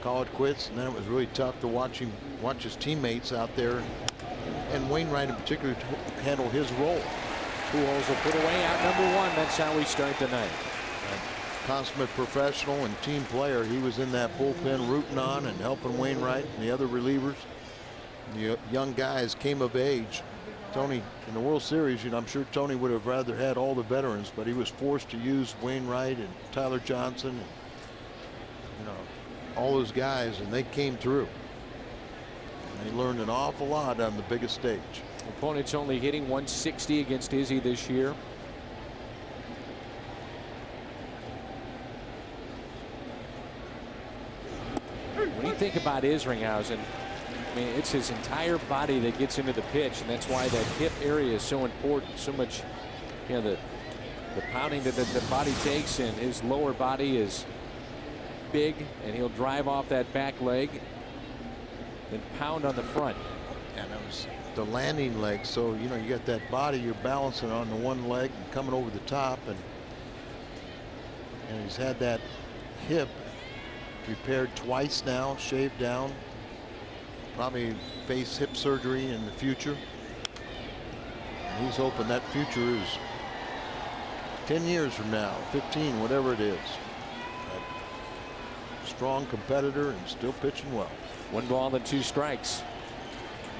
call it quits, and then it was really tough to watch his teammates out there, and Wainwright in particular, to handle his role.
Pujols will put away out number 1. That's how we start tonight.
Consummate professional and team player. He was in that bullpen rooting on and helping Wainwright and the other relievers. The young guys came of age. Tony, in the World Series, you know, I'm sure Tony would have rather had all the veterans, but he was forced to use Wainwright and Tyler Johnson and, you know, all those guys, and they came through. And they learned an awful lot on the biggest stage.
Opponents only hitting 160 against Izzy this year. When you think about Isringhausen, I mean, it's his entire body that gets into the pitch, and that's why that hip area is so important. So much, you know, the pounding that the body takes, and his lower body is big, and he'll drive off that back leg. and pound on the front.
And it was the landing leg, so you know you got that body, you're balancing on the one leg and coming over the top, and he's had that hip repaired twice now, shaved down, probably face hip surgery in the future. And he's hoping that future is 10 years from now, 15, whatever it is. A strong competitor and still pitching well.
1 ball and 2 strikes.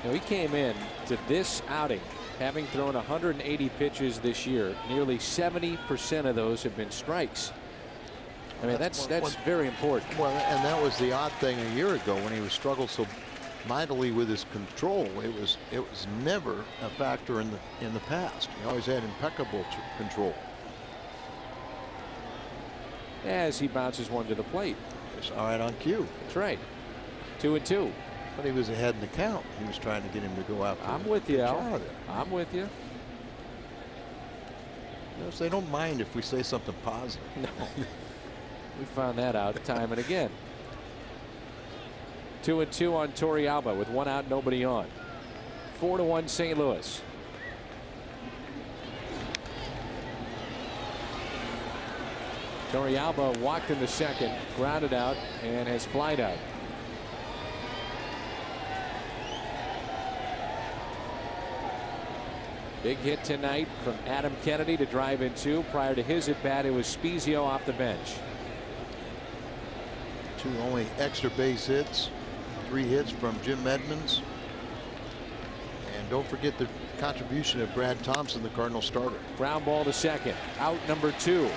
Now, he came in to this outing having thrown 180 pitches this year. Nearly 70% of those have been strikes. I mean, that's very important.
Well, and that was the odd thing a year ago when he was struggled so mightily with his control. It was never a factor in the past. He always had impeccable control.
As he bounces one to the plate.
It's all right on cue.
That's right. 2-2.
But he was ahead in the count. He was trying to get him to go out.
I'm with you, Al. I'm with you.
Notice they don't mind if we say something positive.
No. We found that out time and again. 2-2 on Torrealba with 1 out, nobody on. 4-1 St. Louis. Torrealba walked in the second, grounded out, and has flied out. Big hit tonight from Adam Kennedy to drive in 2. Prior to his at bat, it was Spezio off the bench.
2 only extra base hits, 3 hits from Jim Edmonds. And don't forget the contribution of Brad Thompson, the Cardinal starter.
Ground ball to second. Out number 2.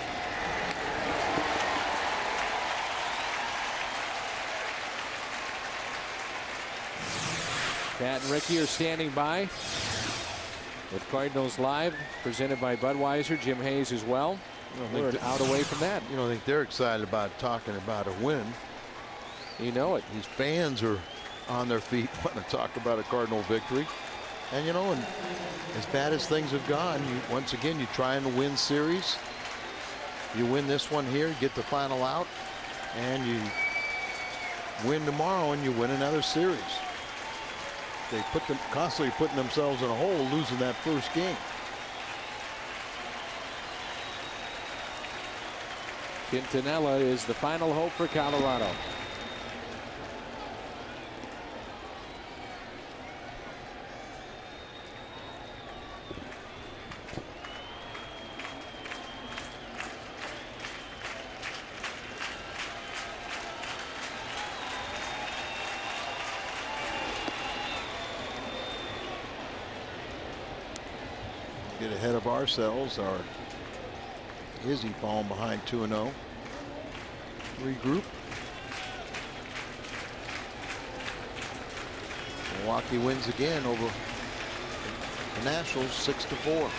Pat and Ricky are standing by with Cardinals Live, presented by Budweiser. Jim Hayes as well. We're out away from that.
You don't think they're excited about talking about a win?
You know it.
These fans are on their feet wanting to talk about a Cardinal victory. And you know, and as bad as things have gone, once again, you try and win series. You win this one here, get the final out, and you win tomorrow and you win another series. They put them constantly putting themselves in a hole, losing that first game.
Quintanilla is the final hope for Colorado.
Get ahead of ourselves. Our Izzy falling behind 2-0. Regroup. Milwaukee wins again over the Nationals 6-4.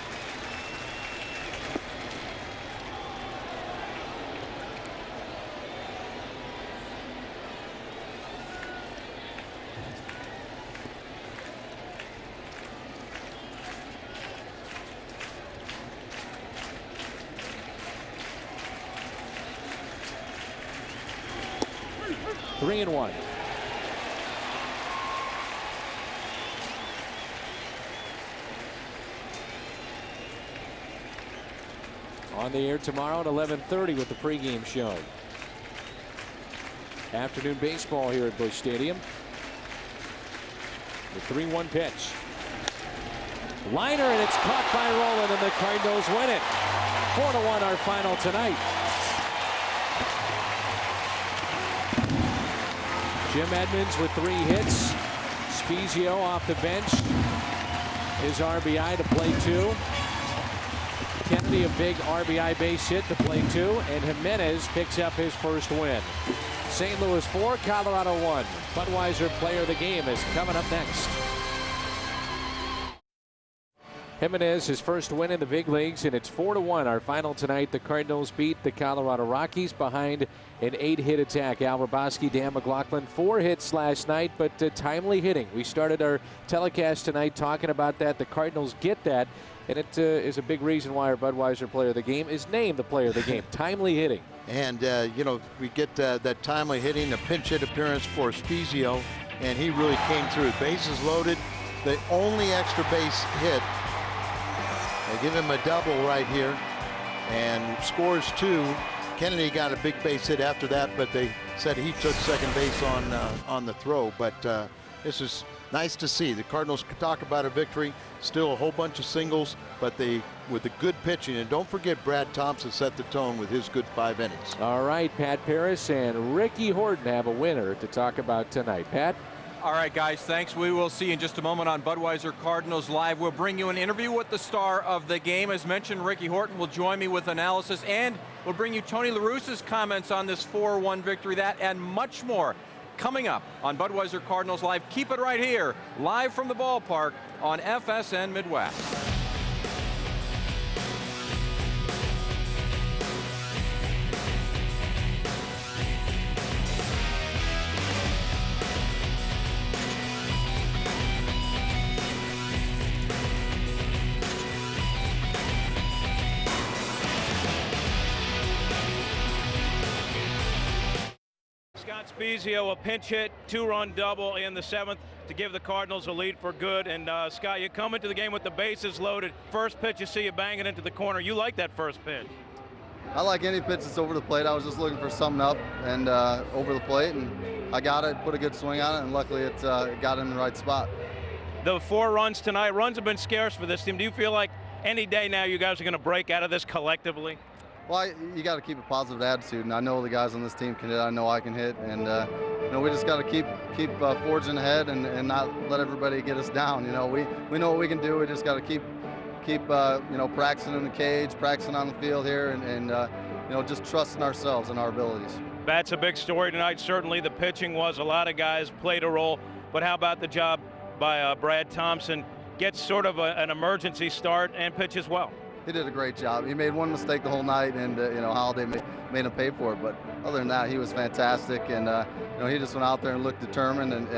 Three and 1. On the air tomorrow at 11:30 with the pregame show. Afternoon baseball here at Busch Stadium. The 3-1 pitch. Liner, and it's caught by Rolen, and the Cardinals win it. 4-1 our final tonight. Jim Edmonds with 3 hits. Spezio off the bench. His RBI to play 2. Kennedy a big RBI base hit to play 2. And Jimenez picks up his first win. St. Louis 4, Colorado 1. Budweiser player of the game is coming up next. Jimenez, his first win in the big leagues, and it's 4-1 our final tonight. The Cardinals beat the Colorado Rockies behind an 8-hit attack. Al Raboski, Dan McLaughlin, 4 hits last night, but timely hitting. We started our telecast tonight talking about that. The Cardinals get that, and it is a big reason why our Budweiser player of the game is named the player of the game. Timely hitting.
And, you know, we get that timely hitting, a pinch hit appearance for Spezio. and he really came through. Bases loaded, the only extra base hit. They give him a double right here and scores 2. Kennedy got a big base hit after that, but they said he took second base on the throw. But this is nice to see. The Cardinals could talk about a victory. Still a whole bunch of singles, but with the good pitching. And don't forget, Brad Thompson set the tone with his good 5 innings.
All right, Pat Paris and Ricky Horton have a winner to talk about tonight. Pat?
All right, guys, thanks. We will see you in just a moment on Budweiser Cardinals Live. We'll bring you an interview with the star of the game. As mentioned, Ricky Horton will join me with analysis, and we'll bring you Tony La Russa's comments on this 4-1 victory. That and much more coming up on Budweiser Cardinals Live. Keep it right here, live from the ballpark on FSN Midwest.
Spezio, a pinch hit, 2-run double in the 7th to give the Cardinals a lead for good. And Scott, you come into the game with the bases loaded. First pitch, you see you bang it into the corner. You like that first pitch?
I like any pitch that's over the plate. I was just looking for something up and over the plate, and I got it, put a good swing on it, and luckily it got in the right spot.
The 4 runs tonight, runs have been scarce for this team. Do you feel like any day now you guys are going to break out of this collectively?
Well, you got to keep a positive attitude, and I know the guys on this team can hit. I know I can hit, and you know, we just got to keep forging ahead and not let everybody get us down. You know, we know what we can do. We just got to keep you know, practicing in the cage, practicing on the field here, and you know, just trusting ourselves and our abilities.
That's a big story tonight. Certainly the pitching was. A lot of guys played a role, but how about the job by Brad Thompson? Gets sort of an emergency start and pitches well.
He did a great job. He made one mistake the whole night, and you know, Holliday made him pay for it. But other than that, he was fantastic, and you know, he just went out there and looked determined, and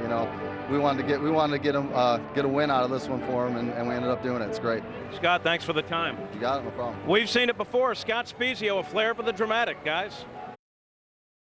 you know, we wanted to get him get a win out of this one for him, and we ended up doing it. It's great.
Scott, thanks for the time.
You got it, no problem.
We've seen it before. Scott Spezio, a flair for the dramatic, guys.